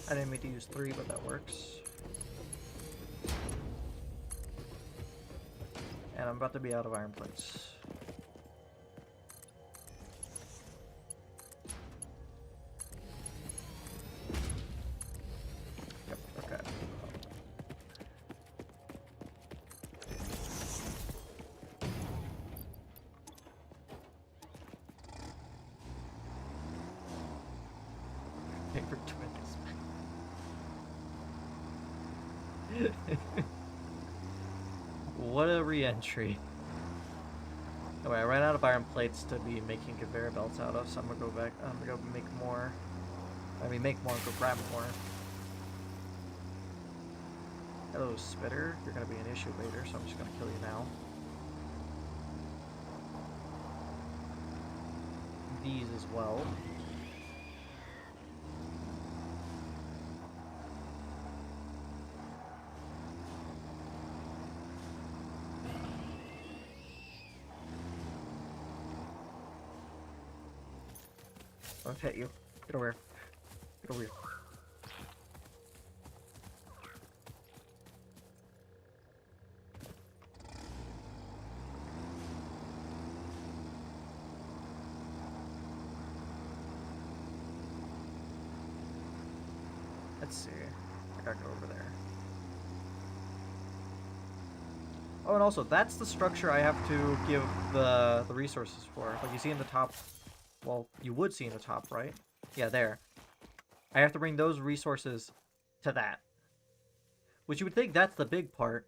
I didn't mean to use 3, but that works. And I'm about to be out of iron plates. Yep, okay. Paper twins. What a re-entry. Anyway, I ran out of iron plates to be making conveyor belts out of, so I'm gonna go back. I'm gonna go make more. I mean, make more and go grab more. Hello, Spitter. You're gonna be an issue later, so I'm just gonna kill you now. These as well. I'll hit you. Get over here. Get over here. let's see. I gotta go over there. Oh, and also, that's the structure I have to give the resources for. Like, you see in the top... Well, you would see in the top, right? Yeah, there. I have to bring those resources to that. Which you would think that's the big part.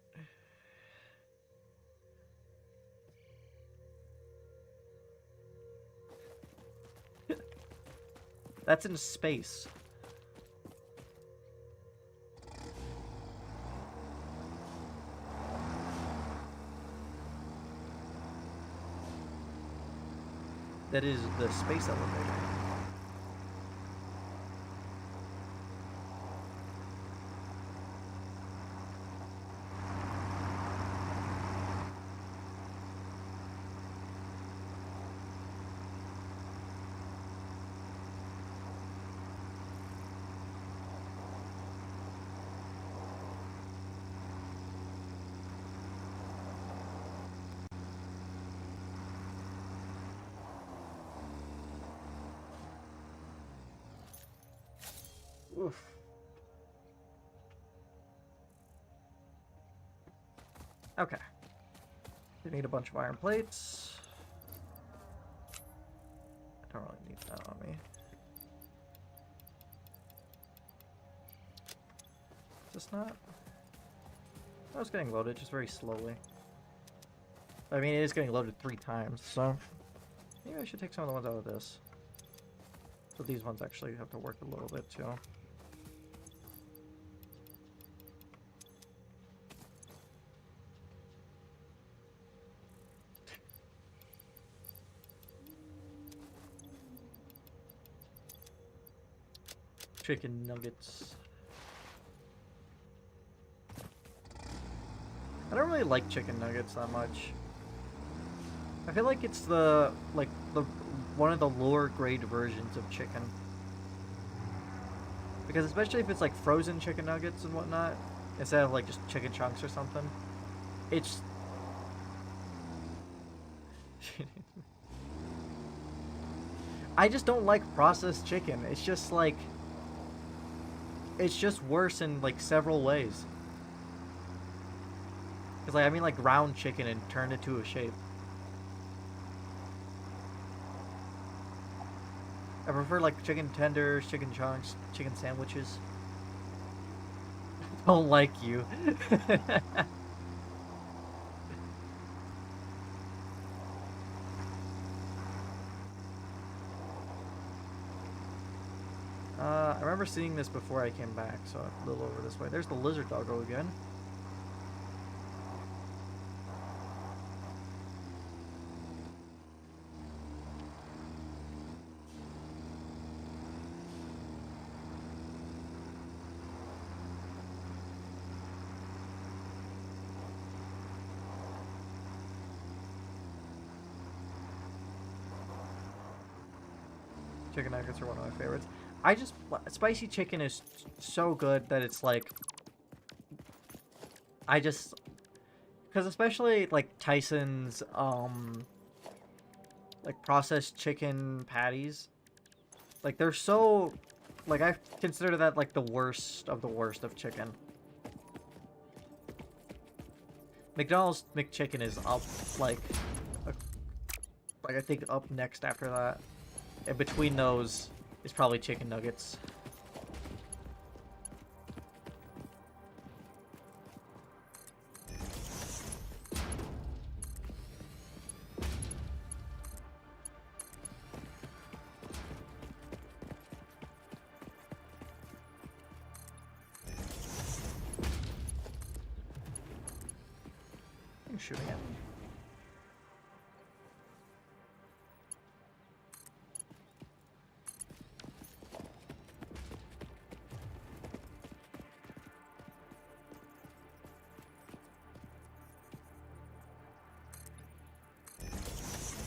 That's in space. That is the space elevator. Oof. Okay. We need a bunch of iron plates. I don't really need that on me. Just not... I was getting loaded just very slowly. I mean, it is getting loaded 3 times, so... Maybe I should take some of the ones out of this. So these ones actually have to work a little bit, too. Chicken nuggets. I don't really like chicken nuggets that much. I feel like it's the one of the lower grade versions of chicken. Because especially if it's like frozen chicken nuggets and whatnot, instead of like just chicken chunks or something, it's I just don't like processed chicken. It's just like it's just worse in like several ways. Cause like I mean like ground chicken and turned it to a shape. I prefer like chicken tenders, chicken chunks, chicken sandwiches. I don't like you. I remember seeing this before I came back, so a little over this way. There's the lizard doggo again. Chicken nuggets are one of my favorites. Spicy chicken is so good that it's like, because especially like Tyson's, like processed chicken patties, like they're so, like I consider that like the worst of chicken. McDonald's McChicken is up, like I think up next after that. And between those is probably chicken nuggets. I'm shooting at me.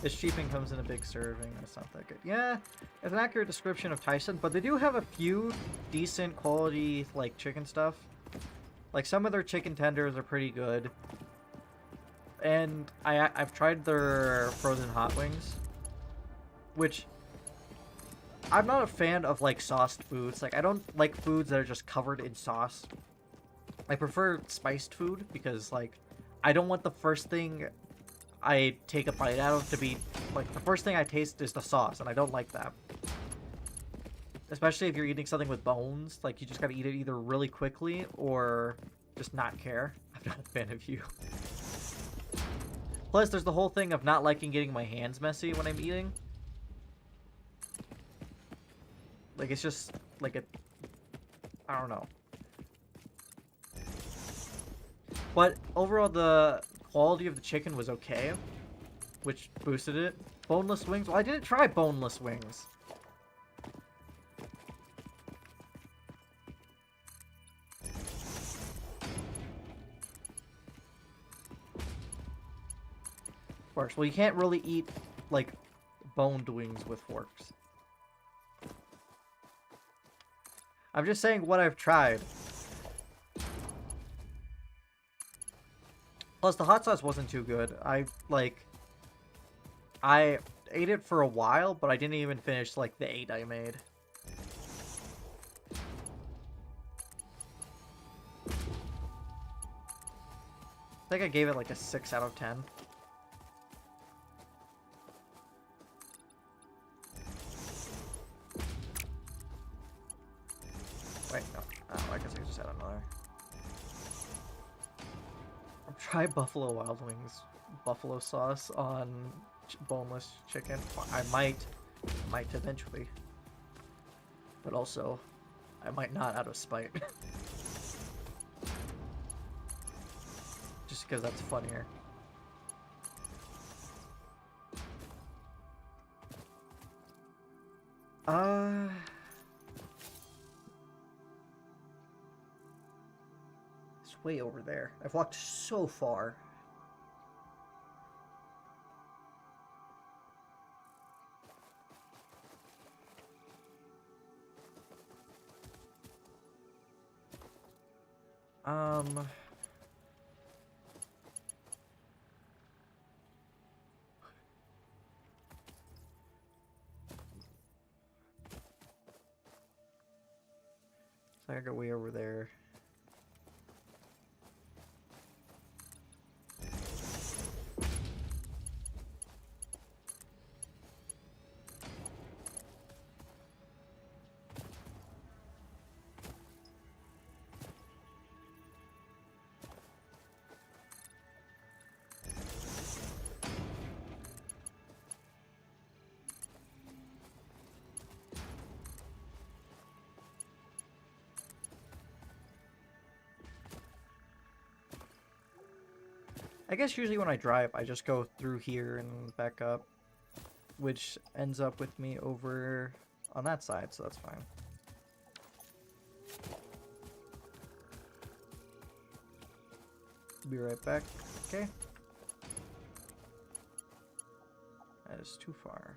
This sheeping comes in a big serving. That's not that good. Yeah, it's an accurate description of Tyson, but they do have a few decent quality, like, chicken stuff. Like, some of their chicken tenders are pretty good. And I've tried their frozen hot wings, which I'm not a fan of like sauced foods. Like I don't like foods that are just covered in sauce. I prefer spiced food because like I don't want the first thing I take a bite out of to be like the first thing I taste is the sauce, and I don't like that. Especially if you're eating something with bones, like you just gotta eat it either really quickly or just not care. I'm not a fan of you. Plus, there's the whole thing of not liking getting my hands messy when I'm eating. Like, it's just, like, I don't know. But, overall, the quality of the chicken was okay, which boosted it. Boneless wings? Well, I didn't try boneless wings. Forks. Well, you can't really eat, like, boned wings with forks. I'm just saying what I've tried. Plus, the hot sauce wasn't too good. I ate it for a while, but I didn't even finish, like, the 8 I made. I think I gave it, like, a 6 out of 10. Wait, no. Oh, I guess I just had another. Try Buffalo Wild Wings buffalo sauce on boneless chicken. I might eventually, but also I might not out of spite. Just because that's funnier. It's way over there. I've walked so far. So I go way over there. I guess usually when I drive, I just go through here and back up, which ends up with me over on that side, so that's fine. Be right back. Okay. That is too far.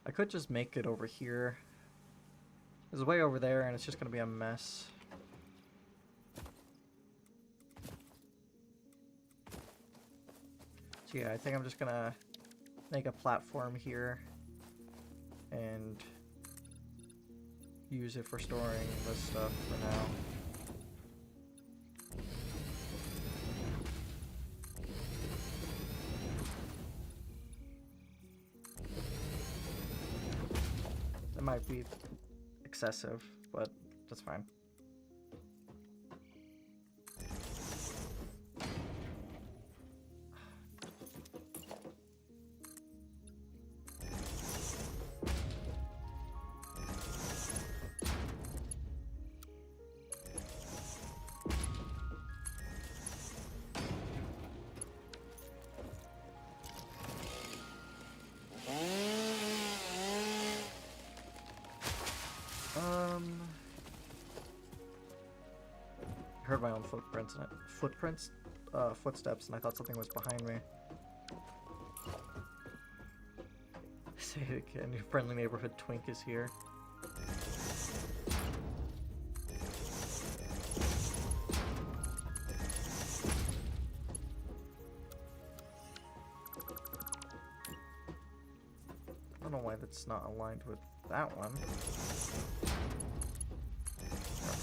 I could just make it over here. It's way over there, and it's just gonna be a mess. So yeah, I think I'm just gonna make a platform here and use it for storing this stuff for now. It might be excessive, but that's fine. I heard my own footsteps, and I thought something was behind me. Say it again, your friendly neighborhood twink is here. I don't know why that's not aligned with that one.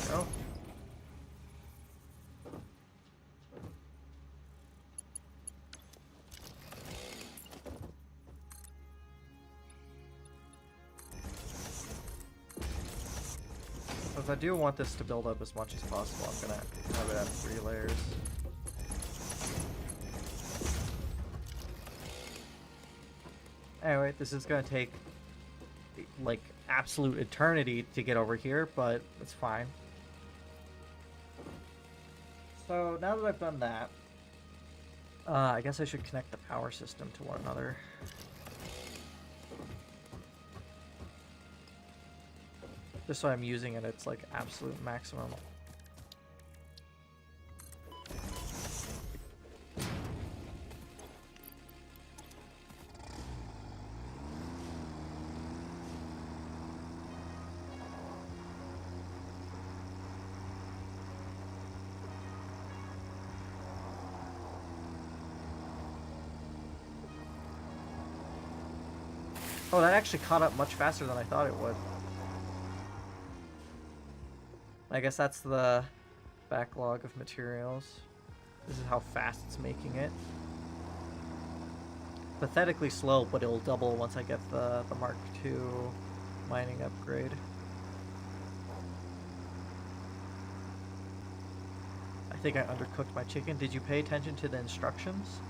There we go. If I do want this to build up as much as possible, I'm gonna have it at 3 layers. Anyway, this is gonna take like absolute eternity to get over here, but it's fine. So now that I've done that, I guess I should connect the power system to one another. Just so I'm using it, it's like absolute maximum. Oh, that actually caught up much faster than I thought it would. I guess that's the backlog of materials. This is how fast it's making it. Pathetically slow, but it'll double once I get the Mark II mining upgrade. I think I undercooked my chicken. Did you pay attention to the instructions?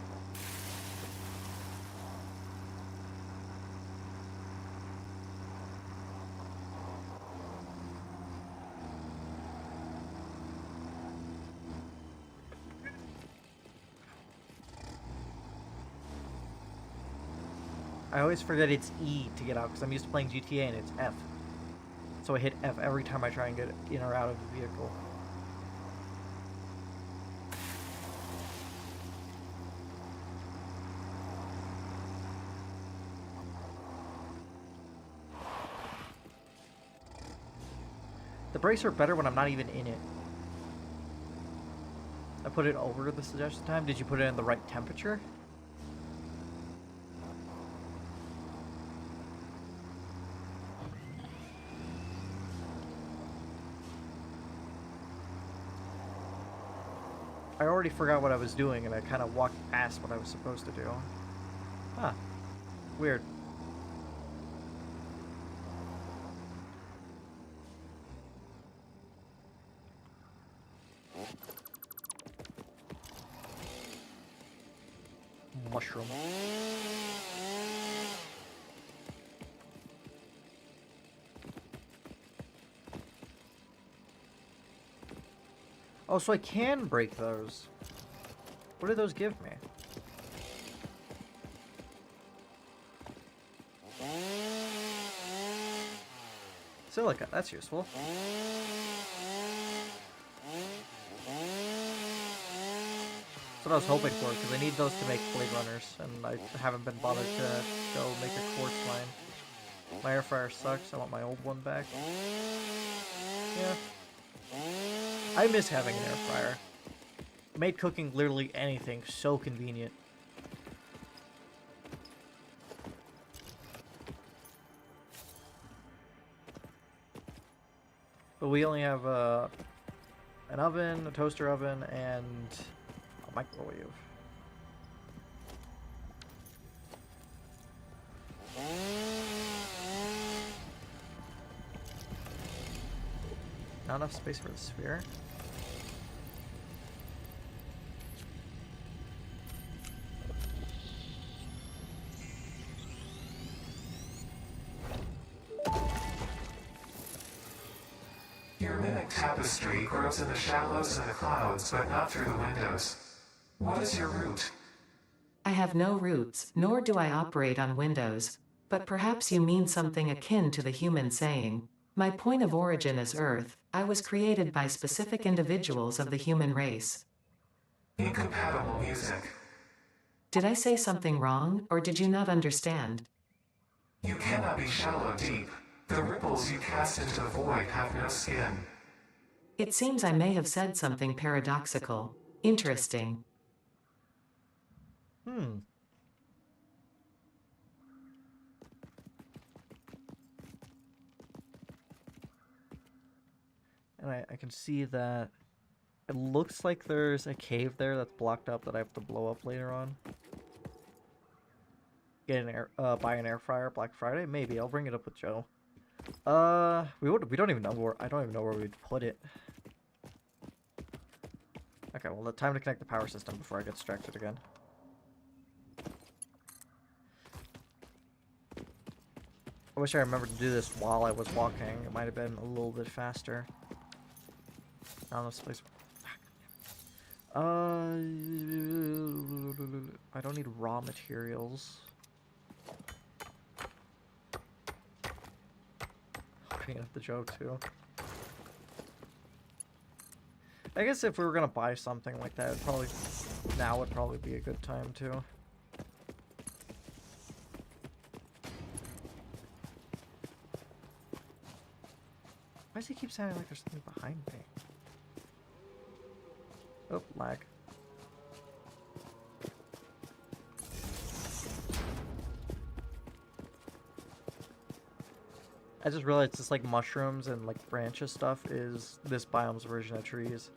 I always forget it's E to get out because I'm used to playing GTA and it's F. So I hit F every time I try and get in or out of the vehicle. The brakes are better when I'm not even in it. I put it over the suggested time. Did you put it in the right temperature? I already forgot what I was doing and I kind of walked past what I was supposed to do. Huh. Weird. Mushroom. Oh, so I can break those. What do those give me? Silica, that's useful. That's what I was hoping for, because I need those to make Blade Runners, and I haven't been bothered to go make a quartz mine. My air fryer sucks, I want my old one back. Yeah. I miss having an air fryer. It made cooking literally anything so convenient. But we only have an oven, a toaster oven, and a microwave. Not enough space for the sphere. Your mimic tapestry grows in the shallows and the clouds, but not through the windows. What is your root? I have no roots, nor do I operate on Windows. But perhaps you mean something akin to the human saying, My point of origin is Earth. I was created by specific individuals of the human race. Incompatible music. Did I say something wrong, or did you not understand? You cannot be shallow deep. The ripples you cast into the void have no skin. It seems I may have said something paradoxical. Interesting. Hmm. And I can see that it looks like there's a cave there that's blocked up that I have to blow up later on. Get an buy an air fryer Black Friday? Maybe. I'll bring it up with Joe. We don't even know where, I don't even know where we'd put it. Okay, well, time to connect the power system before I get distracted again. I wish I remembered to do this while I was walking. It might have been a little bit faster. Now this place. I don't need raw materials. Bringing up the Joe too. I guess if we were gonna buy something like that, now would probably be a good time too. Why does he keep sounding like there's something behind me? Oh, lag. I just realized this like mushrooms and like branches stuff is this biome's version of trees.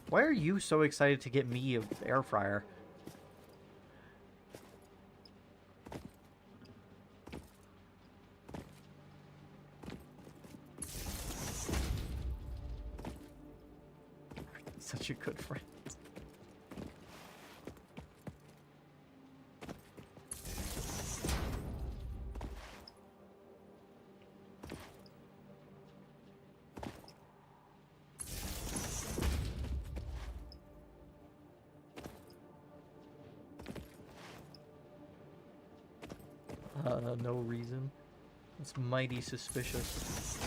Why are you so excited to get me an air fryer? Such a good friend. No reason. It's mighty suspicious.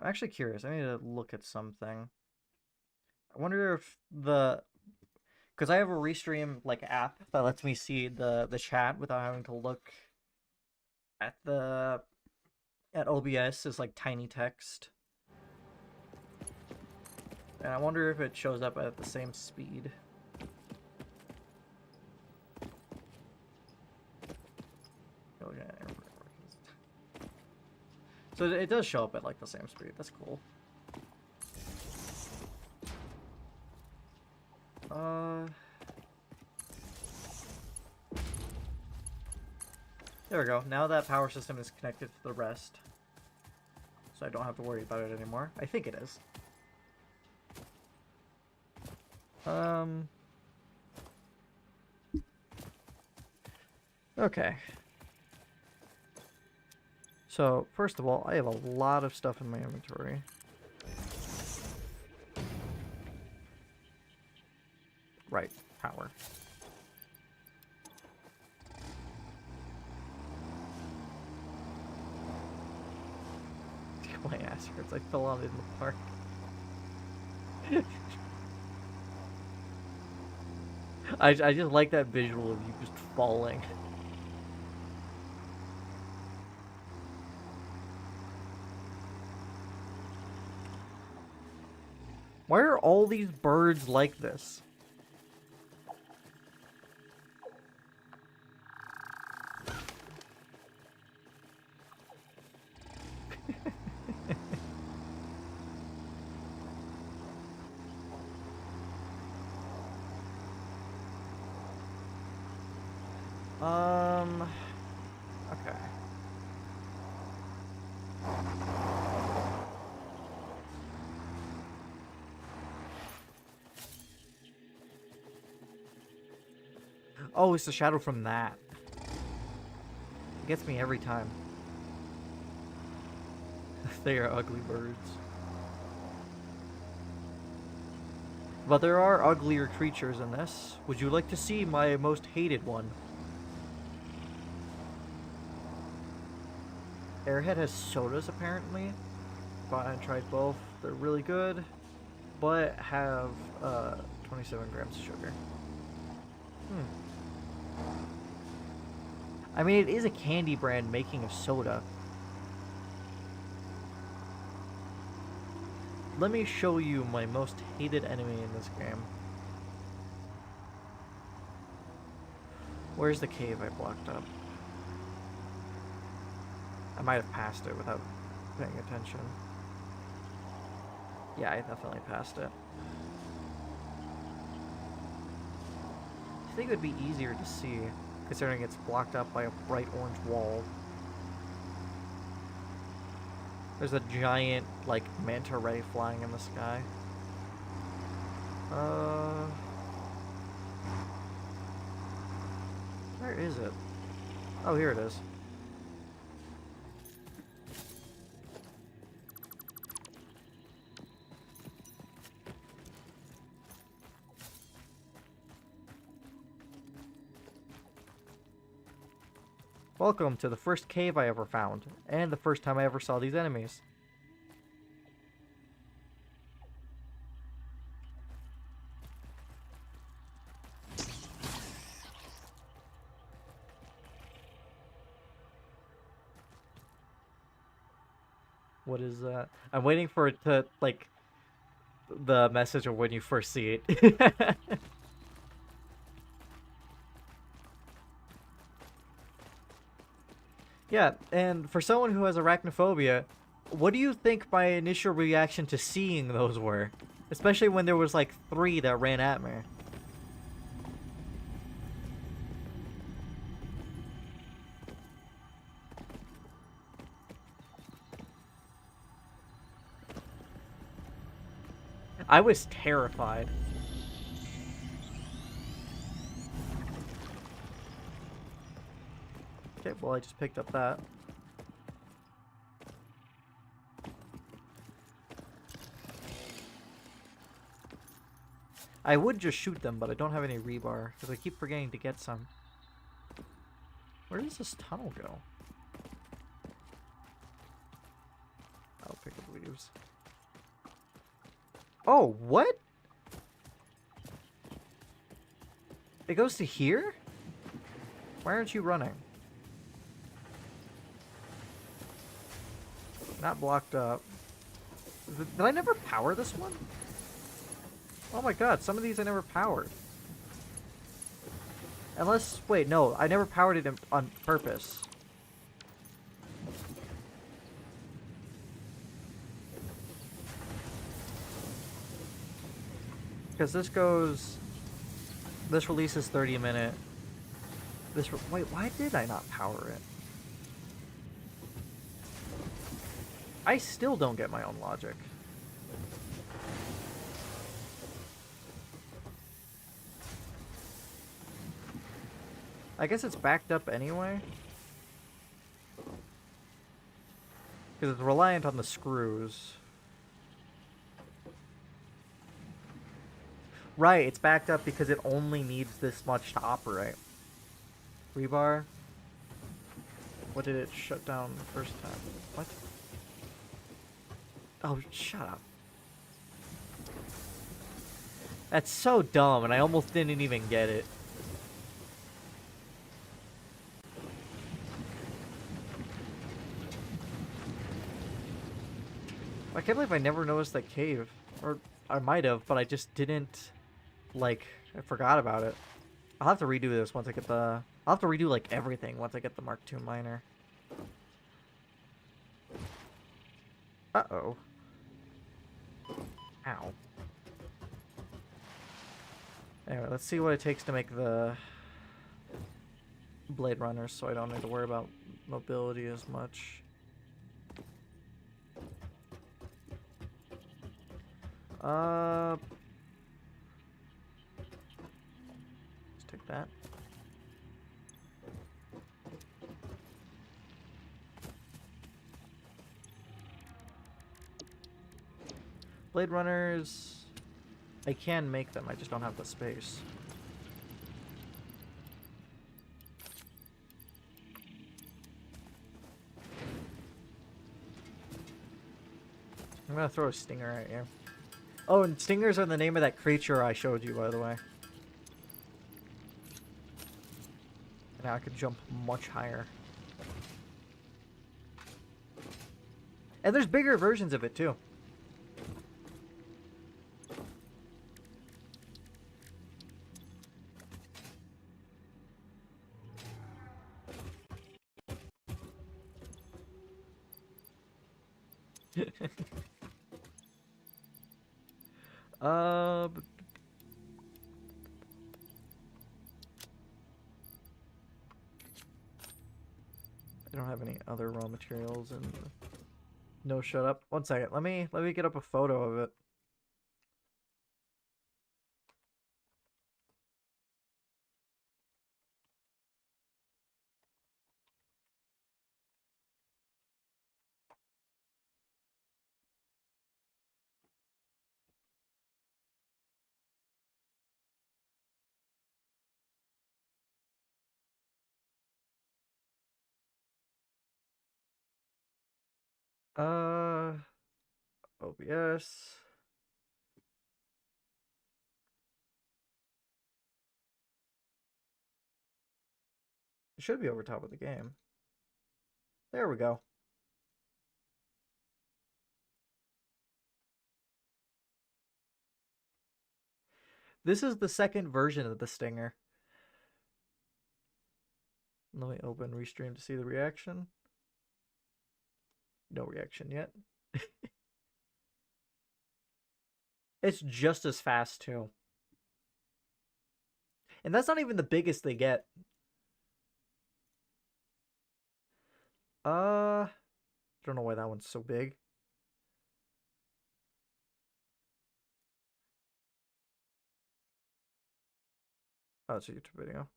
I'm actually curious. I need to look at something. I wonder if because I have a Restream like app that lets me see the chat without having to look at at OBS as like tiny text. And I wonder if it shows up at the same speed. So it does show up at like the same speed. That's cool. There we go. Now that power system is connected to the rest. So I don't have to worry about it anymore. I think it is. Okay. So, first of all, I have a lot of stuff in my inventory. Right, power. My ass hurts. I fell out in the park. I just like that visual of you just falling. Why are all these birds like this? Okay. Oh, it's the shadow from that. It gets me every time. They are ugly birds. But there are uglier creatures in this. Would you like to see my most hated one? Airhead has sodas, apparently. But I tried both. They're really good, but have 27 grams of sugar. I mean, it is a candy brand making a soda. Let me show you my most hated enemy in this game. Where's the cave I blocked up? I might have passed it without paying attention. Yeah, I definitely passed it. I think it would be easier to see, considering it's blocked up by a bright orange wall. There's a giant, like, manta ray flying in the sky. Where is it? Oh, here it is. Welcome to the first cave I ever found, and the first time I ever saw these enemies. What is that? I'm waiting for it to, like, the message of when you first see it. Yeah, and for someone who has arachnophobia, what do you think my initial reaction to seeing those were? Especially when there was like 3 that ran at me. I was terrified. Okay, well I just picked up that. I would just shoot them, but I don't have any rebar, because I keep forgetting to get some. Where does this tunnel go? I'll pick up leaves. Oh, what? It goes to here? Why aren't you running? Not blocked up. Did I never power this one? Oh my god, some of these I never powered. Unless, wait, no, I never powered it on purpose. Because this releases 30 a minute. Wait, why did I not power it? I still don't get my own logic. I guess it's backed up anyway. Because it's reliant on the screws. Right, it's backed up because it only needs this much to operate. Rebar. What did it shut down the first time? What? Oh, shut up. That's so dumb, and I almost didn't even get it. I can't believe I never noticed that cave. Or, I might have, but I just didn't, like, I forgot about it. I'll have to redo this once I get the... I'll have to redo, like, everything once I get the Mark II miner. Uh-oh. Ow. Anyway, let's see what it takes to make the Blade Runners so I don't need to worry about mobility as much. Let's take that. Blade Runners, I can make them, I just don't have the space. I'm gonna throw a stinger at you. Oh, and stingers are the name of that creature I showed you, by the way. And now I can jump much higher. And there's bigger versions of it, too. But I don't have any other raw materials and no, shut up. 1 second. Let me get up a photo of it. OBS. It should be over top of the game. There we go. This is the second version of the stinger. Let me open Restream to see the reaction. No reaction yet. It's just as fast, too. And that's not even the biggest they get. I don't know why that one's so big. Oh, it's a YouTube video.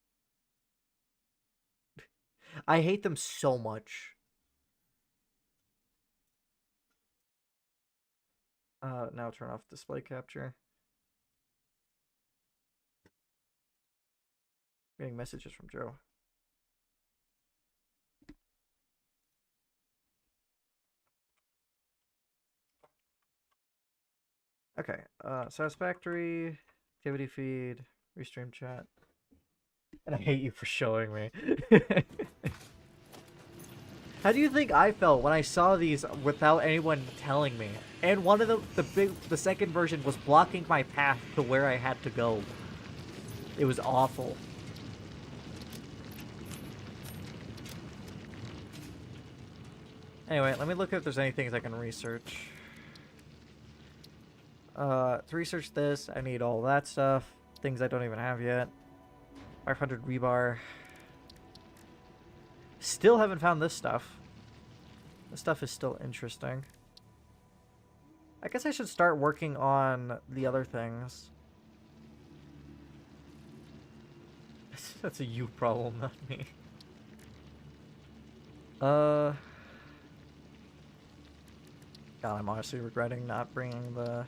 I hate them so much. Now turn off display capture. Getting messages from Joe. Okay, Satisfactory, activity feed, restream chat. And I hate you for showing me. How do you think I felt when I saw these without anyone telling me? And one of the second version was blocking my path to where I had to go. It was awful. Anyway, let me look if there's any things I can research. To research this, I need all that stuff. Things I don't even have yet. 500 rebar. Still haven't found this stuff. This stuff is still interesting. I guess I should start working on the other things. That's a you problem, not me. God, I'm honestly regretting not bringing the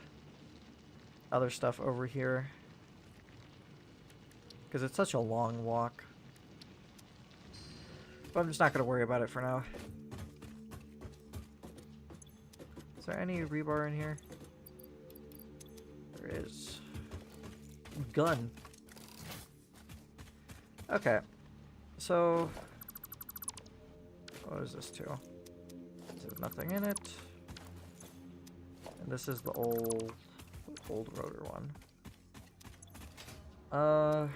other stuff over here. Because it's such a long walk. But I'm just not going to worry about it for now. Is there any rebar in here? There is. Gun. Okay. So, what is this to? There's nothing in it. And this is the old gold rotor one. Uh.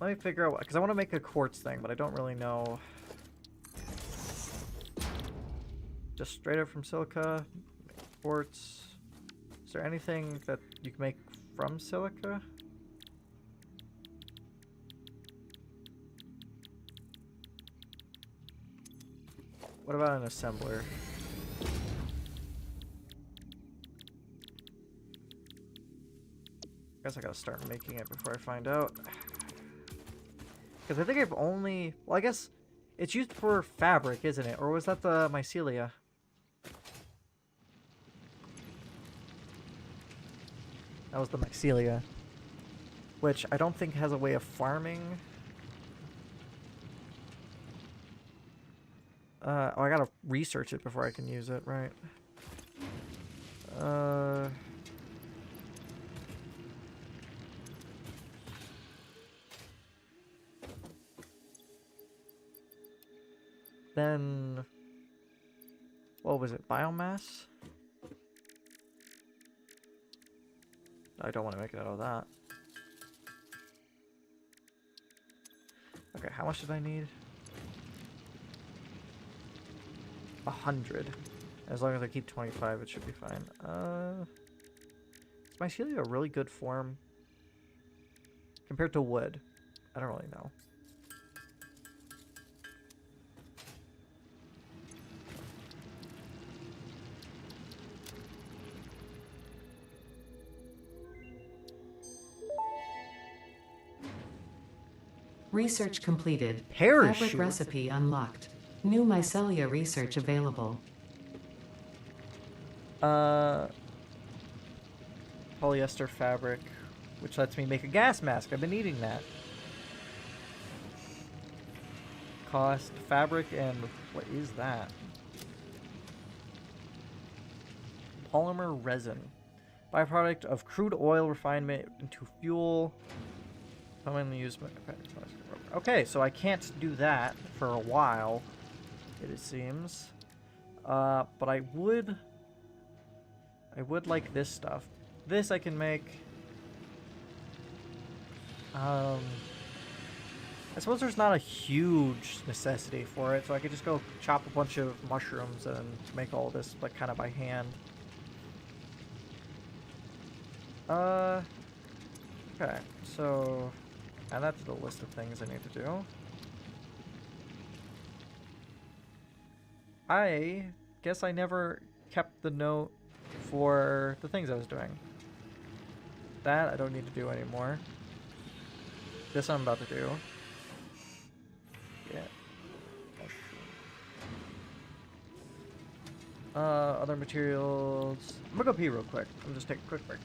Let me figure out, because I want to make a quartz thing, but I don't really know. Just straight up from silica, quartz. Is there anything that you can make from silica? What about an assembler? Guess I gotta start making it before I find out. Because I think I've only... Well, I guess it's used for fabric, isn't it? Or was that the mycelia? That was the mycelia. Which I don't think has a way of farming. Oh, I gotta research it before I can use it, right? Then... What was it? Biomass? I don't want to make it out of that. Okay, how much did I need? 100. As long as I keep 25, it should be fine. Is mycelia a really good form? Compared to wood? I don't really know. Research completed. Parachute? Fabric recipe unlocked. New mycelia research available. Polyester fabric, which lets me make a gas mask. I've been needing that. Cost, fabric, and what is that? Polymer resin. Byproduct of crude oil refinement into fuel. Commonly used. Okay, so I can't do that for a while, it seems. But I would like this stuff. This I can make. I suppose there's not a huge necessity for it, so I could just go chop a bunch of mushrooms and make all this like kind of by hand. Okay, so add that to the list of things I need to do. I guess I never kept the note for the things I was doing. That I don't need to do anymore. This I'm about to do. Yeah. Other materials. I'm gonna go pee real quick. I'm just take a quick break.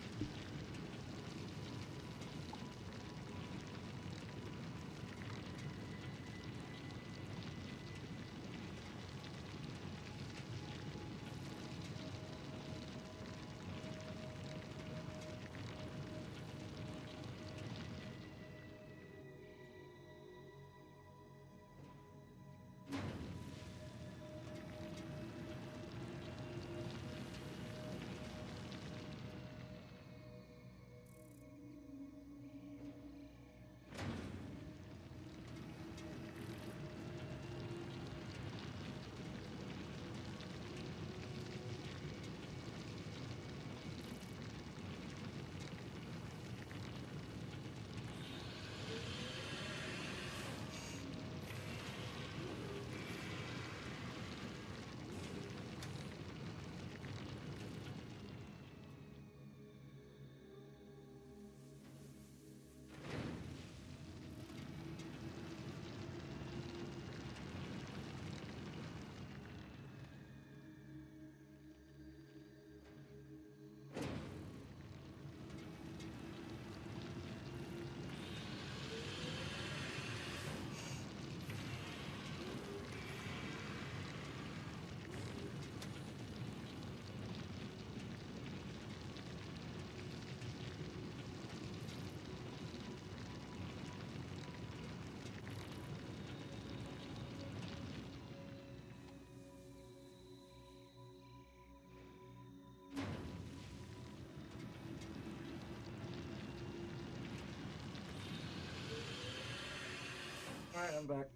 Alright, I'm back.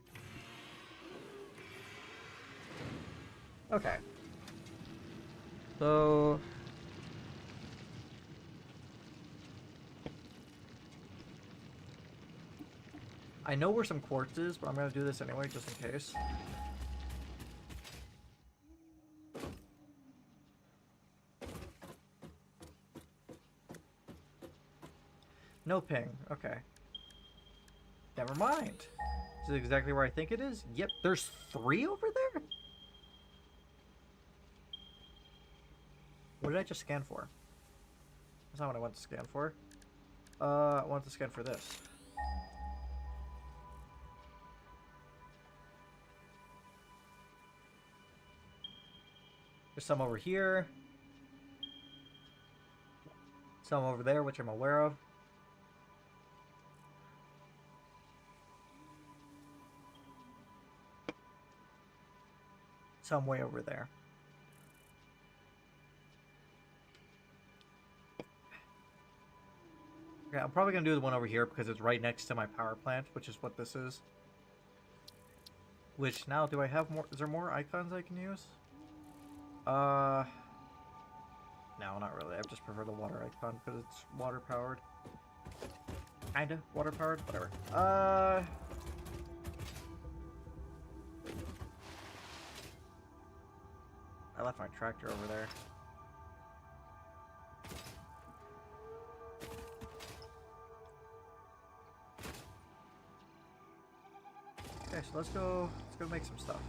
Okay. So... I know where some quartz is, but I'm gonna do this anyway, just in case. No ping. Okay. Never mind. This is exactly where I think it is. Yep, there's 3 over there? What did I just scan for? That's not what I want to scan for. I want to scan for this. There's some over here. Some over there, which I'm aware of. Some way over there. Okay, I'm probably going to do the one over here because it's right next to my power plant, which is what this is. Which, now, do I have more? Is there more icons I can use? No, not really. I just prefer the water icon because it's water powered. Kinda water powered, whatever. I left my tractor over there. Okay, so let's go make some stuff.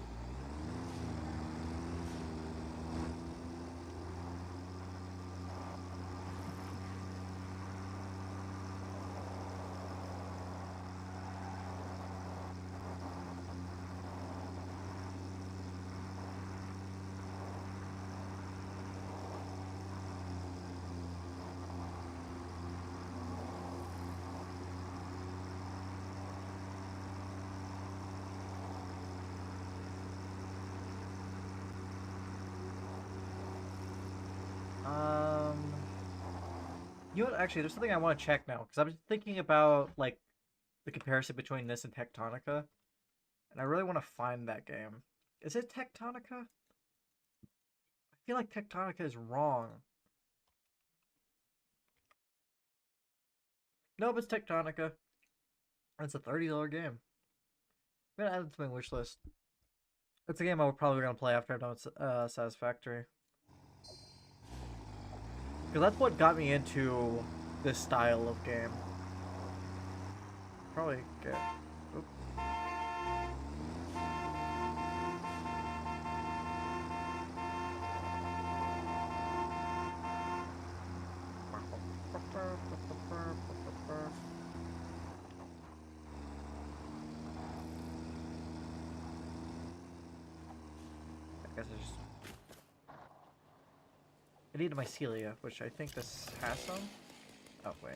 You know what, actually, there's something I want to check now, because I was thinking about, like, the comparison between this and Tectonica, and I really want to find that game. Is it Tectonica? I feel like Tectonica is wrong. Nope, it's Tectonica. It's a $30 game. I'm gonna add it to my wish list. It's a game I'm probably gonna play after I've done Satisfactory. Because that's what got me into this style of game. Probably get... Oop. I guess I just... I needed mycelia, which I think this has some. Oh, wait.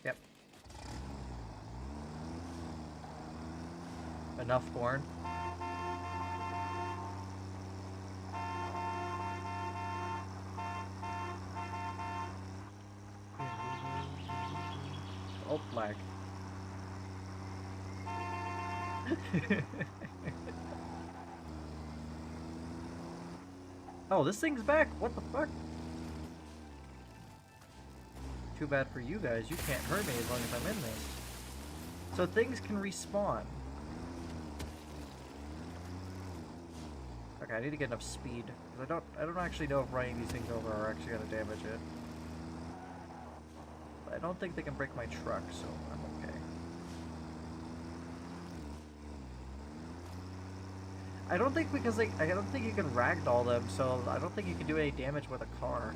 Yep. Enough corn. Oh, lag. Oh, this thing's back. What the fuck? Too bad for you guys. You can't hurt me as long as I'm in this. So things can respawn. Okay, I need to get enough speed. I don't actually know if running these things over are actually gonna damage it. But I don't think they can break my truck, so I'm okay. I don't think because I don't think you can ragdoll them, so I don't think you can do any damage with a car.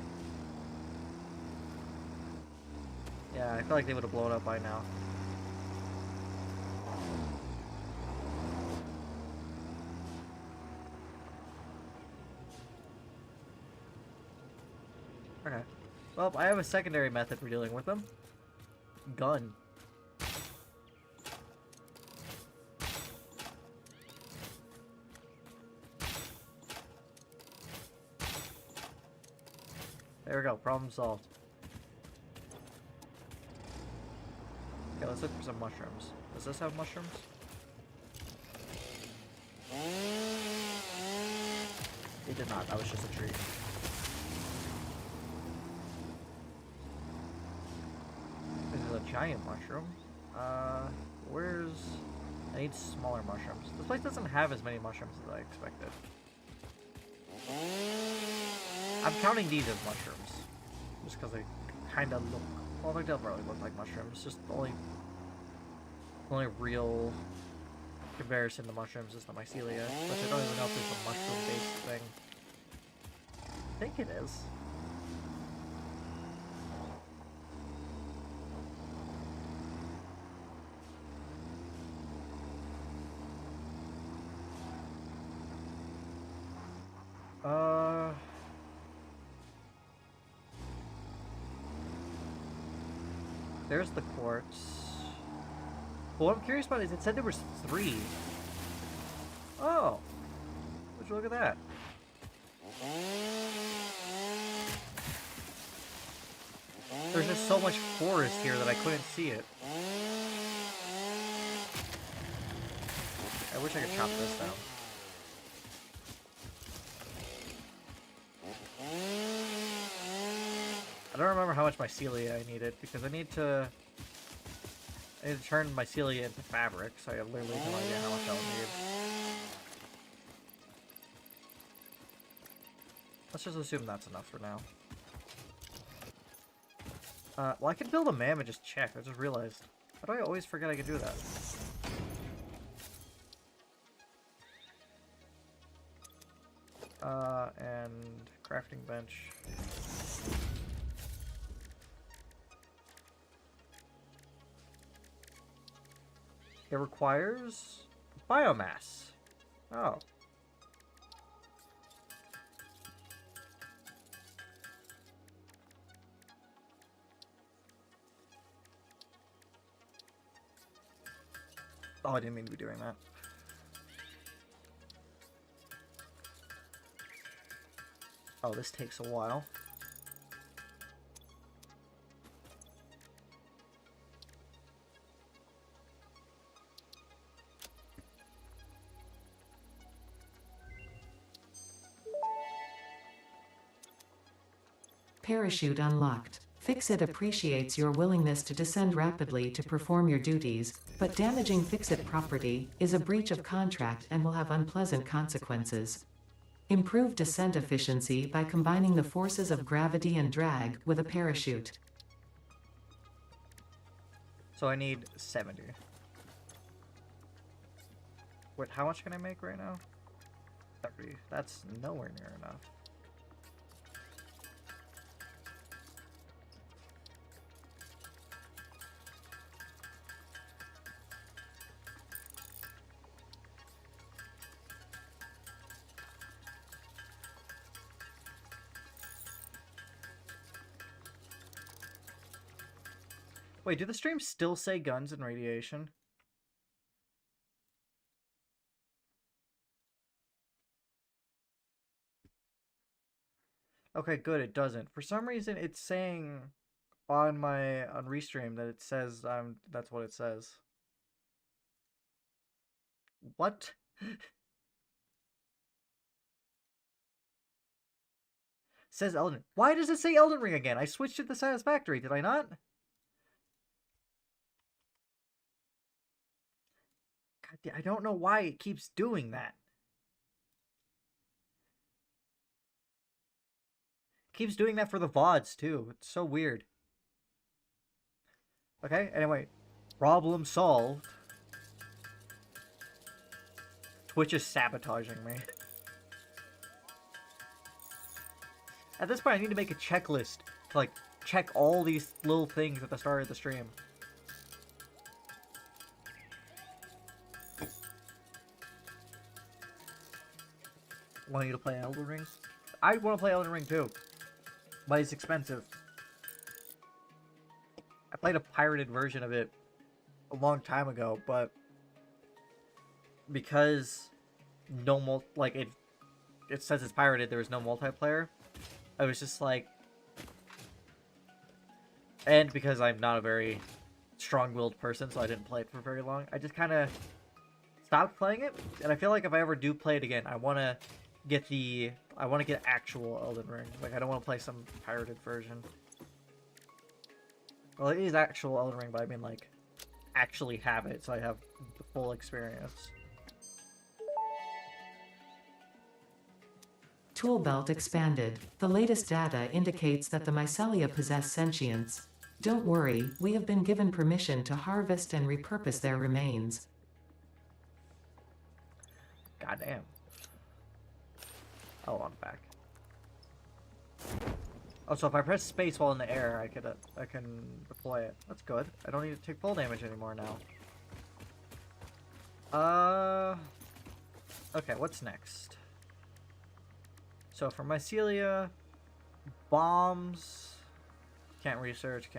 Yeah, I feel like they would have blown up by now. Okay. Well, I have a secondary method for dealing with them. Gun. There we go. Problem solved. Okay, let's look for some mushrooms. Does this have mushrooms? It did not. That was just a tree. This is a giant mushroom. Where's... I need smaller mushrooms. This place doesn't have as many mushrooms as I expected. I'm counting these as mushrooms. Just because they kind of look... Well, they don't really look like mushrooms. Just the only real comparison to mushrooms is the mycelia. Which I don't even know if it's a mushroom-based thing. I think it is. There's the quartz. But what I'm curious about is it said there was 3. Oh! Would you look at that? There's just so much forest here that I couldn't see it. I wish I could chop this down. I don't remember how much mycelia I needed because I need to turn mycelia into fabric, so I have literally no idea how much I'll need. Let's just assume that's enough for now. Well, I could build a mam and just check. I just realized. How do I always forget I can do that? And crafting bench. It requires biomass. Oh. Oh, I didn't mean to be doing that. Oh, this takes a while. Parachute unlocked. Fix-It appreciates your willingness to descend rapidly to perform your duties, but damaging Fix-It property is a breach of contract and will have unpleasant consequences. Improve descent efficiency by combining the forces of gravity and drag with a parachute. So I need 70. Wait, how much can I make right now? 30. That's nowhere near enough. Wait, do the streams still say guns and radiation? Okay, good, it doesn't. For some reason, it's saying on Restream that it says that's what it says. What? Says Elden. Why does it say Elden Ring again? I switched it to Satisfactory, did I not? God, I don't know why it keeps doing that. It keeps doing that for the VODs too. It's so weird. Okay, anyway. Problem solved. Twitch is sabotaging me. At this point, I need to make a checklist to, like, check all these little things at the start of the stream. Want you to play Elden Ring? I want to play Elden Ring too, but it's expensive. I played a pirated version of it a long time ago, but because it says it's pirated, there was no multiplayer. I was just like, And because I'm not a very strong-willed person, so I didn't play it for very long, I just kind of stopped playing it. And I feel like if I ever do play it again, I want to get actual Elden Ring. Like, I don't want to play some pirated version. Well, it is actual Elden Ring, but I mean, like, actually have it, so I have the full experience. Tool belt expanded. The latest data indicates that the mycelia possess sentience. Don't worry, we have been given permission to harvest and repurpose their remains. Goddamn. Oh, I'm back. Oh, so if I press space while in the air, I can deploy it. That's good. I don't need to take full damage anymore now. Okay, what's next? So for mycelia, bombs, can't research.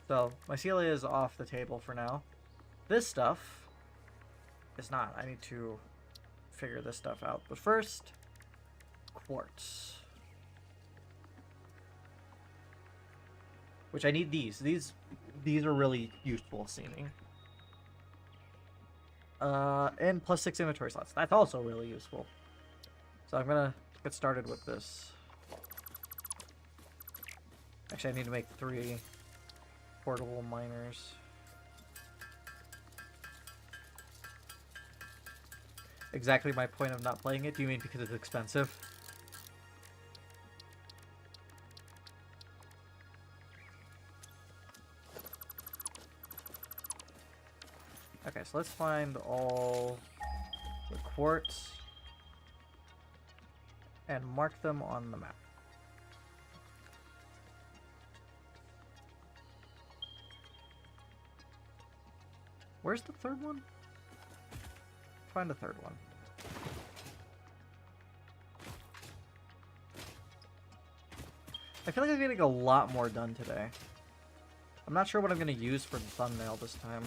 So mycelia is off the table for now. This stuff is not. I need to figure this stuff out. But first, quartz. Which I need these. These are really useful seeming. And plus 6 inventory slots. That's also really useful. So I'm gonna get started with this. Actually, I need to make 3 portable miners. Exactly my point of not playing it. Do you mean because it's expensive? Okay, so let's find all the quartz and mark them on the map. Where's the third one? Find the third one. I feel like I'm getting a lot more done today. I'm not sure what I'm going to use for the thumbnail this time.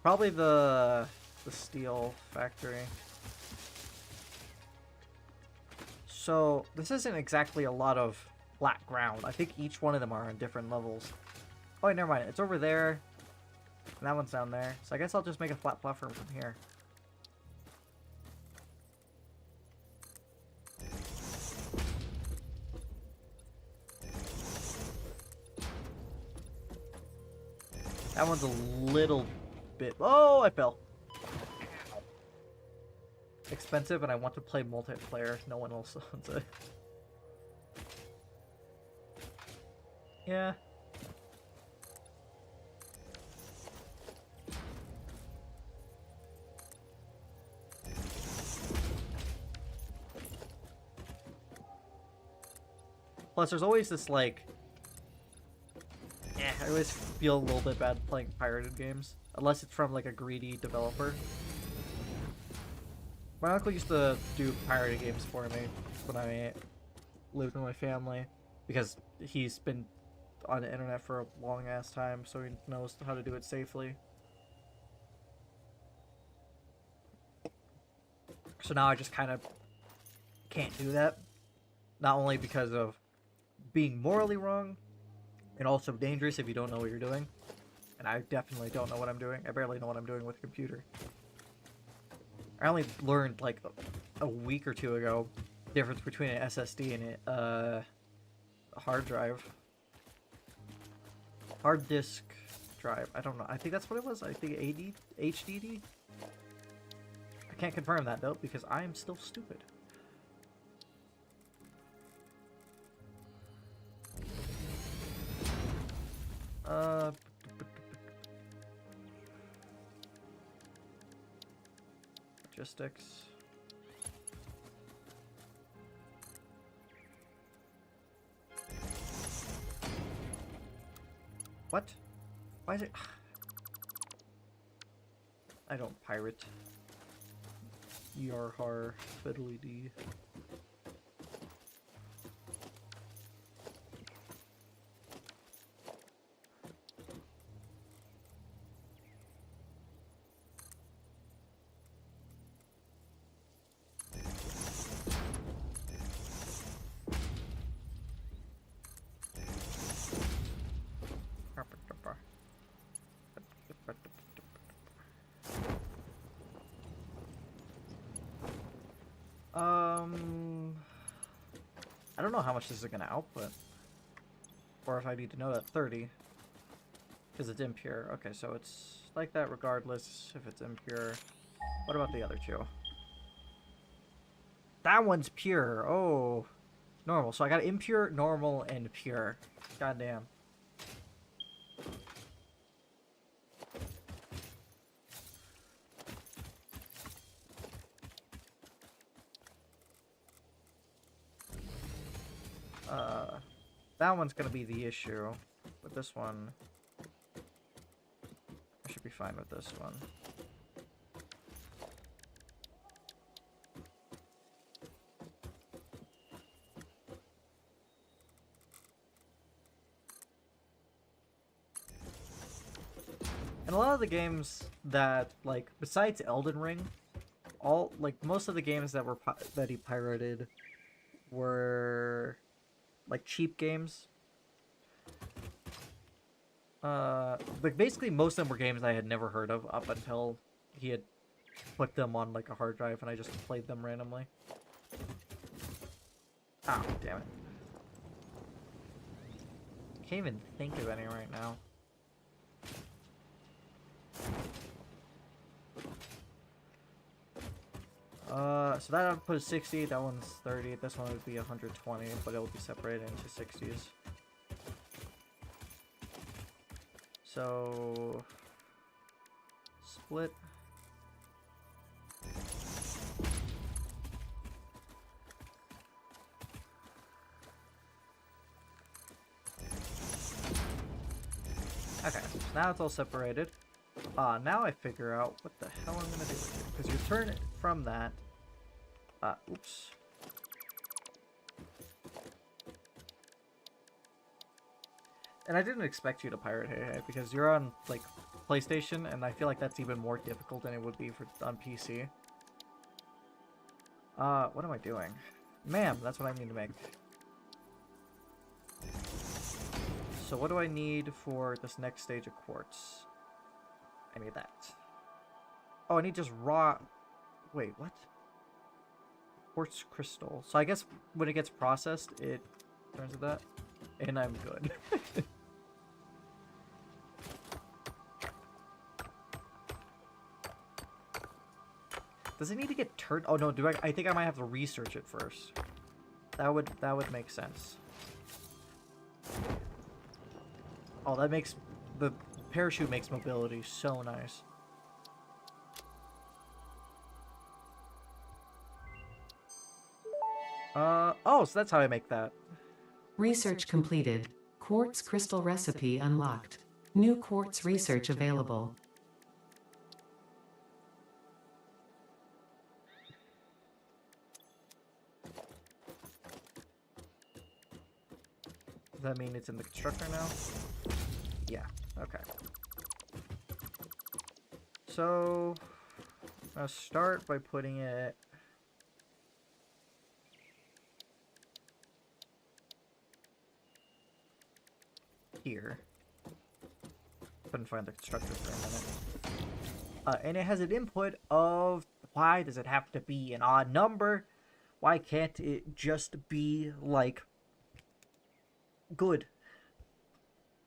Probably the steel factory. So this isn't exactly a lot of flat ground. I think each one of them are on different levels. Oh, wait, never mind. It's over there. And that one's down there. So I guess I'll just make a flat platform from here. That one's a little bit... Oh, I fell. Expensive, and I want to play multiplayer. No one else wants it. Yeah. Plus, there's always this, like... I always feel a little bit bad playing pirated games. Unless it's from, like, a greedy developer. My uncle used to do pirated games for me when I lived with my family. Because he's been on the internet for a long-ass time, so he knows how to do it safely. So now I just kind of can't do that. Not only because of being morally wrong, and also dangerous if you don't know what you're doing. And I definitely don't know what I'm doing. I barely know what I'm doing with a computer. I only learned, like, a week or two ago the difference between an SSD and a hard drive. Hard disk drive. I don't know. I think that's what it was. I think HDD? I can't confirm that, though, because I am still stupid. Logistics. What? Why is it? I don't pirate. Yar har fiddly dee. I don't know how much this is going to output. Or if I need to know that 30. Because it's impure. Okay, so it's like that regardless if it's impure. What about the other two? That one's pure. Oh, normal. So I got impure, normal, and pure. Goddamn. That one's gonna be the issue. But this one, I should be fine with this one. And a lot of the games that, like, besides Elden Ring, most of the games that that he pirated were like cheap games. Like basically most of them were games I had never heard of up until he had put them on like a hard drive and I just played them randomly. Oh, damn it. Can't even think of any right now. So that output is 60, that one's 30, this one would be 120, but it will be separated into 60s. So... split. Okay, so now it's all separated. Now I figure out what the hell I'm gonna do with it. Because you turn it from that. Oops. And I didn't expect you to pirate Hey Hey, because you're on, like, PlayStation, and I feel like that's even more difficult than it would be on PC. What am I doing? Ma'am, that's what I need to make. So what do I need for this next stage of quartz? I need that. Oh, I need just raw... Wait, what? Quartz crystal. So I guess when it gets processed, it turns to that. And I'm good. Does it need to get turned? Oh no, I think I might have to research it first. That would make sense. Oh, that makes... The parachute makes mobility so nice. Oh, so that's how I make that. Research completed. Quartz crystal recipe unlocked. New quartz research available. Does that mean it's in the constructor now? Yeah, okay. So, I'll start by putting it... here. Couldn't find the constructor for a minute. And it has an input of... Why does it have to be an odd number? Why can't it just be, like... good?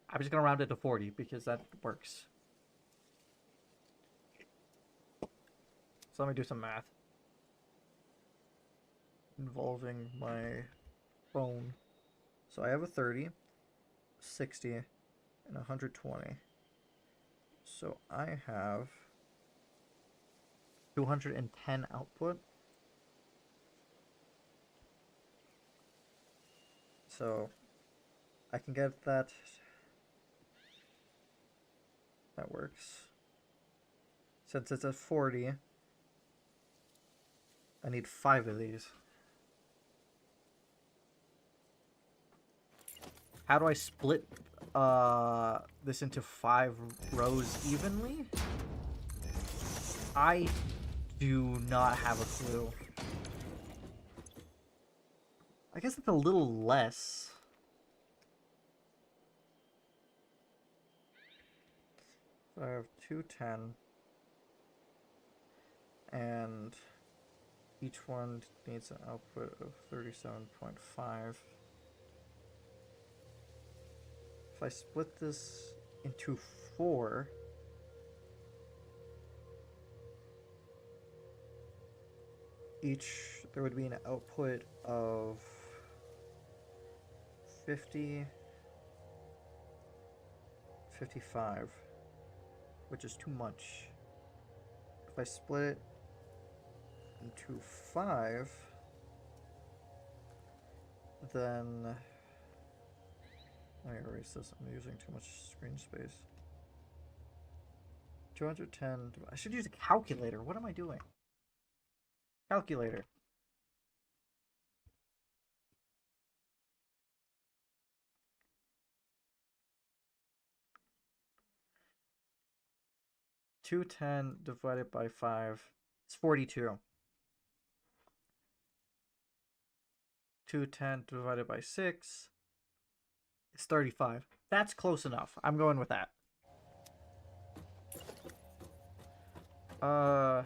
I'm just gonna round it to 40 because that works. So let me do some math. Involving my phone. So I have a 30, 60, and 120. So I have 210 output. So I can get that. That works. Since it's at 40, I need 5 of these. How do I split this into 5 rows evenly? I do not have a clue. I guess it's a little less. So I have 210. And Each one needs an output of 37.5. If I split this into 4, there would be an output of 50, 55, which is too much. If I split it into 5, then let me erase this. I'm using too much screen space. 210. I should use a calculator. What am I doing? Calculator. $210 divided by 5 is 42. 210 divided by 6 is 35. That's close enough. I'm going with that. But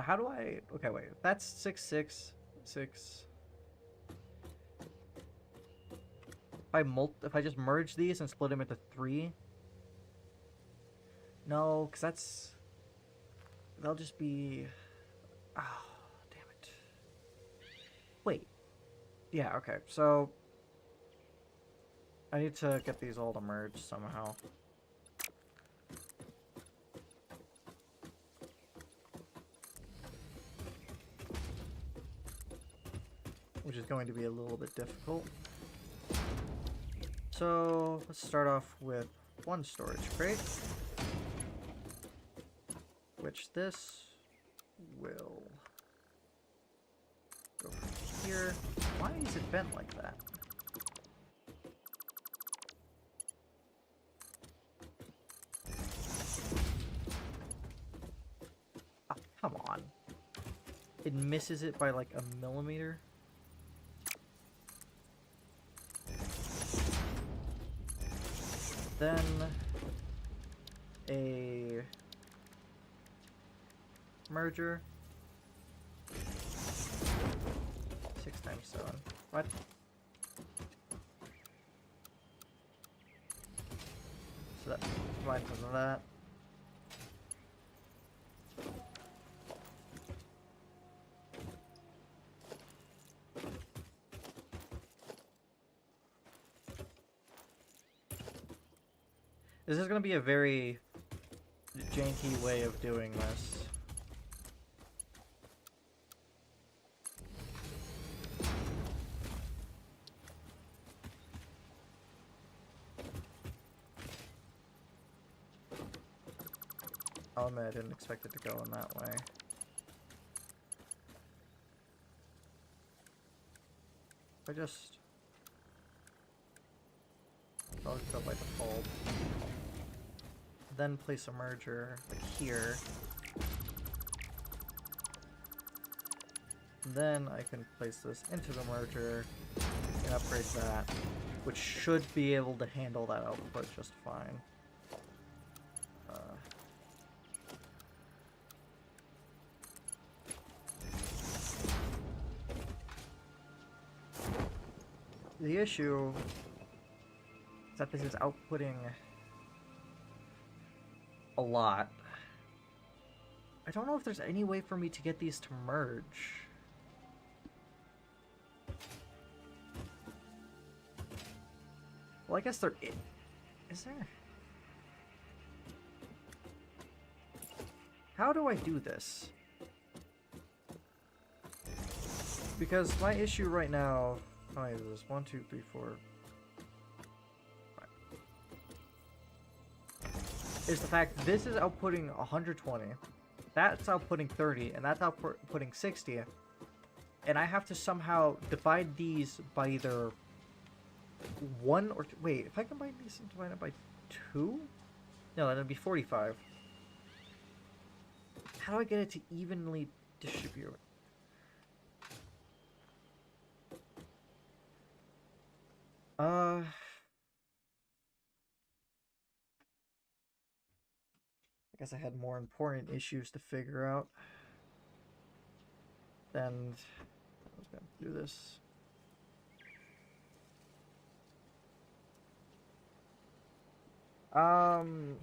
how do I... Okay, wait. That's 6, 6, 6. If I just merge these and split them into 3... No, because that's... They'll just be... Oh, damn it. Wait. Yeah, okay. So... I need to get these all to merge somehow. Which is going to be a little bit difficult. So, let's start off with one storage crate. Which this will go from here. Why is it bent like that? Oh, come on. It misses it by like a millimeter. Then a merger. 6 times 7. What? So that reminds us of that. This is going to be a very janky way of doing this. I'll admit I didn't expect it to go in that way. I'll just go by default. Then place a merger like here. Then I can place this into the merger and upgrade that, which should be able to handle that output just fine. The issue is that this is outputting a lot. I don't know if there's any way for me to get these to merge. Well, I guess there is there? How do I do this? Because my issue right now... How many is this? 1, 2, 3, 4... is the fact this is outputting 120, that's outputting 30, and that's outputting 60, and I have to somehow divide these by either 1 or 2. Wait, if I combine these and divide it by 2? No, that'd be 45. How do I get it to evenly distribute? I guess I had more important issues to figure out than I was gonna do this. Um.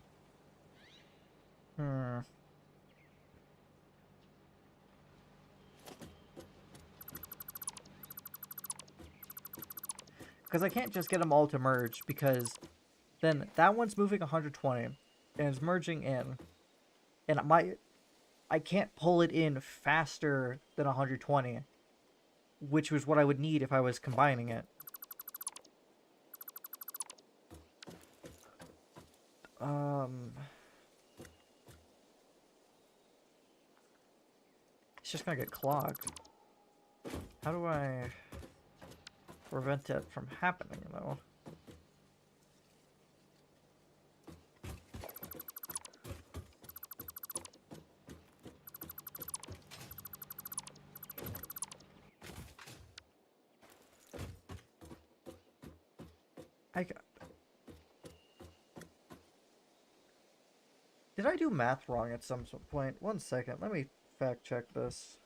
Hmm. Because I can't just get them all to merge, because then that one's moving 120 and it's merging in, and I can't pull it in faster than 120, which was what I would need if I was combining it. It's just gonna get clogged. How do I prevent it from happening, though? Did I do math wrong at some point? One second, let me fact check this.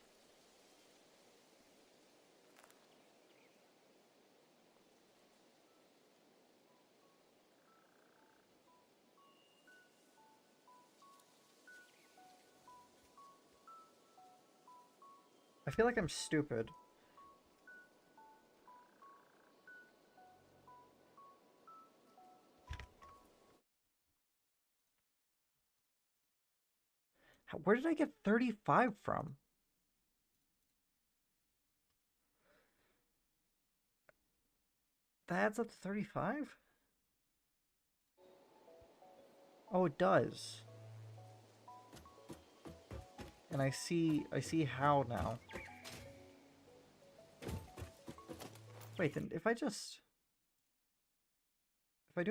I feel like I'm stupid. Where did I get 35 from? That adds up to 35? Oh, it does. And I see how now. Wait, then if I do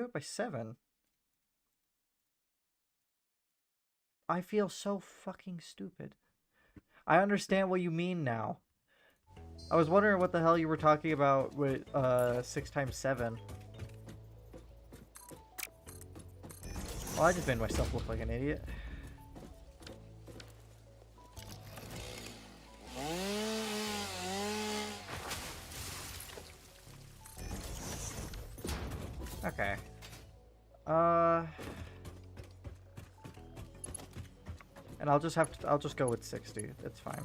it by 7, I feel so fucking stupid. I understand what you mean now. I was wondering what the hell you were talking about with 6 times 7. Well, I just made myself look like an idiot. Okay. And I'll just go with 60. It's fine.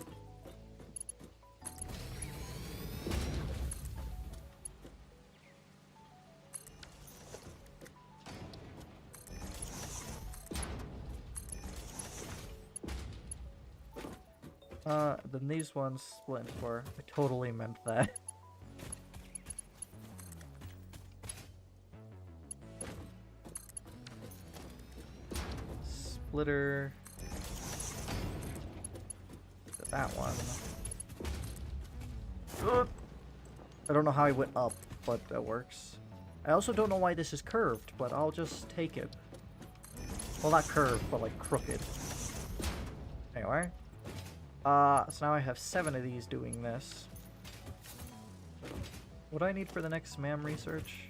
Then these ones split into 4. I totally meant that. Splitter. That one. Ugh. I don't know how I went up, but that works. I also don't know why this is curved, but I'll just take it. Well, not curved, but like crooked. Anyway. So now I have 7 of these doing this. What do I need for the next SMAM research?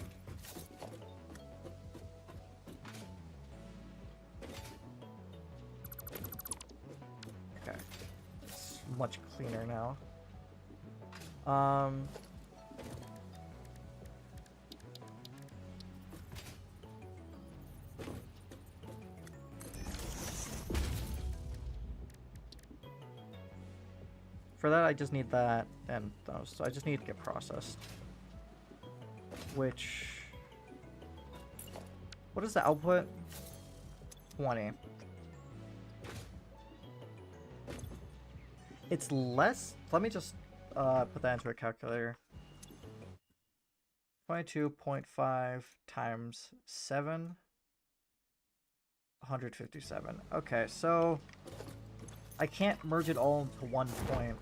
Okay. It's much cleaner now. For that, I just need that, and those. So I just need to get processed. Which... What is the output? 20. It's less... Let me just put that into a calculator. 22.5 times 7. 157. Okay, so... I can't merge it all into one point.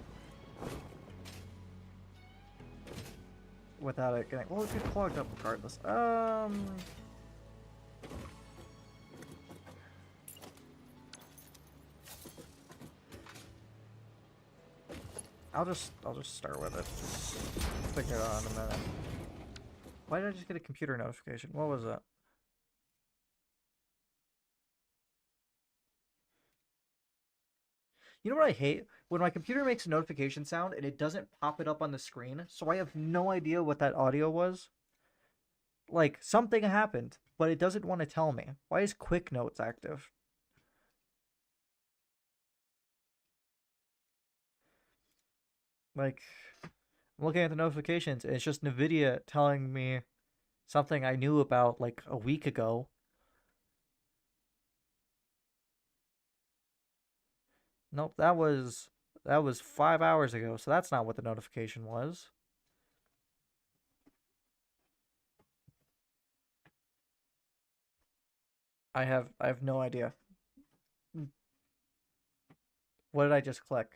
Without it getting... Well, it get clogged up regardless. I'll just start with it. Just figure it out in a minute. Why did I just get a computer notification? What was that? You know what I hate? When my computer makes a notification sound and it doesn't pop it up on the screen, so I have no idea what that audio was. Like, something happened, but it doesn't want to tell me. Why is Quick Notes active? Like, I'm looking at the notifications and it's just NVIDIA telling me something I knew about like a week ago. Nope, that was 5 hours ago, so that's not what the notification was. I have no idea. What did I just click?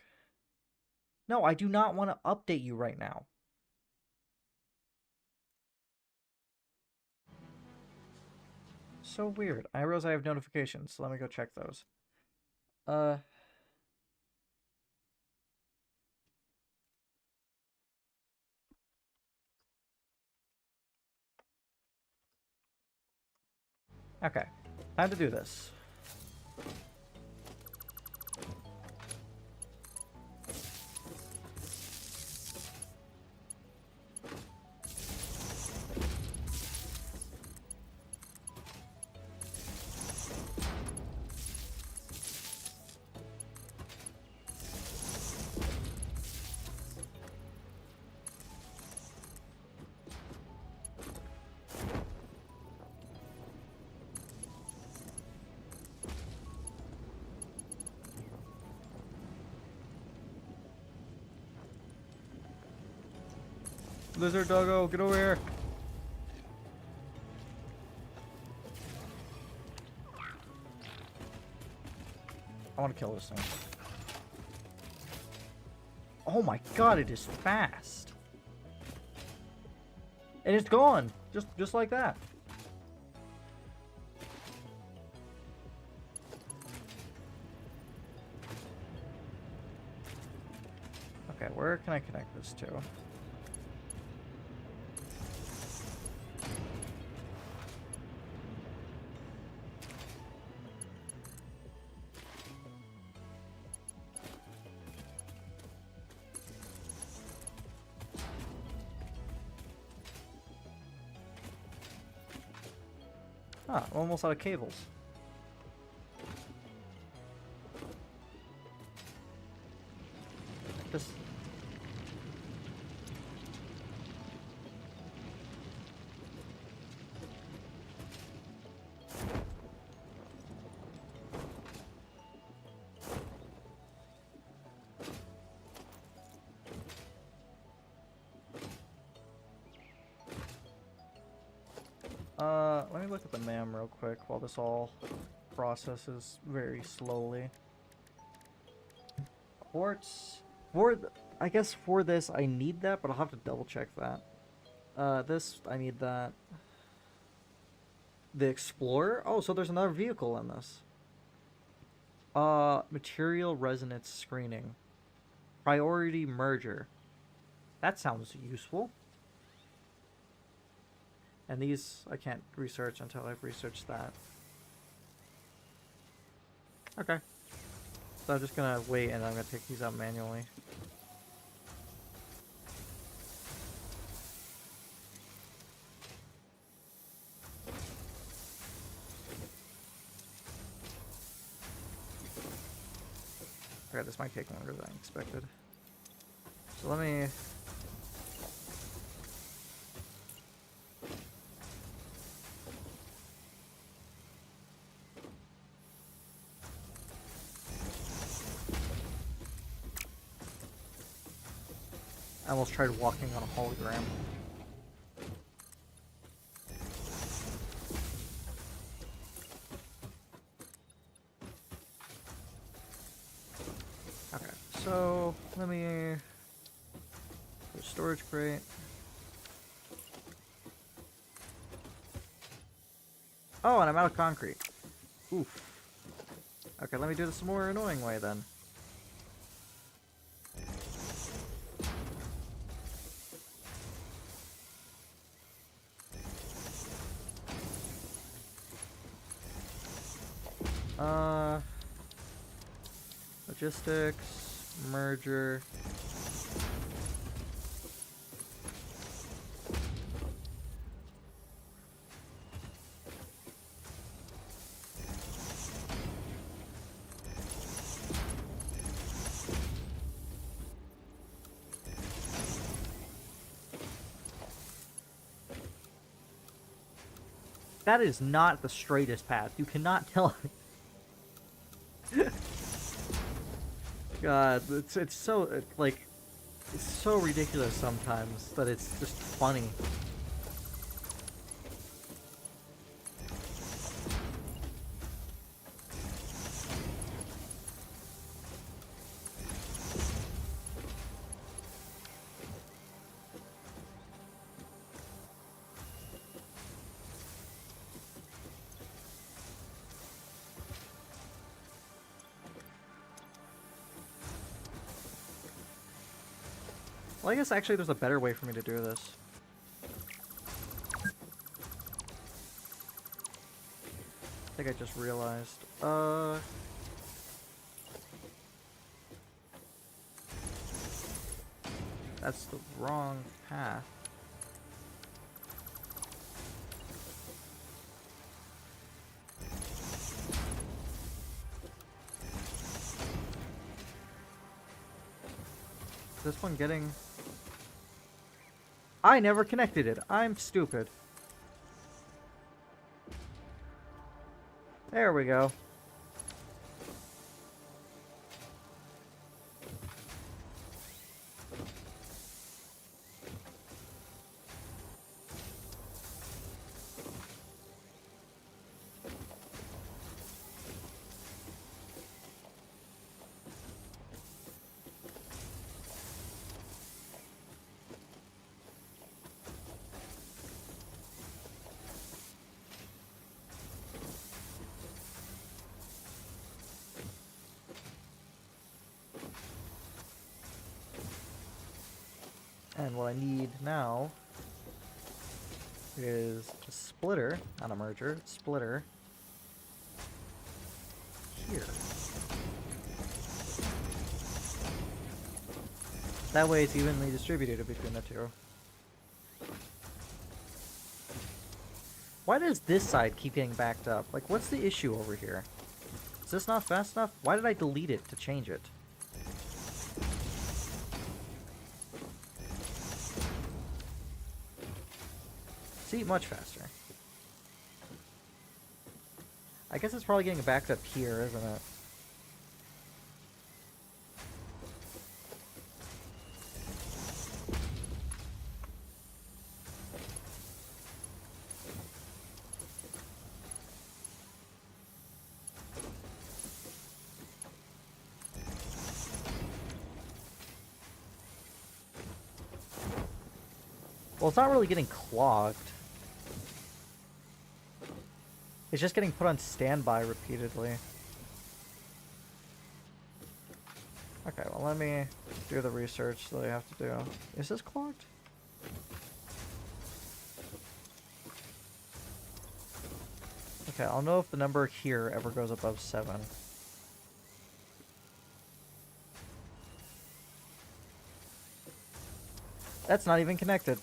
No, I do not want to update you right now. So weird. I realize I have notifications, so let me go check those. Uh okay. Time to do this. Lizard doggo, get over here. I want to kill this thing. Oh my god, it is fast. And it's gone. Just like that. Okay, where can I connect this to? Ah, I'm almost out of cables. Just... let me look at the MAM real quick while this all processes very slowly. Quartz. I guess for this I need that, but I'll have to double check that. This, I need that. The Explorer? Oh, so there's another vehicle in this. Material resonance screening. Priority merger. That sounds useful. And these I can't research until I've researched that. Okay. So I'm just gonna wait and I'm gonna take these out manually. Okay, this might take longer than I expected. So let me... I almost tried walking on a hologram. Okay, so let me... storage crate. Oh, and I'm out of concrete. Oof. Okay, let me do this a more annoying way then. Put logistics, merger. That is not the straightest path. You cannot tell. God, it's so like it's so ridiculous sometimes that it's just funny. Well, I guess actually there's a better way for me to do this. I think I just realized. That's the wrong path. This one getting... I never connected it. I'm stupid. There we go. And what I need now is a splitter, not a merger, splitter here. That way it's evenly distributed between the two. Why does this side keep getting backed up? Like, what's the issue over here? Is this not fast enough? Why did I delete it to change it? See, much faster. I guess it's probably getting backed up here, isn't it? Well, it's not really getting clogged. It's just getting put on standby repeatedly. Okay, well let me do the research that I have to do. Is this clogged? Okay, I'll know if the number here ever goes above 7. That's not even connected.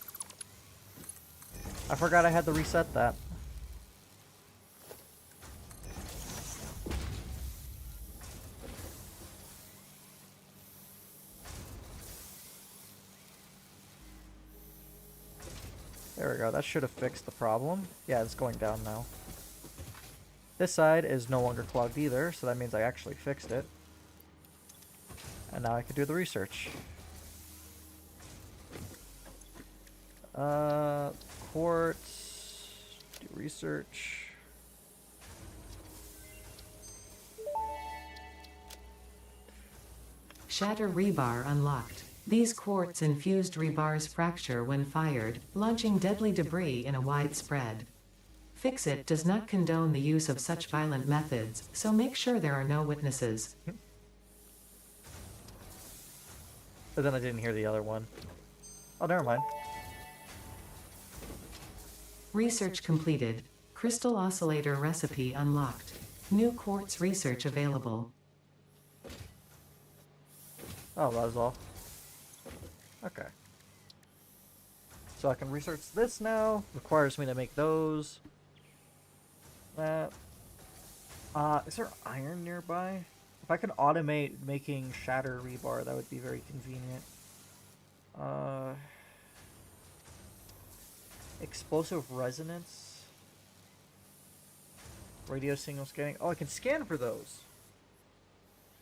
I forgot I had to reset that. There we go, that should have fixed the problem. Yeah, it's going down now. This side is no longer clogged either, so that means I actually fixed it. And now I can do the research. Quartz, do research. Shatter rebar unlocked. These quartz-infused rebars fracture when fired, launching deadly debris in a wide spread. Fix-It does not condone the use of such violent methods, so make sure there are no witnesses. But then I didn't hear the other one. Oh, never mind. Research completed. Crystal oscillator recipe unlocked. New quartz research available. Oh, that was all. Okay. So I can research this now. Requires me to make those. That. Is there iron nearby? If I could automate making shatter rebar, that would be very convenient. Explosive resonance. Radio signal scanning. Oh, I can scan for those.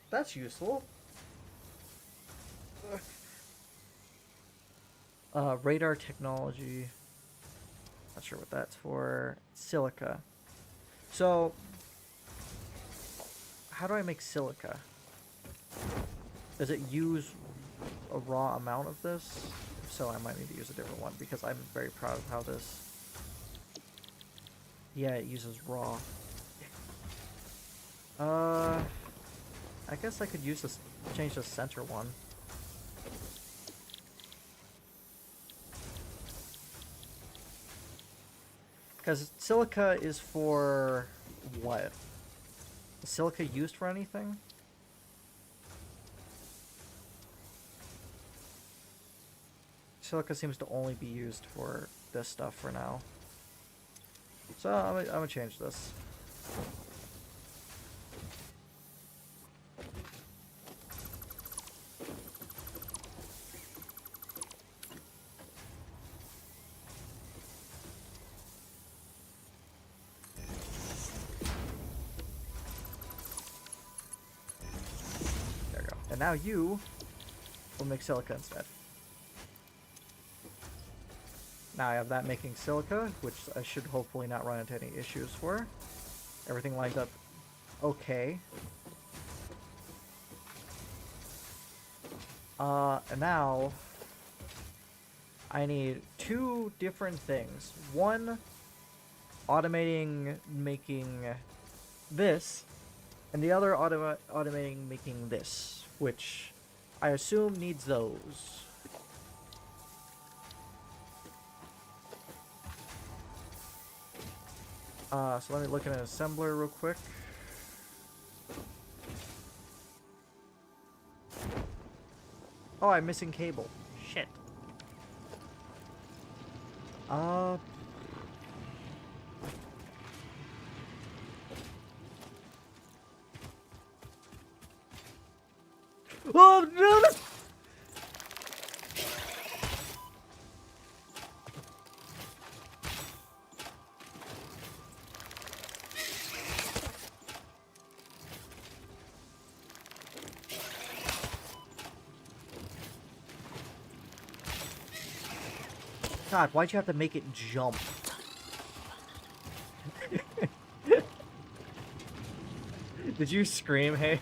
That's useful. Radar technology. Not sure what that's for. Silica. So, how do I make silica? Does it use a raw amount of this? If so, I might need to use a different one because I'm very proud of how this... Yeah, it uses raw. I guess I could use this, change the center one. Because silica is for what? Is silica used for anything? Silica seems to only be used for this stuff for now. So I'm gonna change this. There we go. And now you will make silica instead. Now I have that making silica, which I should hopefully not run into any issues for. Everything lined up okay. And now I need two different things. One, automating making this, and the other automating making this, which I assume needs those. So let me look at an assembler real quick. Oh, I'm missing cable. Shit. Oh no! God, why'd you have to make it jump? Did you scream, hey?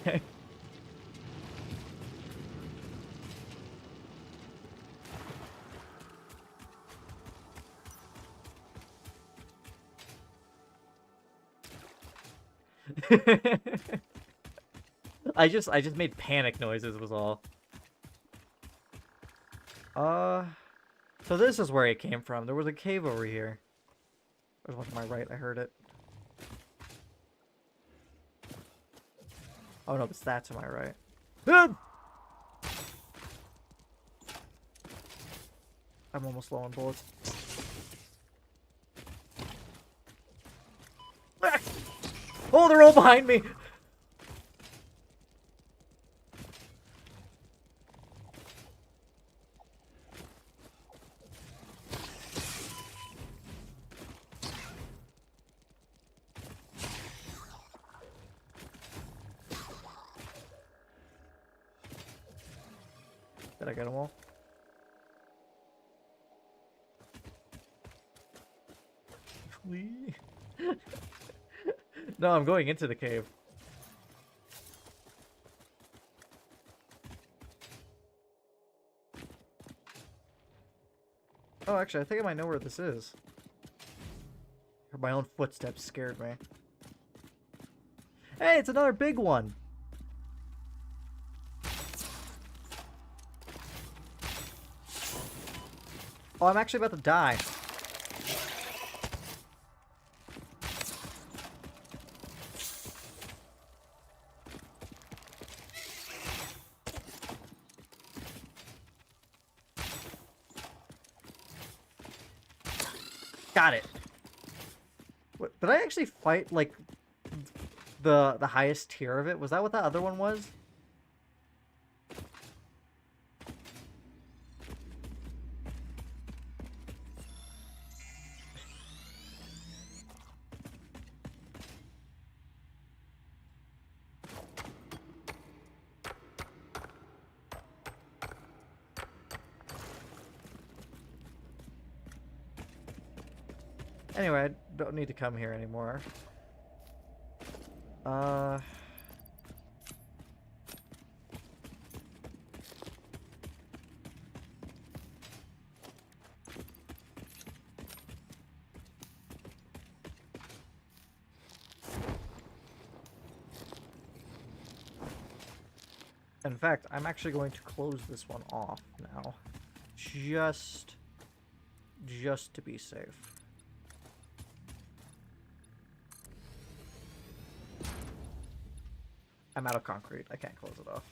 I just made panic noises was all. So this is where it came from. There was a cave over here. There's one to my right, I heard it. Oh no, it's that to my right. I'm almost low on bullets. Oh, they're all behind me! Did I get them all? Flee. No, I'm going into the cave. Oh, actually, I think I might know where this is. My own footsteps scared me. Hey, it's another big one! Oh, I'm actually about to die. Got it. What, did I actually fight, like, the highest tier of it? Was that what that other one was? Anyway, I don't need to come here anymore. In fact, I'm actually going to close this one off now. Just to be safe. I'm out of concrete. I can't close it off.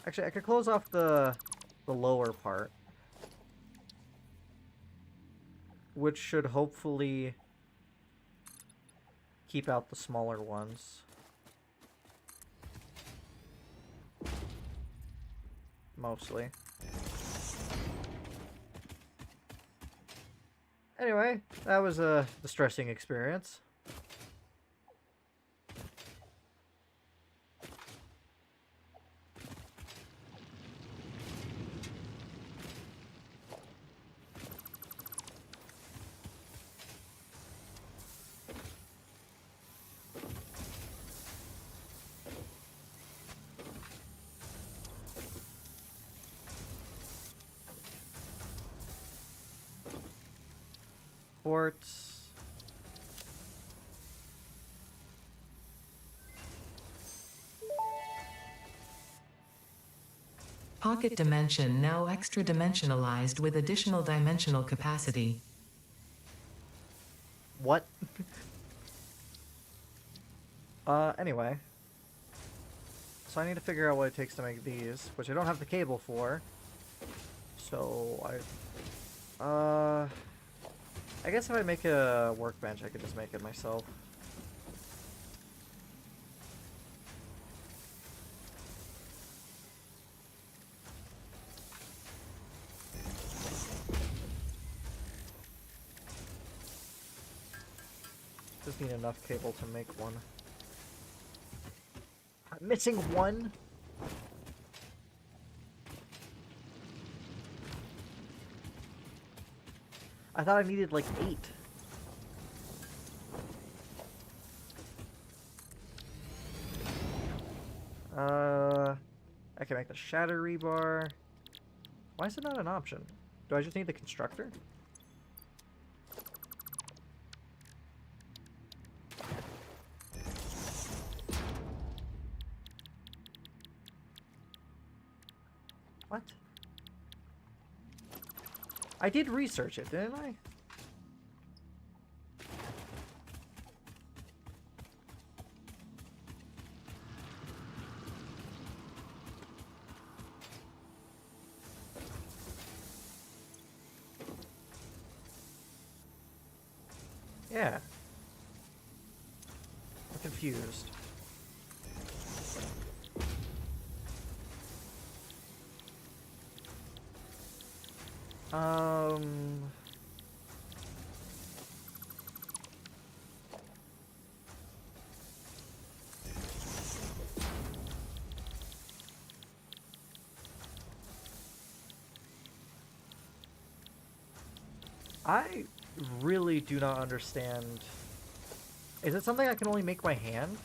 Actually, I could close off the lower part, which should hopefully keep out the smaller ones. Mostly. Anyway, that was a distressing experience. Ports. Pocket dimension now extra dimensionalized with additional dimensional capacity. What? Anyway. So I need to figure out what it takes to make these, which I don't have the cable for. So I guess if I make a workbench, I could just make it myself. Just need enough cable to make one. I'm missing one? I thought I needed like 8. I can make the shatter rebar. Why is it not an option? Do I just need the constructor? What? I did research it, didn't I? Yeah. I'm confused. I really do not understand. Is it something I can only make by hand?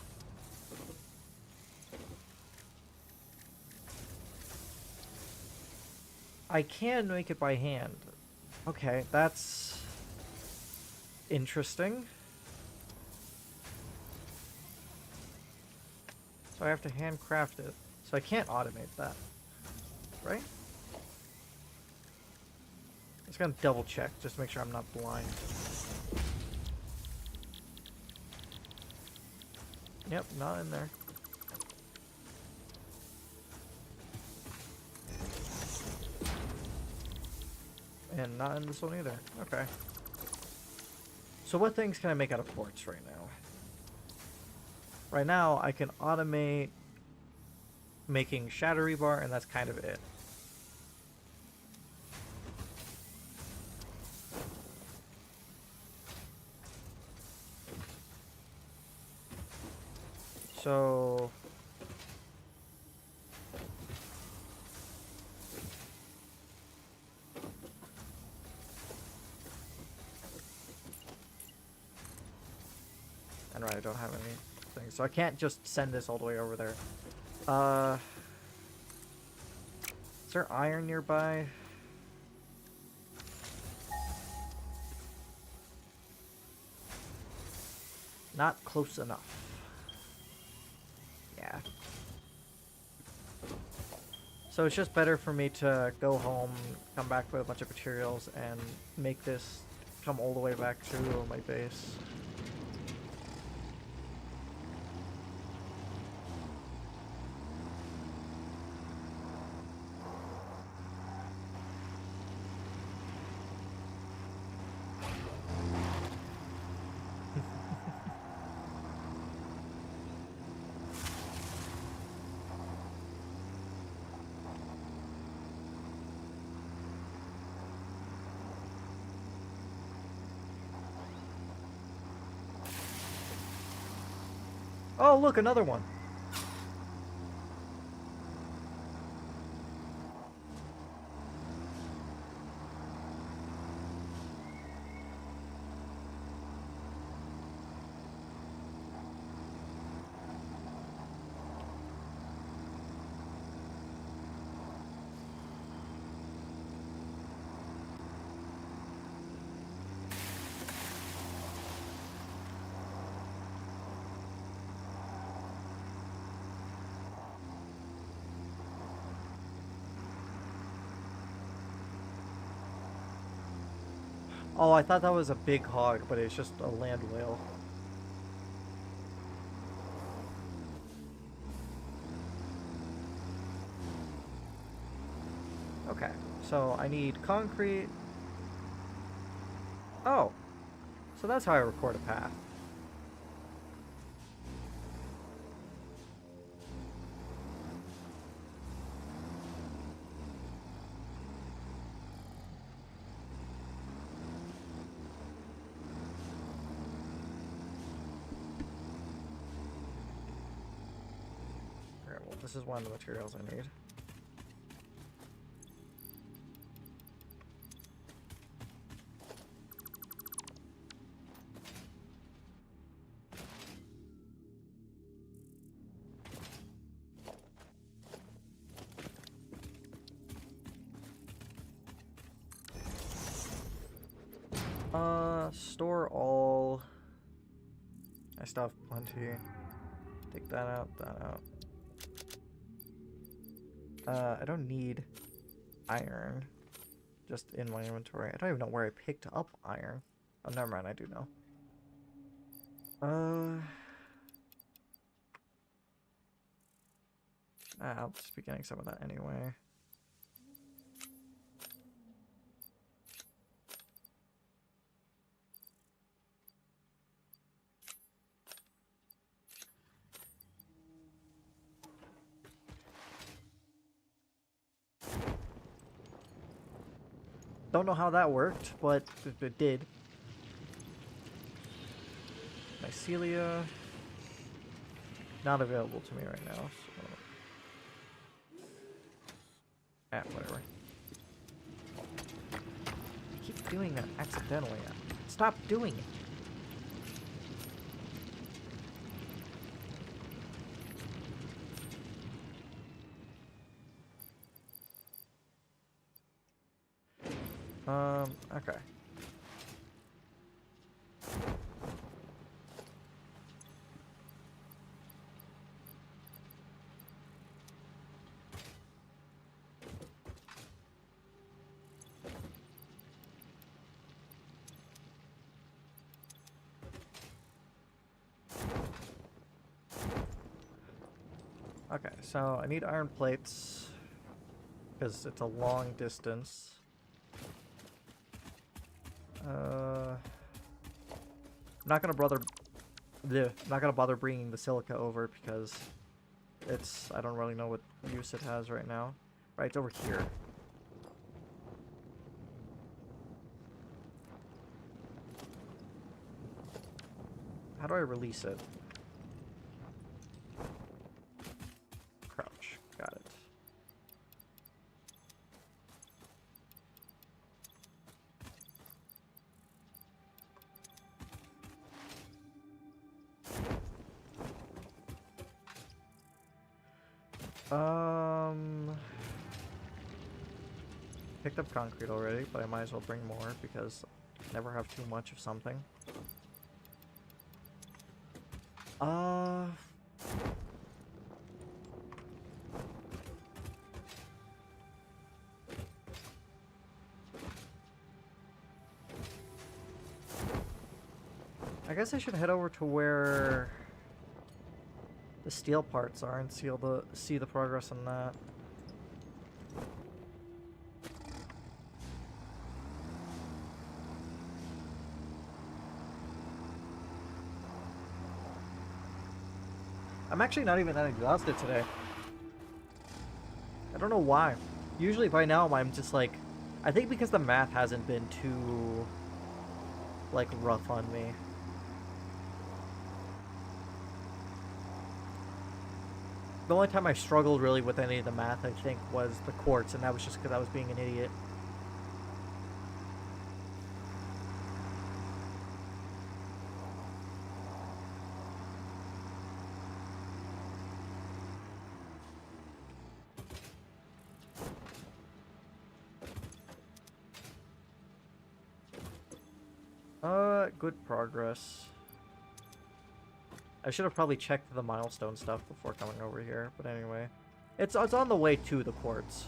I can make it by hand. Okay, that's interesting. So I have to handcraft it. So I can't automate that, right? Just gonna double check, just to make sure I'm not blind. Yep, not in there. And not in this one either. Okay. So what things can I make out of quartz right now? Right now, I can automate making shadow rebar, and that's kind of it. So... And right, I don't have anything, so I can't just send this all the way over there. Is there iron nearby? Not close enough. Yeah. So it's just better for me to go home, come back with a bunch of materials, and make this come all the way back to my base. Oh, look, another one. Oh, I thought that was a big hog, but it's just a land whale. Okay, so I need concrete. Oh, so that's how I record a path. Alright, well, this is one of the materials I need. Store all. I still have plenty. Take that out, that out. I don't need iron. Just in my inventory. I don't even know where I picked up iron. Oh, never mind, I do know. I'll just be getting some of that anyway. Don't know how that worked, but it did. Mycelia. Not available to me right now, so... whatever. I keep doing that accidentally. Stop doing it. Okay. Okay, so I need iron plates because it's a long distance. not gonna bother bringing the silica over because I don't really know what use it has right now. Right, it's over here. How do I release it? Crouch. Got it. Picked up concrete already, but I might as well bring more because I never have too much of something. I guess I should head over to where the steel parts are and see the progress on that. I'm actually not even that exhausted today. I don't know why. Usually by now I'm just like, I think because the math hasn't been too like rough on me. The only time I struggled really with any of the math, I think, was the quartz, and that was just because I was being an idiot. Good progress. I should have probably checked the milestone stuff before coming over here, but anyway. It's on the way to the quartz.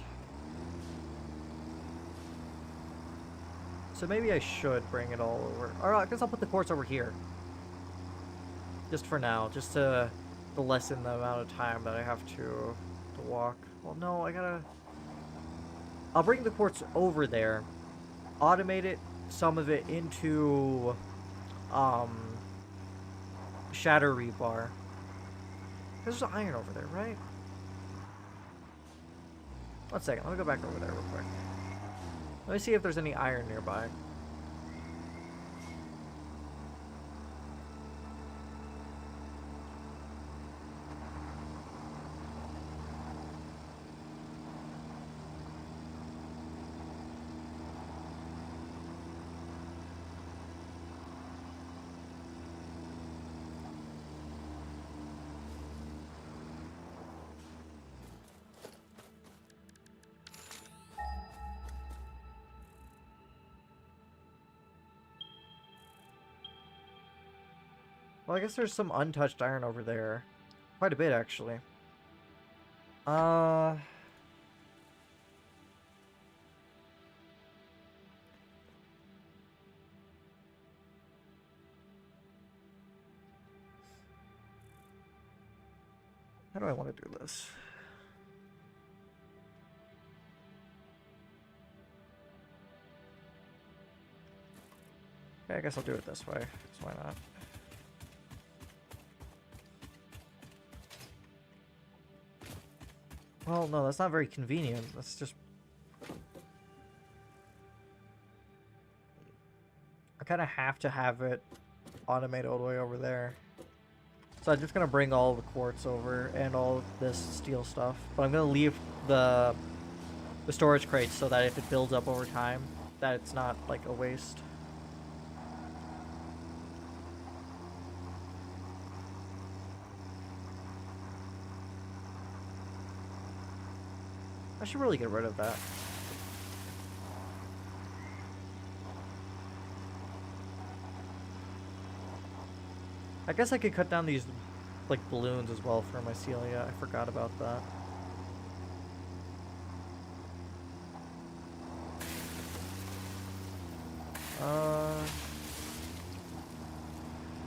So maybe I should bring it all over. Or I guess I'll put the quartz over here. Just for now, just to lessen the amount of time that I have to walk. Well, no, I'll bring the quartz over there, automate it, some of it into shatter rebar. There's iron over there, right? 1 second, let me go back over there real quick. Let me see if there's any iron nearby. Well, I guess there's some untouched iron over there. Quite a bit, actually. How do I want to do this? Okay, I guess I'll do it this way. So why not? Well, no, that's not very convenient. That's just... I kind of have to have it automate all the way over there. So I'm just going to bring all the quartz over and all of this steel stuff. But I'm going to leave the storage crates so that if it builds up over time, that it's not like a waste. I should really get rid of that. I guess I could cut down these, like, balloons as well for my Celia. I forgot about that.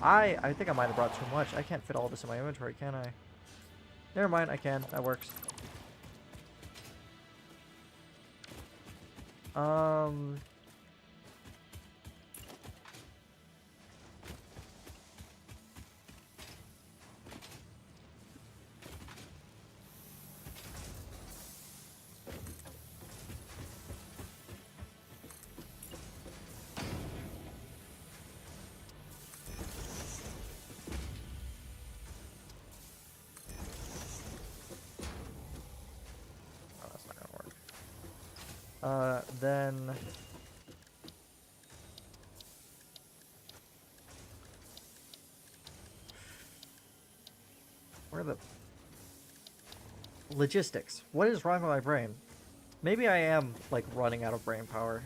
I think I might have brought too much. I can't fit all this in my inventory, can I? Never mind, I can. That works. Then where are the logistics? What is wrong with my brain? Maybe I am like running out of brain power.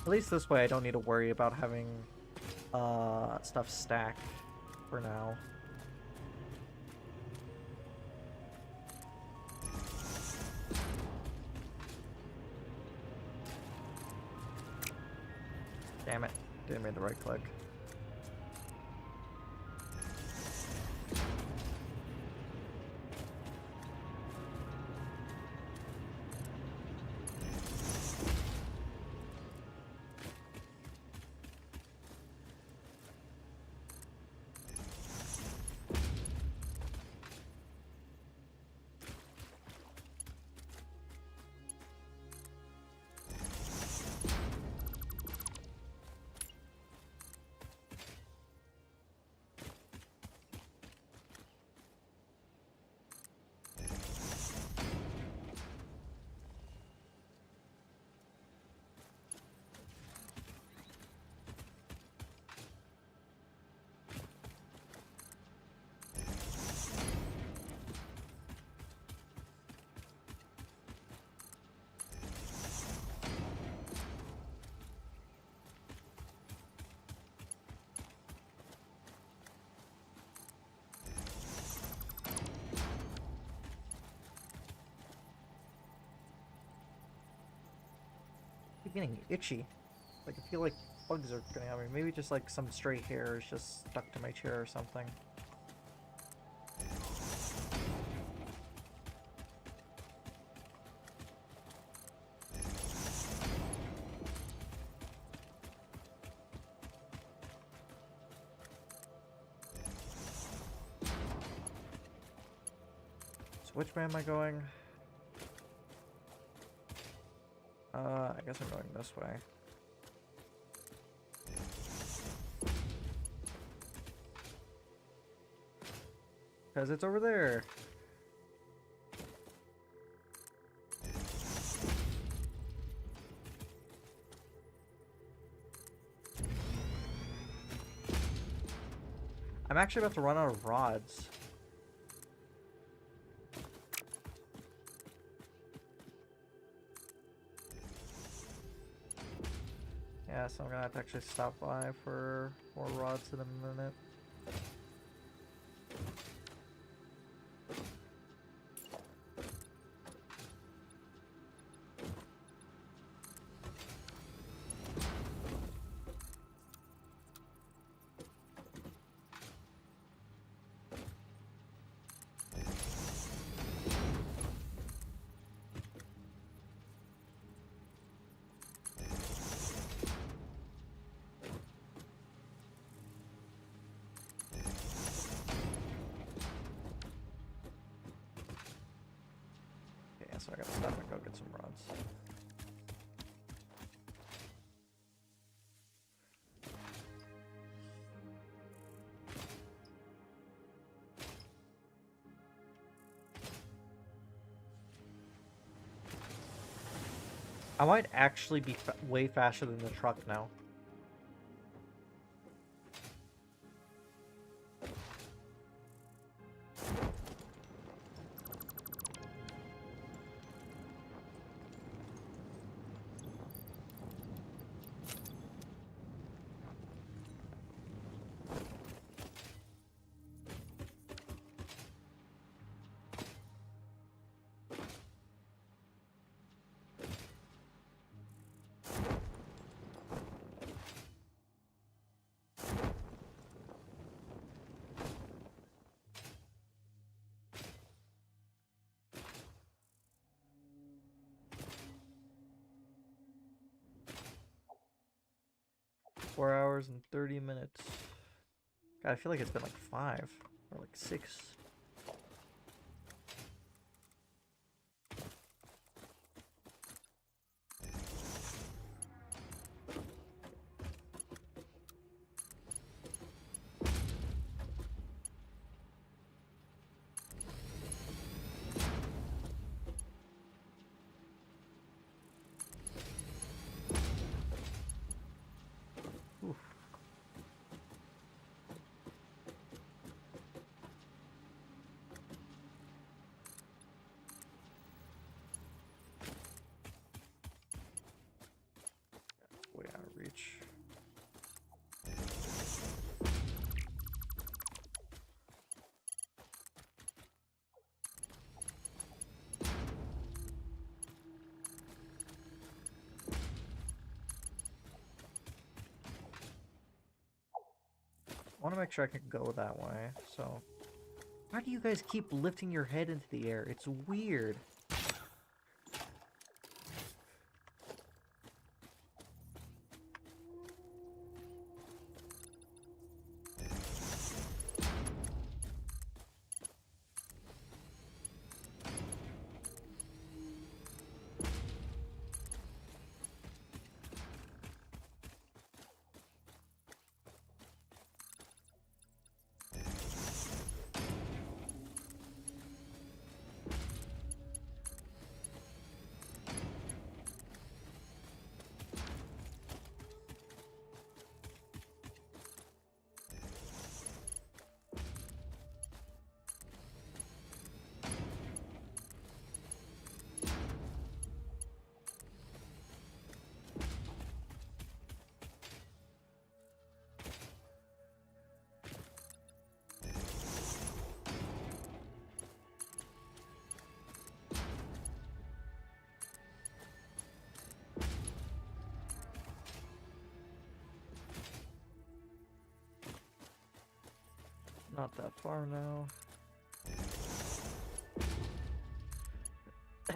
At least this way I don't need to worry about having stuff stacked for now. Damn it. Didn't make the right click. I'm getting itchy. Like I feel like bugs are getting at me. Maybe just like some stray hair is just stuck to my chair or something. So which way am I going? I guess I'm going this way. Because it's over there. I'm actually about to run out of rods. Yeah, so I'm gonna have to actually stop by for more rods in a minute. So I gotta stop and go get some rods. I might actually be way faster than the truck now. 4 hours and 30 minutes. God, I feel like it's been like 5 or like 6. Oof. Way out of reach. I want to make sure I can go that way, so... Why do you guys keep lifting your head into the air? It's weird. Not that far now. I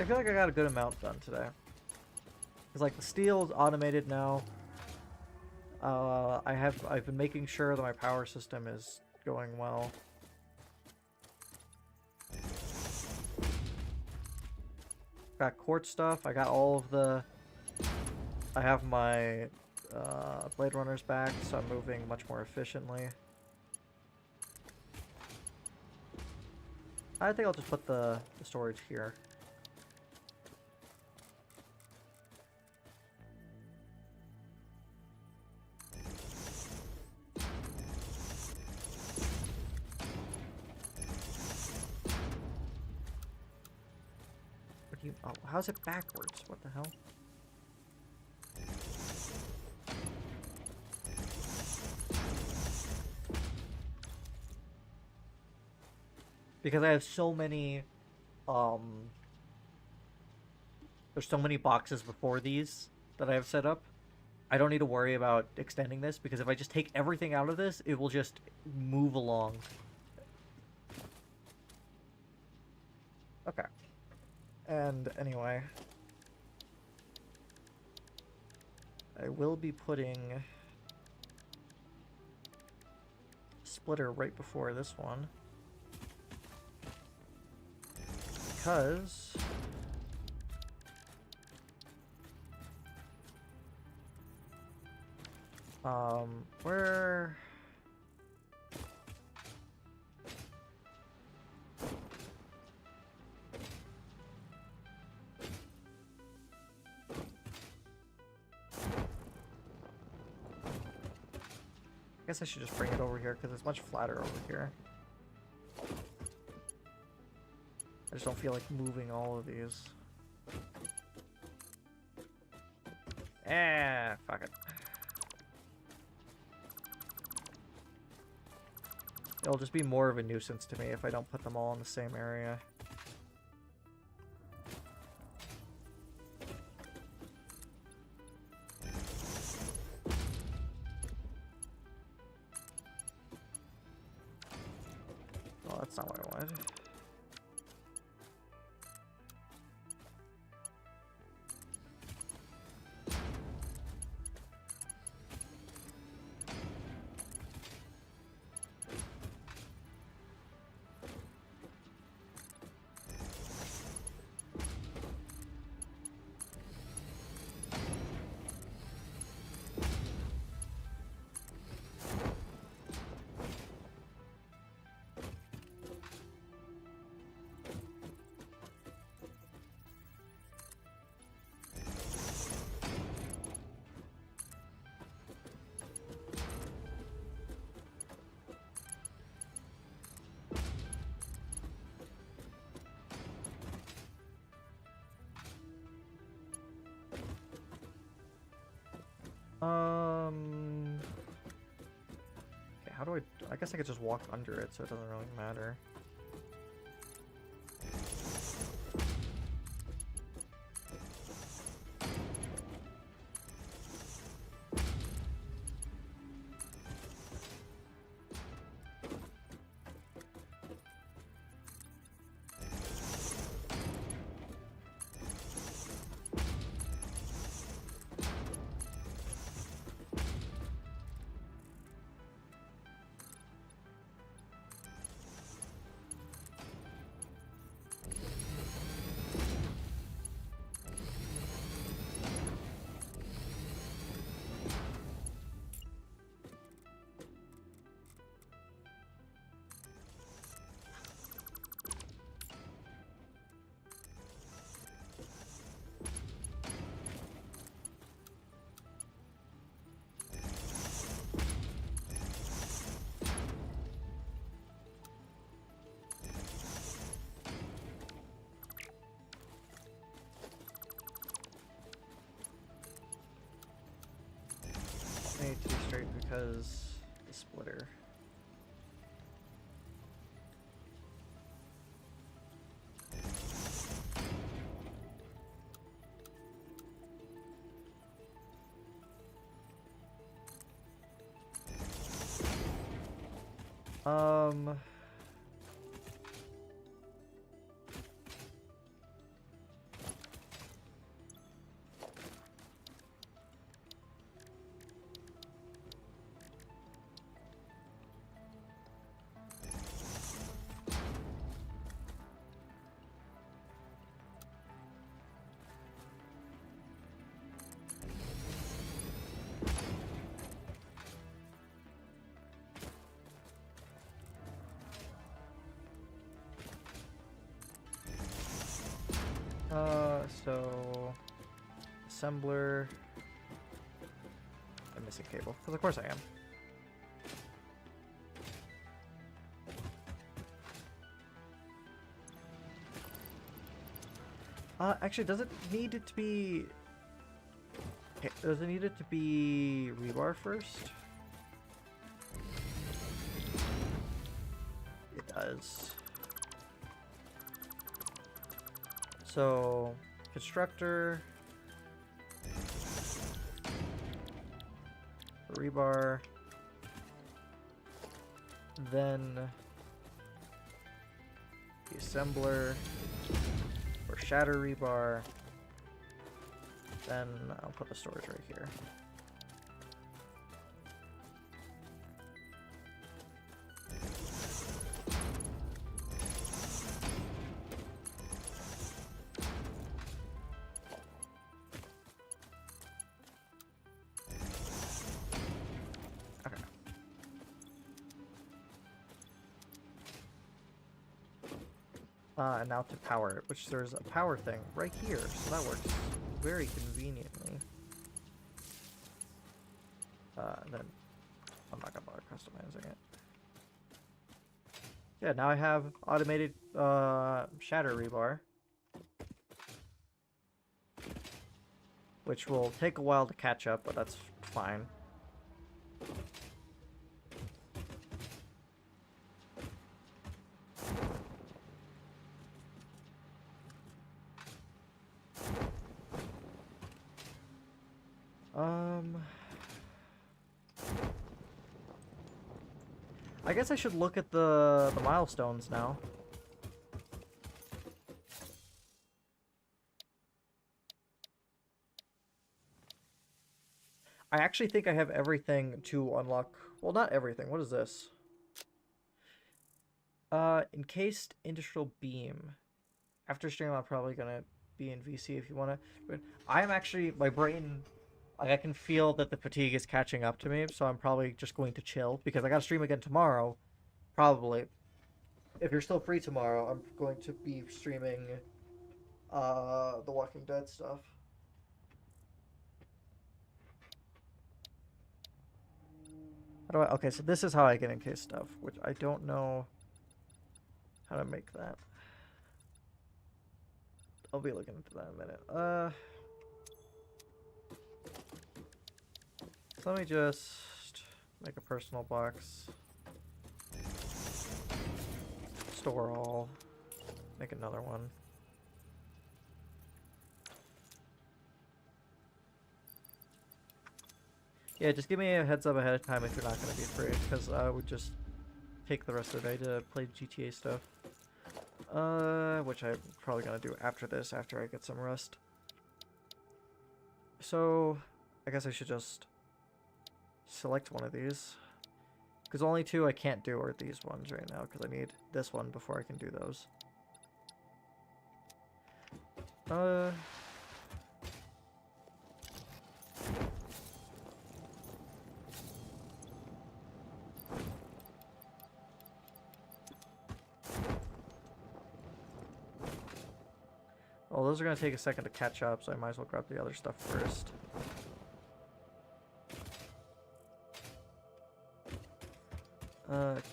feel like I got a good amount done today. Cause like the steel's automated now. I've been making sure that my power system is going well. Got quartz stuff. I got all of the. I have my blade runners back, so I'm moving much more efficiently. I think I'll just put the storage here. What do you? Oh, how's it backwards? What the hell? Because I have so many, there's so many boxes before these that I have set up. I don't need to worry about extending this, because if I just take everything out of this, it will just move along. Okay. And anyway, I will be putting splitter right before this one. Because where I guess I should just bring it over here because it's much flatter over here. I just don't feel like moving all of these. Fuck it. It'll just be more of a nuisance to me if I don't put them all in the same area. Well, that's not what I wanted. Okay, how do I guess I could just walk under it, so it doesn't really matter. I need to be straight because the splitter. Um. So assembler. I'm missing cable, because of course I am. Actually, does it need it to be... Okay, does it need it to be rebar first? It does. So, constructor, rebar, then the assembler, or shatter rebar, then I'll put the storage right here. And now to power it, which there's a power thing right here, so that works very conveniently. And then I'm not gonna bother customizing it. Yeah, now I have automated shatter rebar, which will take a while to catch up, but that's fine. I guess I should look at the milestones now. I actually think I have everything to unlock. Well, not everything. What is this? Encased industrial beam. After stream, I'm probably gonna be in VC if you wanna. But I'm actually, my brain, like I can feel that the fatigue is catching up to me, so I'm probably just going to chill because I gotta stream again tomorrow. Probably. If you're still free tomorrow, I'm going to be streaming the Walking Dead stuff. How do I... Okay, so this is how I get encased stuff, which I don't know how to make that. I'll be looking into that in a minute. So let me just make a personal box. Store all. Make another one. Yeah, just give me a heads up ahead of time if you're not going to be free, because I would just take the rest of the day to play GTA stuff. Which I'm probably going to do after this, after I get some rest. So, I guess I should just select one of these. Because only two I can't do are these ones right now, because I need this one before I can do those. Well, those are going to take a second to catch up, so I might as well grab the other stuff first.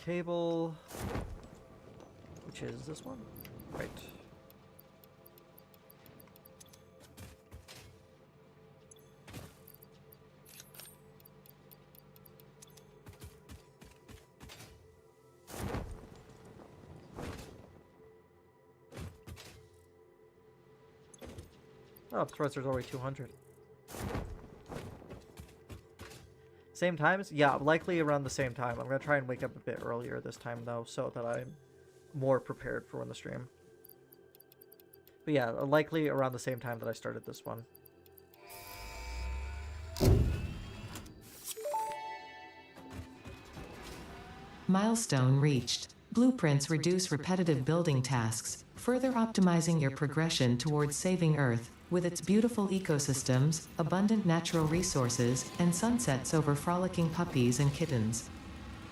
Cable, which is this one? Right. Oh, I'm surprised there's already 200. Same times? Yeah, likely around the same time. I'm going to try and wake up a bit earlier this time, though, so that I'm more prepared for when the stream. But yeah, likely around the same time that I started this one. Milestone reached. Blueprints reduce repetitive building tasks, further optimizing your progression towards saving Earth, with its beautiful ecosystems, abundant natural resources, and sunsets over frolicking puppies and kittens.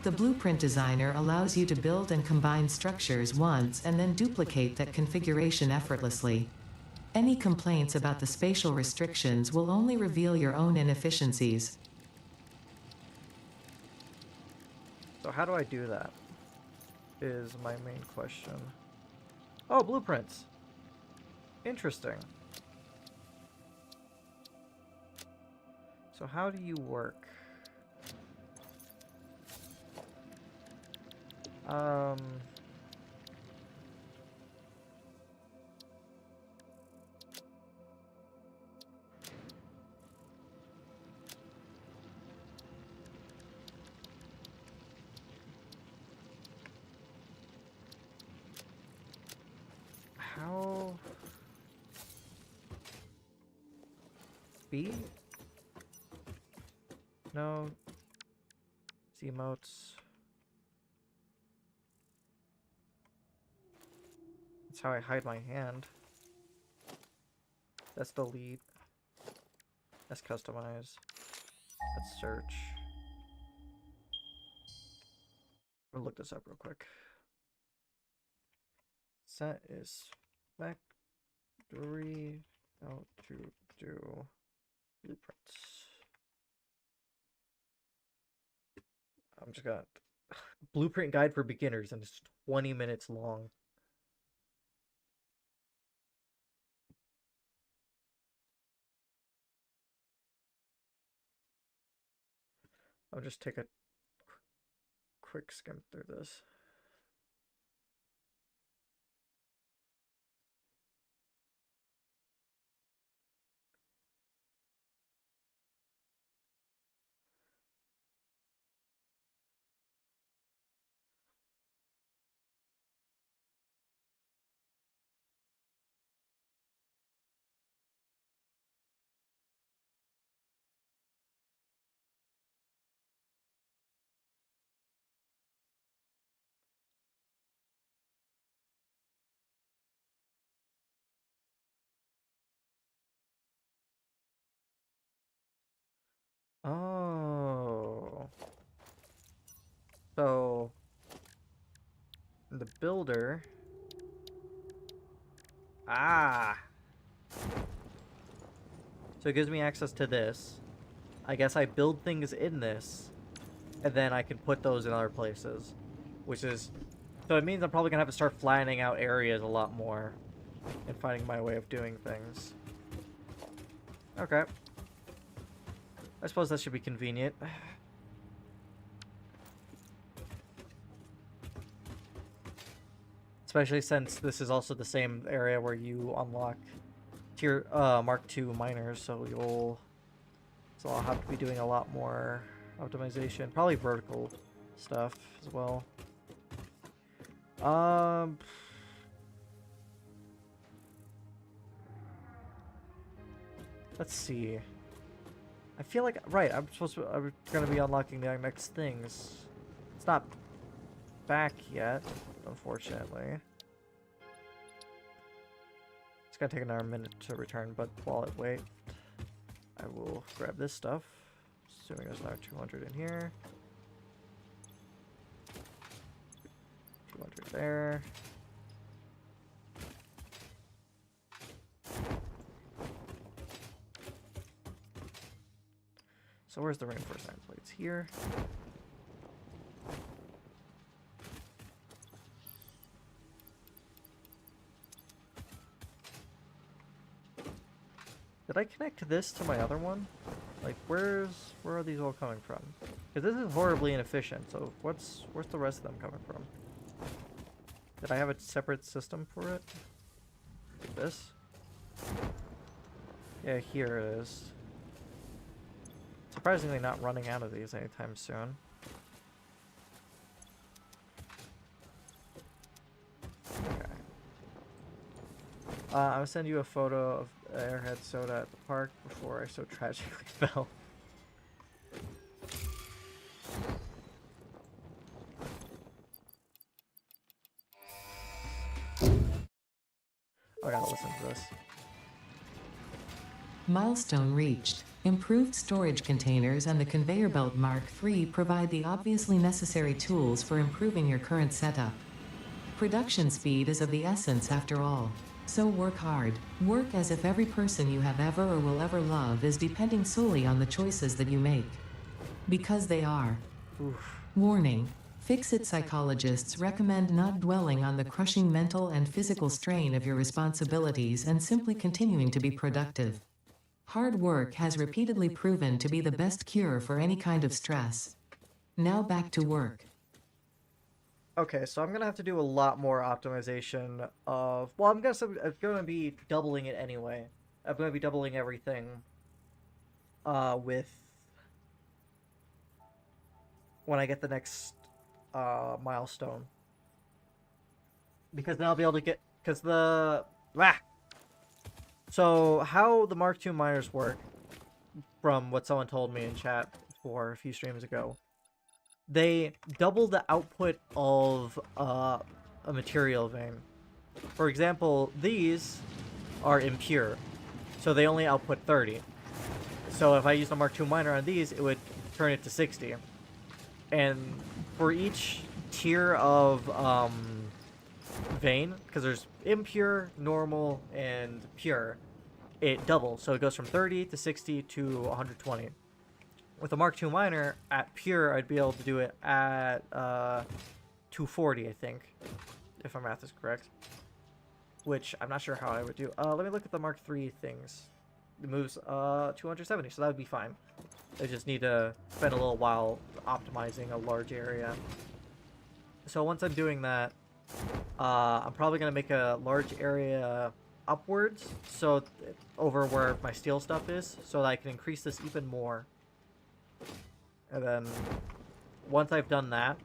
The Blueprint Designer allows you to build and combine structures once and then duplicate that configuration effortlessly. Any complaints about the spatial restrictions will only reveal your own inefficiencies. So how do I do that? Is my main question. Oh, blueprints. Interesting. So how do you work? How? B? No. Z emotes. That's how I hide my hand. That's delete. That's customize. That's search. I'll look this up real quick. Satisfactory. How to do blueprints. I'm just got blueprint guide for beginners, and it's 20 minutes long. I'll just take a quick skim through this. Oh. So the builder. Ah. So it gives me access to this. I guess I build things in this, and then I can put those in other places, which is, so it means I'm probably gonna have to start flattening out areas a lot more and finding my way of doing things. Okay. I suppose that should be convenient. Especially since this is also the same area where you unlock tier Mark II miners, so I'll have to be doing a lot more optimization, probably vertical stuff as well. Let's see. I feel like I'm gonna be unlocking the next things. It's not back yet, unfortunately. It's gonna take another minute to return, but while it waits, I will grab this stuff. Assuming there's another 200 in here. 200 there. So where's the reinforcement plates? Here. Did I connect this to my other one? Like, where are these all coming from? Because this is horribly inefficient, so where's the rest of them coming from? Did I have a separate system for it? Like this? Yeah, here it is. Surprisingly not running out of these anytime soon. Okay. I'm gonna send you a photo of Airhead Soda at the park before I so tragically fell. I gotta listen to this. Milestone reached. Improved storage containers and the conveyor belt Mark III provide the obviously necessary tools for improving your current setup. Production speed is of the essence after all. So work hard. Work as if every person you have ever or will ever love is depending solely on the choices that you make. Because they are. Oof. Warning. Fix-it psychologists recommend not dwelling on the crushing mental and physical strain of your responsibilities and simply continuing to be productive. Hard work has repeatedly proven to be the best cure for any kind of stress. Now back to work. Okay, so I'm gonna have to do a lot more optimization of. Well, I'm gonna be doubling it anyway. I'm gonna be doubling everything. With when I get the next milestone, because then I'll be able to get So how the Mark II miners work, from what someone told me in chat for a few streams ago, they double the output of a material vein. For example, these are impure, so they only output 30. So if I use the Mark II miner on these, it would turn it to 60. And for each tier of vein, because there's impure, normal, and pure, it doubles. So it goes from 30 to 60 to 120. With a Mark II miner, at pure, I'd be able to do it at 240, I think, if my math is correct. Which I'm not sure how I would do. Let me look at the Mark III things. It moves 270, so that would be fine. I just need to spend a little while optimizing a large area. So once I'm doing that, I'm probably going to make a large area upwards, so over where my steel stuff is, so that I can increase this even more. And then once I've done that,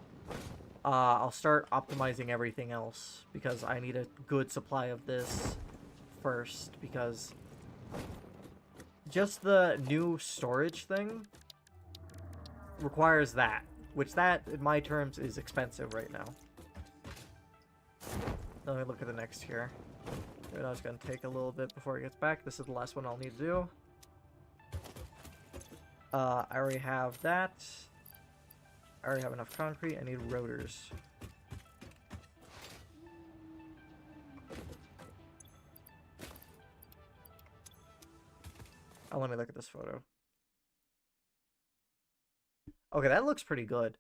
I'll start optimizing everything else, because I need a good supply of this first, because just the new storage thing requires that, which that, in my terms, is expensive right now. Let me look at the next here. I know it's going to take a little bit before it gets back. This is the last one I'll need to do. I already have that. I already have enough concrete. I need rotors. Oh, let me look at this photo. Okay, that looks pretty good.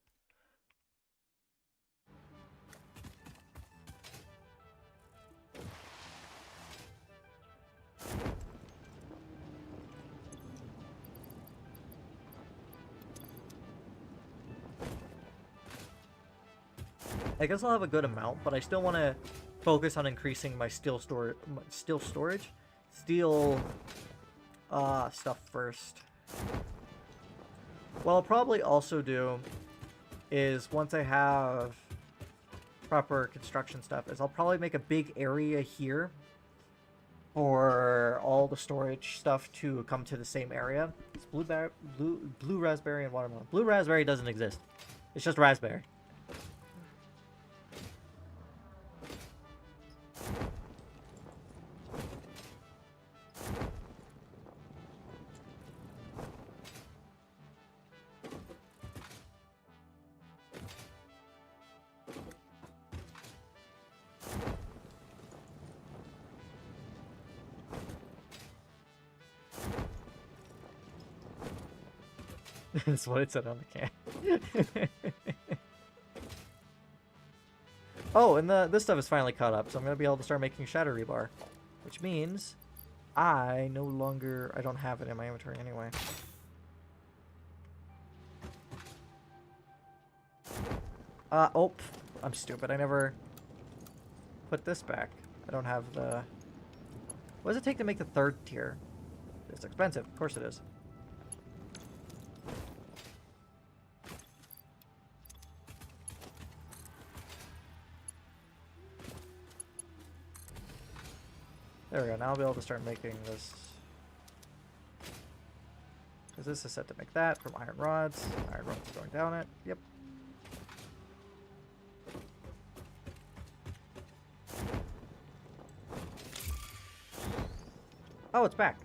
I guess I'll have a good amount, but I still want to focus on increasing my steel storage, stuff first. What I'll probably also do is once I have proper construction stuff, is I'll probably make a big area here for all the storage stuff to come to the same area. It's blue raspberry and watermelon. Blue raspberry doesn't exist. It's just raspberry. That's what it said on the can. Oh, and this stuff is finally caught up, so I'm going to be able to start making shatter rebar. Which means I don't have it in my inventory anyway. Oh, I'm stupid. I never put this back. I don't have the... What does it take to make the third tier? It's expensive. Of course it is. There we go, now I'll be able to start making this. Because this is set to make that from iron rods. Iron rods going down it. Yep. Oh, it's back.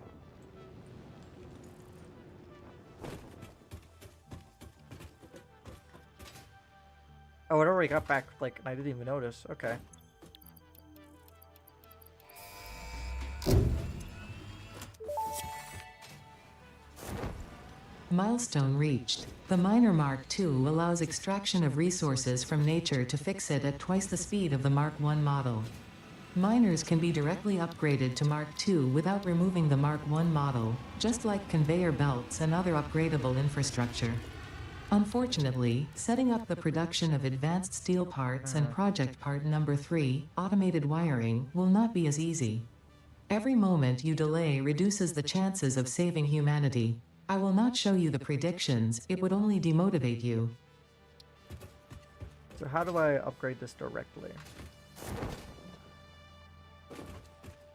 Oh, it already got back, like, I didn't even notice. Okay. Milestone reached. The Miner Mark II allows extraction of resources from nature to fix it at twice the speed of the Mark I model. Miners can be directly upgraded to Mark II without removing the Mark I model, just like conveyor belts and other upgradable infrastructure. Unfortunately, setting up the production of advanced steel parts and project part number 3, automated wiring, will not be as easy. Every moment you delay reduces the chances of saving humanity. I will not show you the predictions, it would only demotivate you. So how do I upgrade this directly?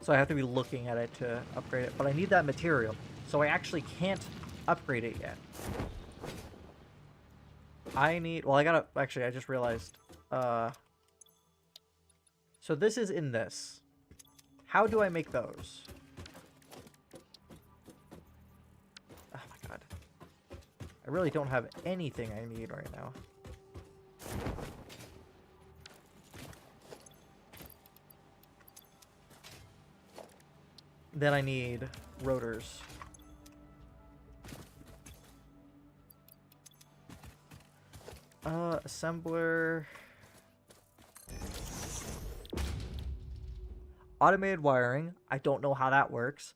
So I have to be looking at it to upgrade it, but I need that material. So I actually can't upgrade it yet. I need, well, I gotta, actually, I just realized, so this is in this. How do I make those? Oh my god. I really don't have anything I need right now. Then I need rotors. Assembler. Automated wiring. I don't know how that works.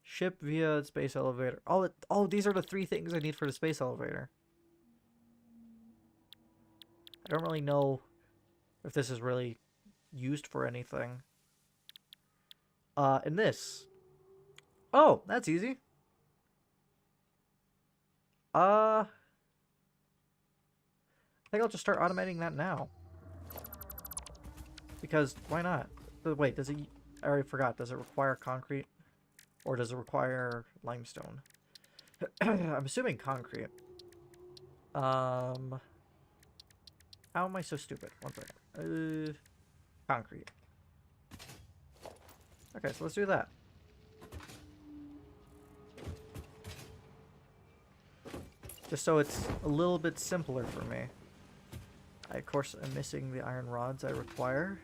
Ship via space elevator. Oh, these are the 3 things I need for the space elevator. I don't really know if this is really used for anything. And this. Oh, that's easy. I think I'll just start automating that now. Because, why not? But wait, does it... I already forgot. Does it require concrete? Or does it require limestone? I'm assuming concrete. How am I so stupid? One second. Concrete. Okay, so let's do that. Just so it's a little bit simpler for me. I, of course, am missing the iron rods I require.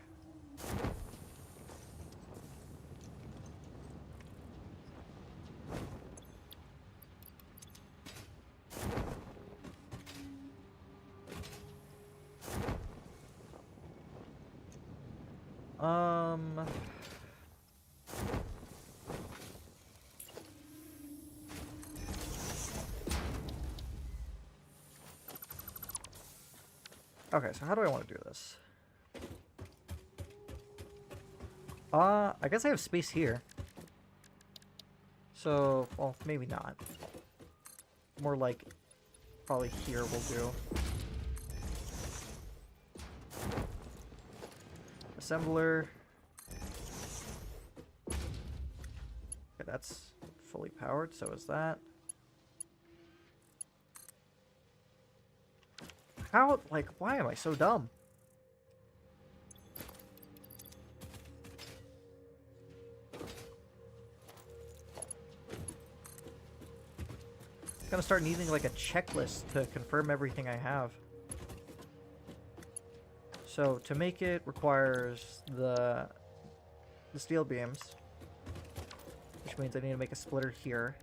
Okay, so how do I want to do this? I guess I have space here. So, well, maybe not. More like, probably here will do. Assembler. Okay, that's fully powered, so is that. How, like, why am I so dumb? Gonna start needing like a checklist to confirm everything I have. So to make it requires the steel beams, which means I need to make a splitter here.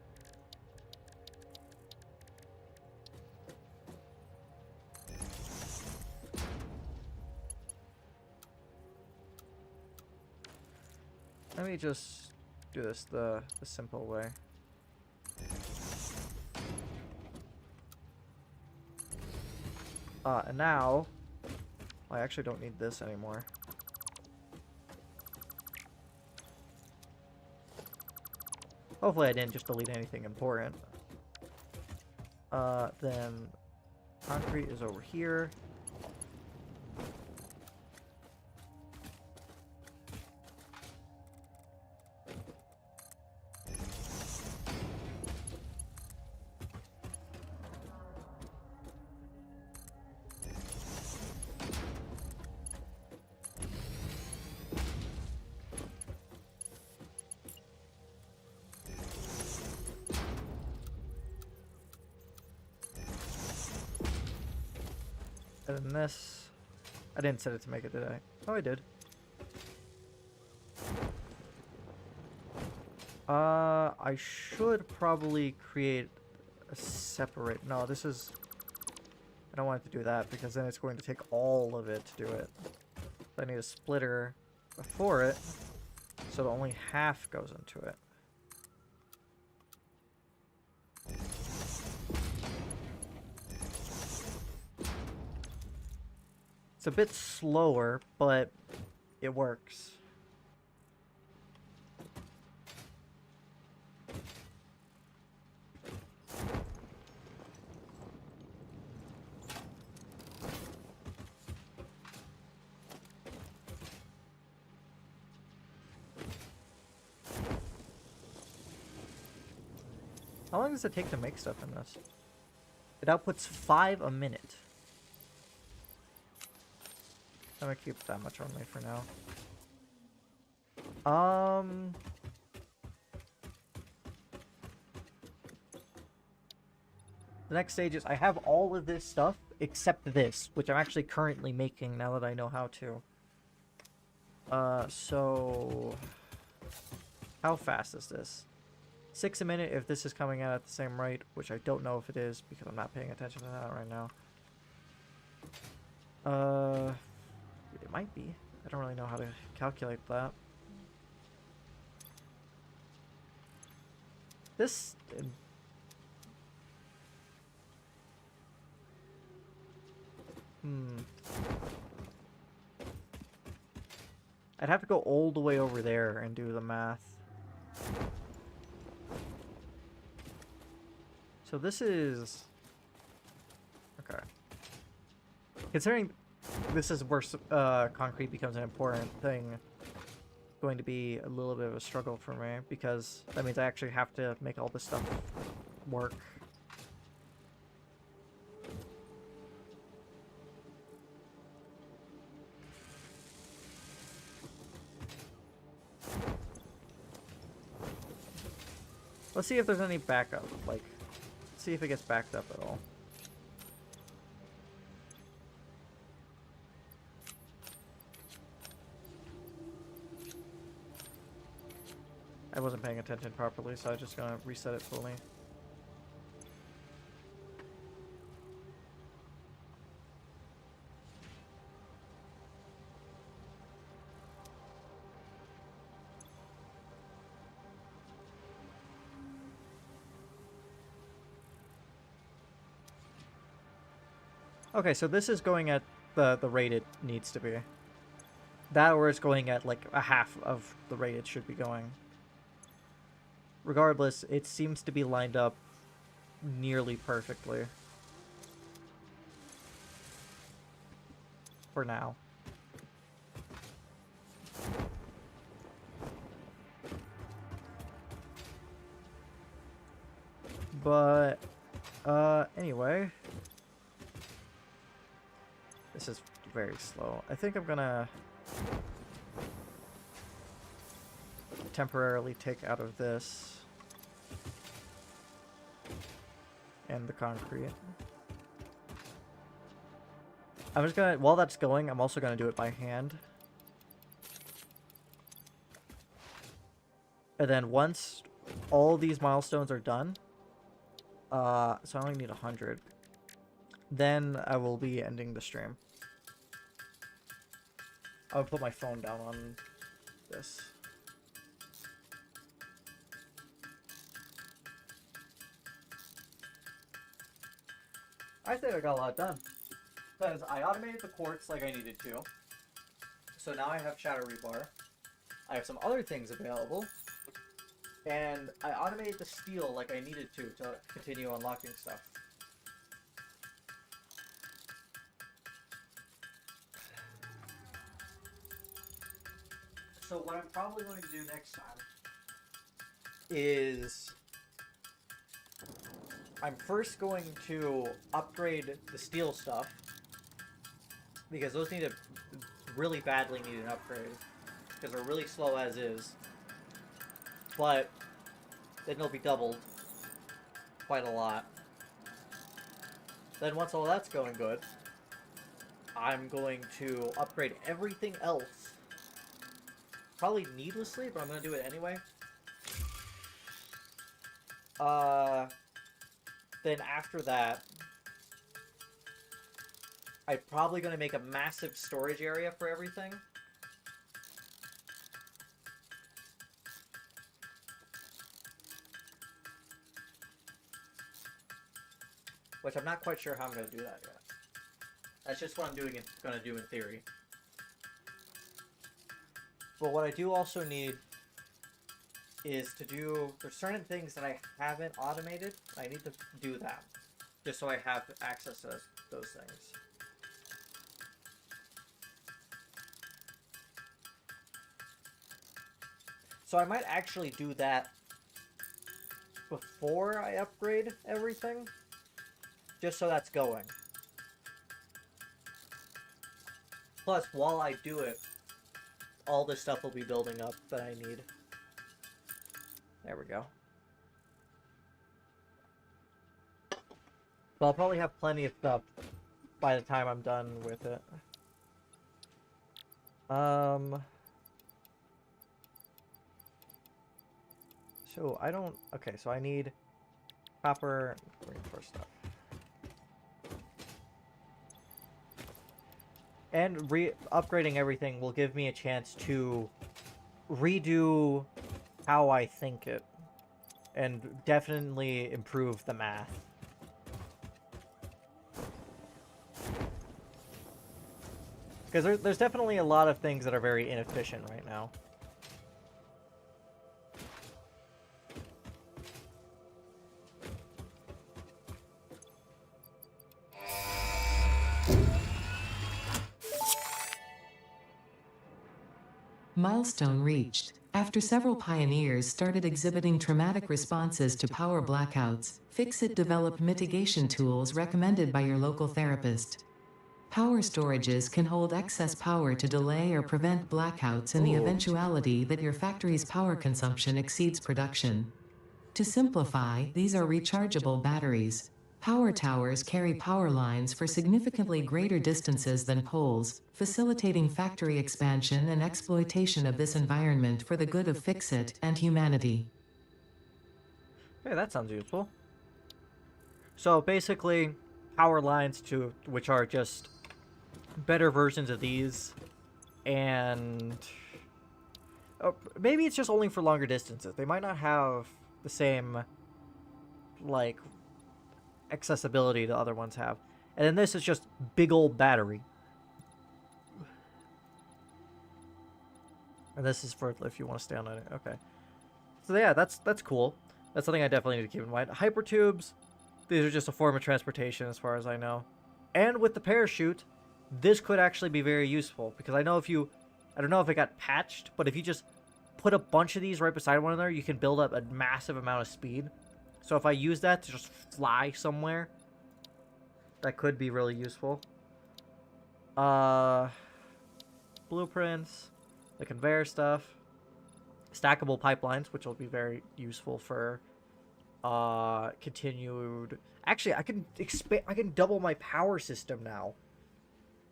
Let me just do this the simple way. And now, I actually don't need this anymore. Hopefully I didn't just delete anything important. Then concrete is over here. And then this, I didn't set it to make it, did I? Oh, I did. I should probably create a separate, no, this is, I don't want it to do that because then it's going to take all of it to do it. So I need a splitter before it, so that only half goes into it. It's a bit slower, but it works. How long does it take to make stuff in this? It outputs 5 a minute. I'm gonna keep that much only for now. The next stage is I have all of this stuff except this, which I'm actually currently making now that I know how to. So how fast is this? 6 a minute if this is coming out at the same rate, which I don't know if it is because I'm not paying attention to that right now. It might be. I don't really know how to calculate that. This... I'd have to go all the way over there and do the math. So this is... Okay. Considering this is where concrete becomes an important thing, it's going to be a little bit of a struggle for me, because that means I actually have to make all this stuff work. Let's see if there's any backup, like, see if it gets backed up at all. I wasn't paying attention properly, so I'm just gonna reset it fully. Okay, so this is going at the rate it needs to be. That or it's going at like a half of the rate it should be going. Regardless, it seems to be lined up nearly perfectly. For now. But, anyway. This is very slow. I think I'm gonna temporarily take out of this and the concrete. I'm just gonna, while that's going, I'm also gonna do it by hand. And then once all these milestones are done, so I only need 100, then I will be ending the stream. I'll put my phone down on this. I think I got a lot done. Because I automated the quartz like I needed to. So now I have shadow rebar. I have some other things available. And I automated the steel like I needed to continue unlocking stuff. So what I'm probably going to do next time is I'm first going to upgrade the steel stuff because those need a really badly need an upgrade because they're really slow as is. But then they'll be doubled quite a lot. Then once all that's going good, I'm going to upgrade everything else. Probably needlessly, but I'm going to do it anyway. Then after that, I'm probably going to make a massive storage area for everything. Which I'm not quite sure how I'm going to do that yet. That's just what I'm going to do in theory. But what I do also need is to do, there's certain things that I haven't automated. I need to do that. Just so I have access to those things. So I might actually do that before I upgrade everything. Just so that's going. Plus, while I do it, all this stuff will be building up that I need. There we go. So I'll probably have plenty of stuff by the time I'm done with it. So I don't... Okay, so I need copper reinforced stuff. And upgrading everything will give me a chance to redo how I think it. And definitely improve the math. Because there's definitely a lot of things that are very inefficient right now. Milestone reached. After several pioneers started exhibiting traumatic responses to power blackouts, Fixit developed mitigation tools recommended by your local therapist. Power storages can hold excess power to delay or prevent blackouts in the eventuality that your factory's power consumption exceeds production. To simplify, these are rechargeable batteries. Power towers carry power lines for significantly greater distances than poles, facilitating factory expansion and exploitation of this environment for the good of Fixit and humanity. Hey, that sounds useful. So basically, power lines which are just better versions of these, and maybe it's just only for longer distances. They might not have the same, like, accessibility the other ones have. And then this is just big old battery. And this is for if you want to stay on it. Okay. So yeah, that's cool. That's something I definitely need to keep in mind. Hypertubes, these are just a form of transportation as far as I know. And with the parachute, this could actually be very useful because I know if you, I don't know if it got patched, but if you just put a bunch of these right beside one another, you can build up a massive amount of speed. So if I use that to just fly somewhere, that could be really useful. Blueprints, the conveyor stuff, stackable pipelines, which will be very useful for continued. Actually, I can expand. I can double my power system now.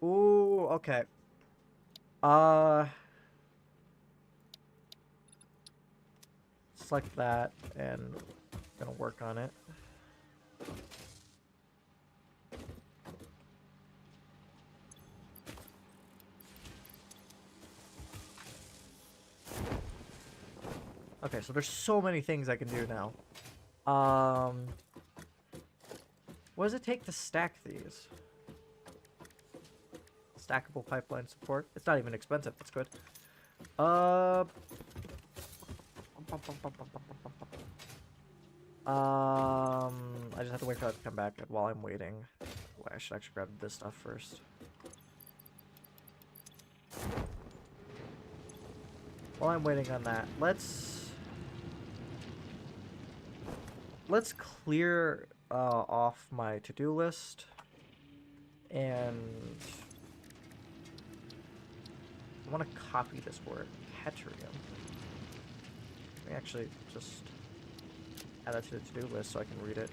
Ooh, okay. Select that, and I'm gonna work on it. Okay, so there's so many things I can do now. What does it take to stack these? Stackable pipeline support. It's not even expensive. That's good. I just have to wait for that to come back. And while I'm waiting, well, I should actually grab this stuff first. While I'm waiting on that, let's clear off my to-do list, and I want to copy this word, Catrium. Let me actually just add that to the to-do list so I can read it.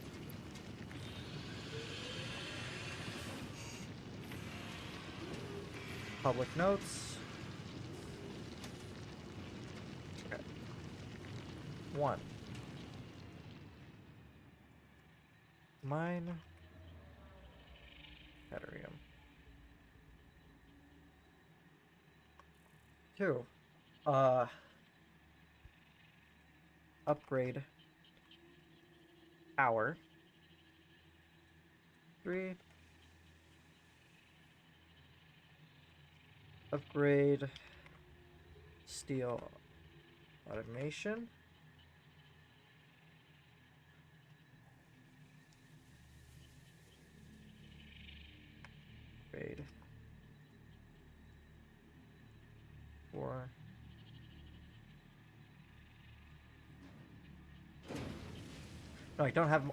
Public notes. Okay. 1. Mine. Catrium. 2. Upgrade power. 3. Upgrade steel automation. Upgrade 4. No, I don't have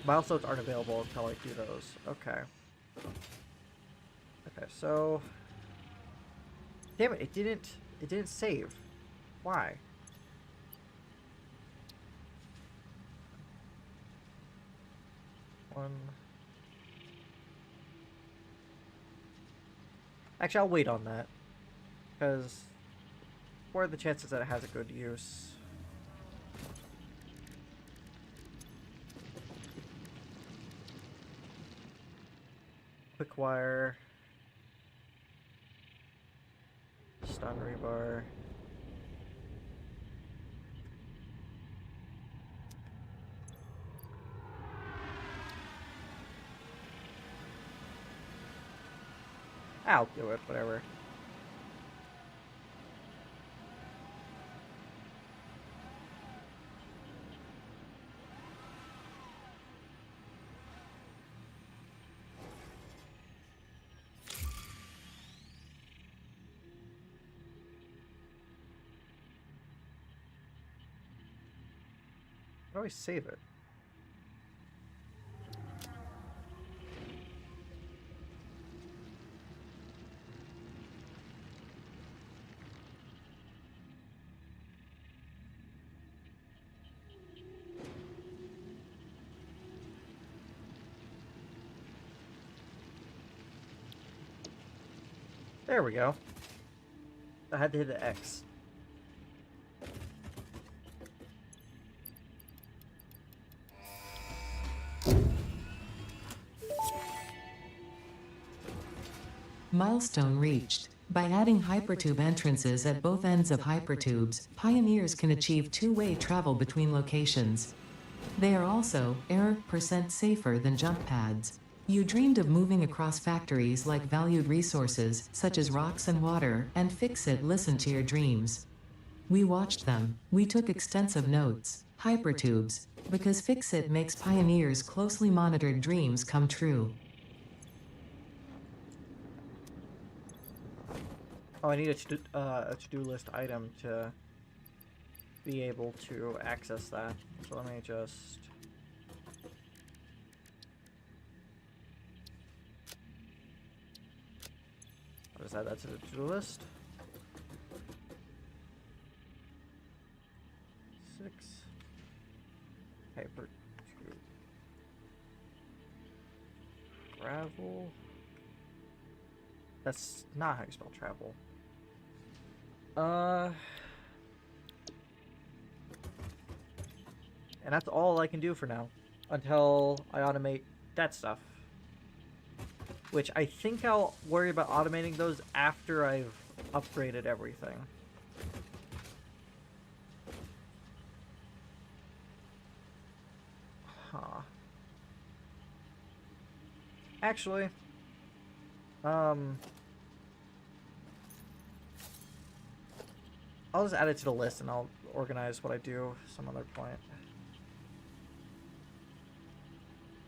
milestones aren't available until I do those. Okay. Okay, so damn it, it didn't save. Why? One. Actually, I'll wait on that. Because what are the chances that it has a good use? Quick wire. Stun rebar. I'll do it, whatever. How do I save it? There we go. I had to hit the X. Milestone reached. By adding hypertube entrances at both ends of hypertubes, pioneers can achieve two-way travel between locations. They are also error% safer than jump pads. You dreamed of moving across factories like valued resources, such as rocks and water, and Fix-It listened to your dreams. We watched them. We took extensive notes, hypertubes, because Fix-It makes pioneers' closely monitored dreams come true. Oh, I need a to-do list item to be able to access that. So let me just... What is that? That's a to-do list. 6. Hyper tube. Gravel. That's not how you spell travel. And that's all I can do for now. Until I automate that stuff. Which I think I'll worry about automating those after I've upgraded everything. Huh. Actually, I'll just add it to the list and I'll organize what I do some other point.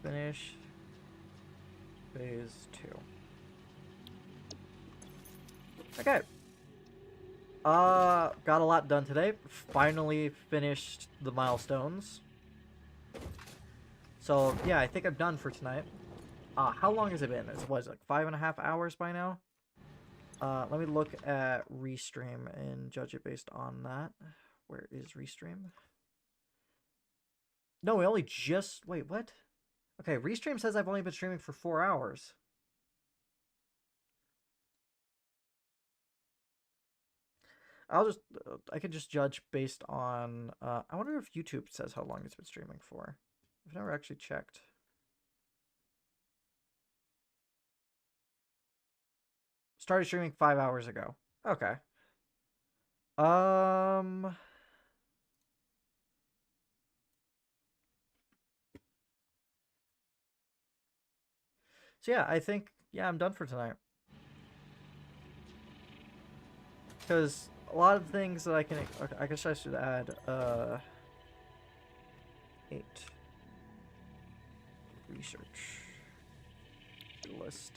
Finish phase 2. Okay. Got a lot done today. Finally finished the milestones. So yeah, I think I'm done for tonight. How long has it been? It was like 5.5 hours by now. Let me look at Restream and judge it based on that. Where is Restream? No, we only just... Wait, what? Okay, Restream says I've only been streaming for 4 hours. I could just judge based on... I wonder if YouTube says how long it's been streaming for. I've never actually checked. Started streaming 5 hours ago. Okay. So yeah, I think, yeah, I'm done for tonight. Because a lot of things that I can... Okay, I guess I should add, 8. Research. List.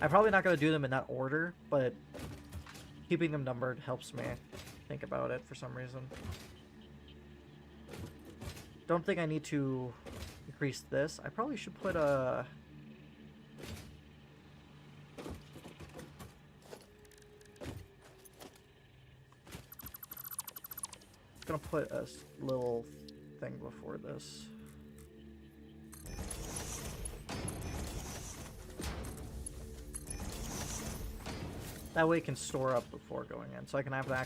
I'm probably not going to do them in that order, but keeping them numbered helps me think about it for some reason. Don't think I need to increase this. I probably should put a... I'm going to put a little thing before this. That way it can store up before going in, so I can have an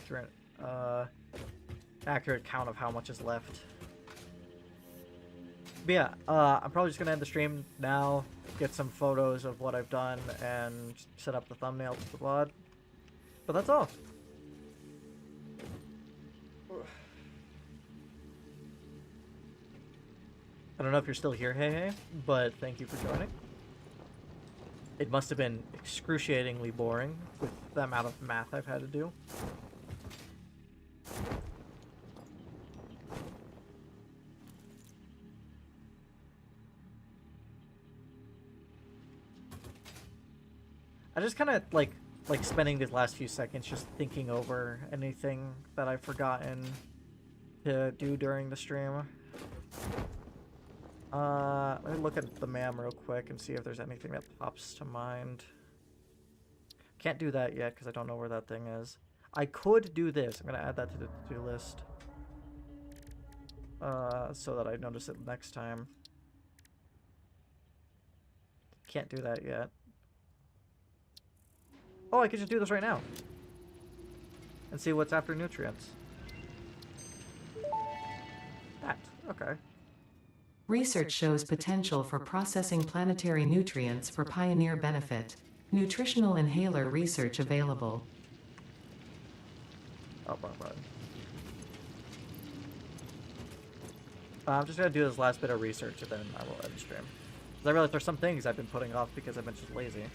accurate count of how much is left. But yeah, I'm probably just gonna end the stream now, get some photos of what I've done, and set up the thumbnail to the VOD. But that's all. I don't know if you're still here, hey, but thank you for joining. It must have been excruciatingly boring with the amount of math I've had to do. I just kind of like spending these last few seconds just thinking over anything that I've forgotten to do during the stream. Let me look at the MAM real quick and see if there's anything that pops to mind. Can't do that yet because I don't know where that thing is. I could do this. I'm going to add that to the to-do list. So that I notice it next time. Can't do that yet. Oh, I could just do this right now. And see what's after nutrients. That. Okay. Research shows potential for processing planetary nutrients for pioneer benefit. Nutritional inhaler research available. Oh, wrong button. I'm just gonna do this last bit of research and then I will end stream. 'Cause I realize there's some things I've been putting off because I've been just lazy.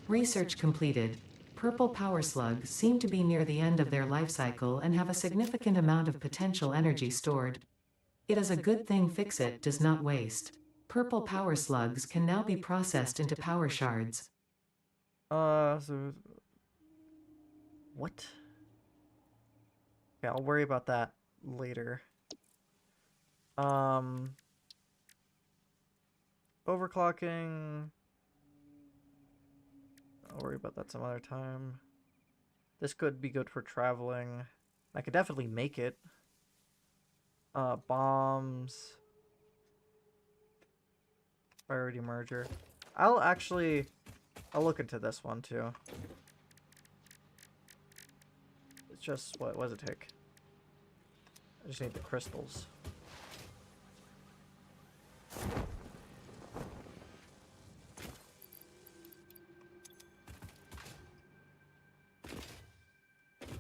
Research completed. Purple power slugs seem to be near the end of their life cycle and have a significant amount of potential energy stored. It is a good thing Fix-It does not waste. Purple power slugs can now be processed into power shards. So what? Okay, I'll worry about that later. Overclocking. I'll worry about that some other time. This could be good for traveling. I could definitely make it. Bombs. Priority merger. I'll look into this one too. It's just, what does it take? I just need the crystals.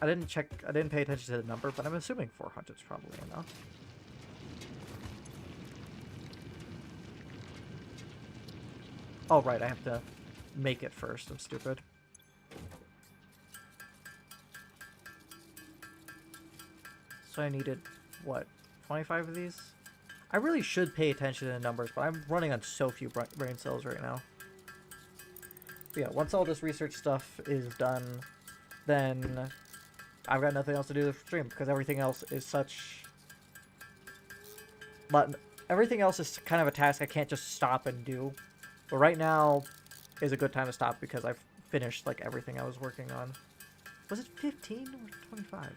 I didn't pay attention to the number, but I'm assuming 400 is probably enough. Oh, right, I have to make it first. I'm stupid. So I needed, what, 25 of these? I really should pay attention to the numbers, but I'm running on so few brain cells right now. But yeah, once all this research stuff is done, then I've got nothing else to do with stream, because everything else is such... But everything else is kind of a task I can't just stop and do. But right now is a good time to stop because I've finished like everything I was working on. Was it 15 or 25?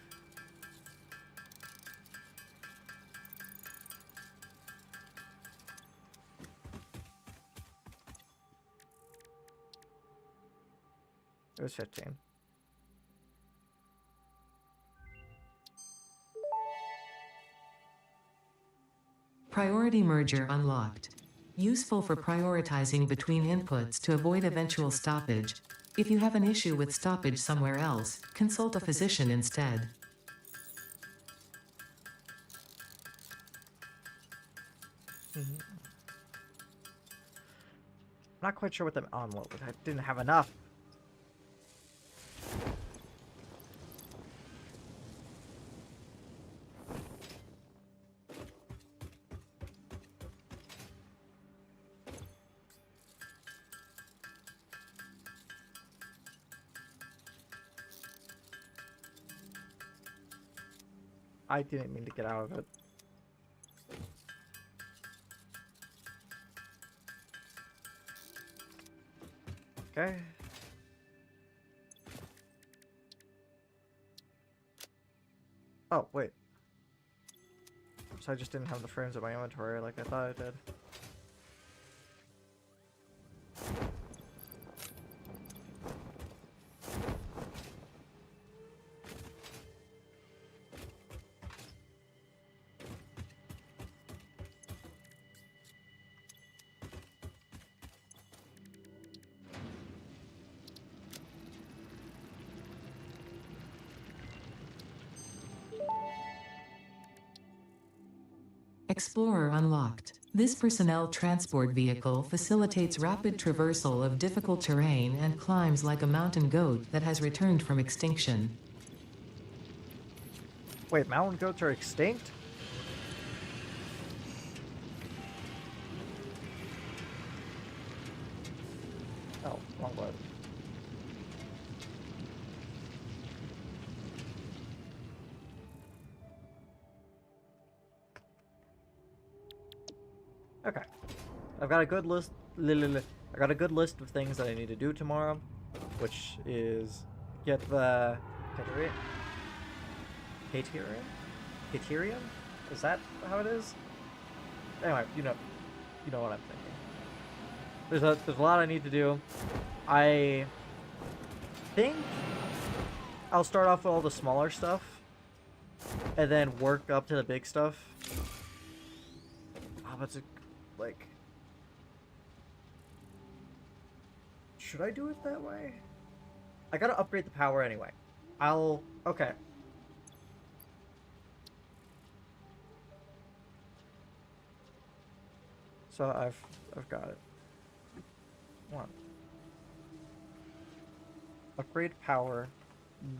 It was 15. Priority merger unlocked. Useful for prioritizing between inputs to avoid eventual stoppage. If you have an issue with stoppage somewhere else, consult a physician instead. I'm not quite sure what them unloaded. I didn't have enough. I didn't mean to get out of it. Okay. Oh, wait. So I just didn't have the frames in my inventory like I thought I did. Explorer unlocked. This personnel transport vehicle facilitates rapid traversal of difficult terrain and climbs like a mountain goat that has returned from extinction. Wait, mountain goats are extinct? Oh, wrong button. Okay. I've got a good list. I got a good list of things that I need to do tomorrow, which is get the Caterium? Is that how it is? Anyway, you know what I'm thinking. There's a lot I need to do. I think I'll start off with all the smaller stuff and then work up to the big stuff. Oh, but like, should I do it that way? I gotta upgrade the power anyway. Okay. So I've got it. One. Upgrade power,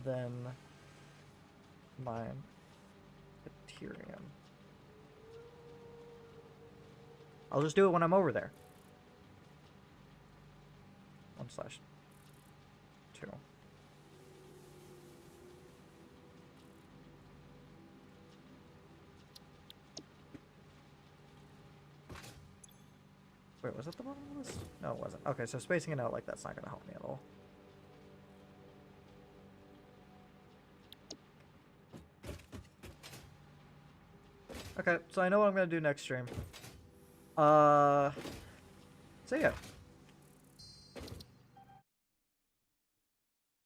then mine Ethereum. I'll just do it when I'm over there. 1/2. Wait, was that the bottom of this? No, it wasn't. Okay, so spacing it out like that's not going to help me at all. Okay, so I know what I'm going to do next stream. So yeah.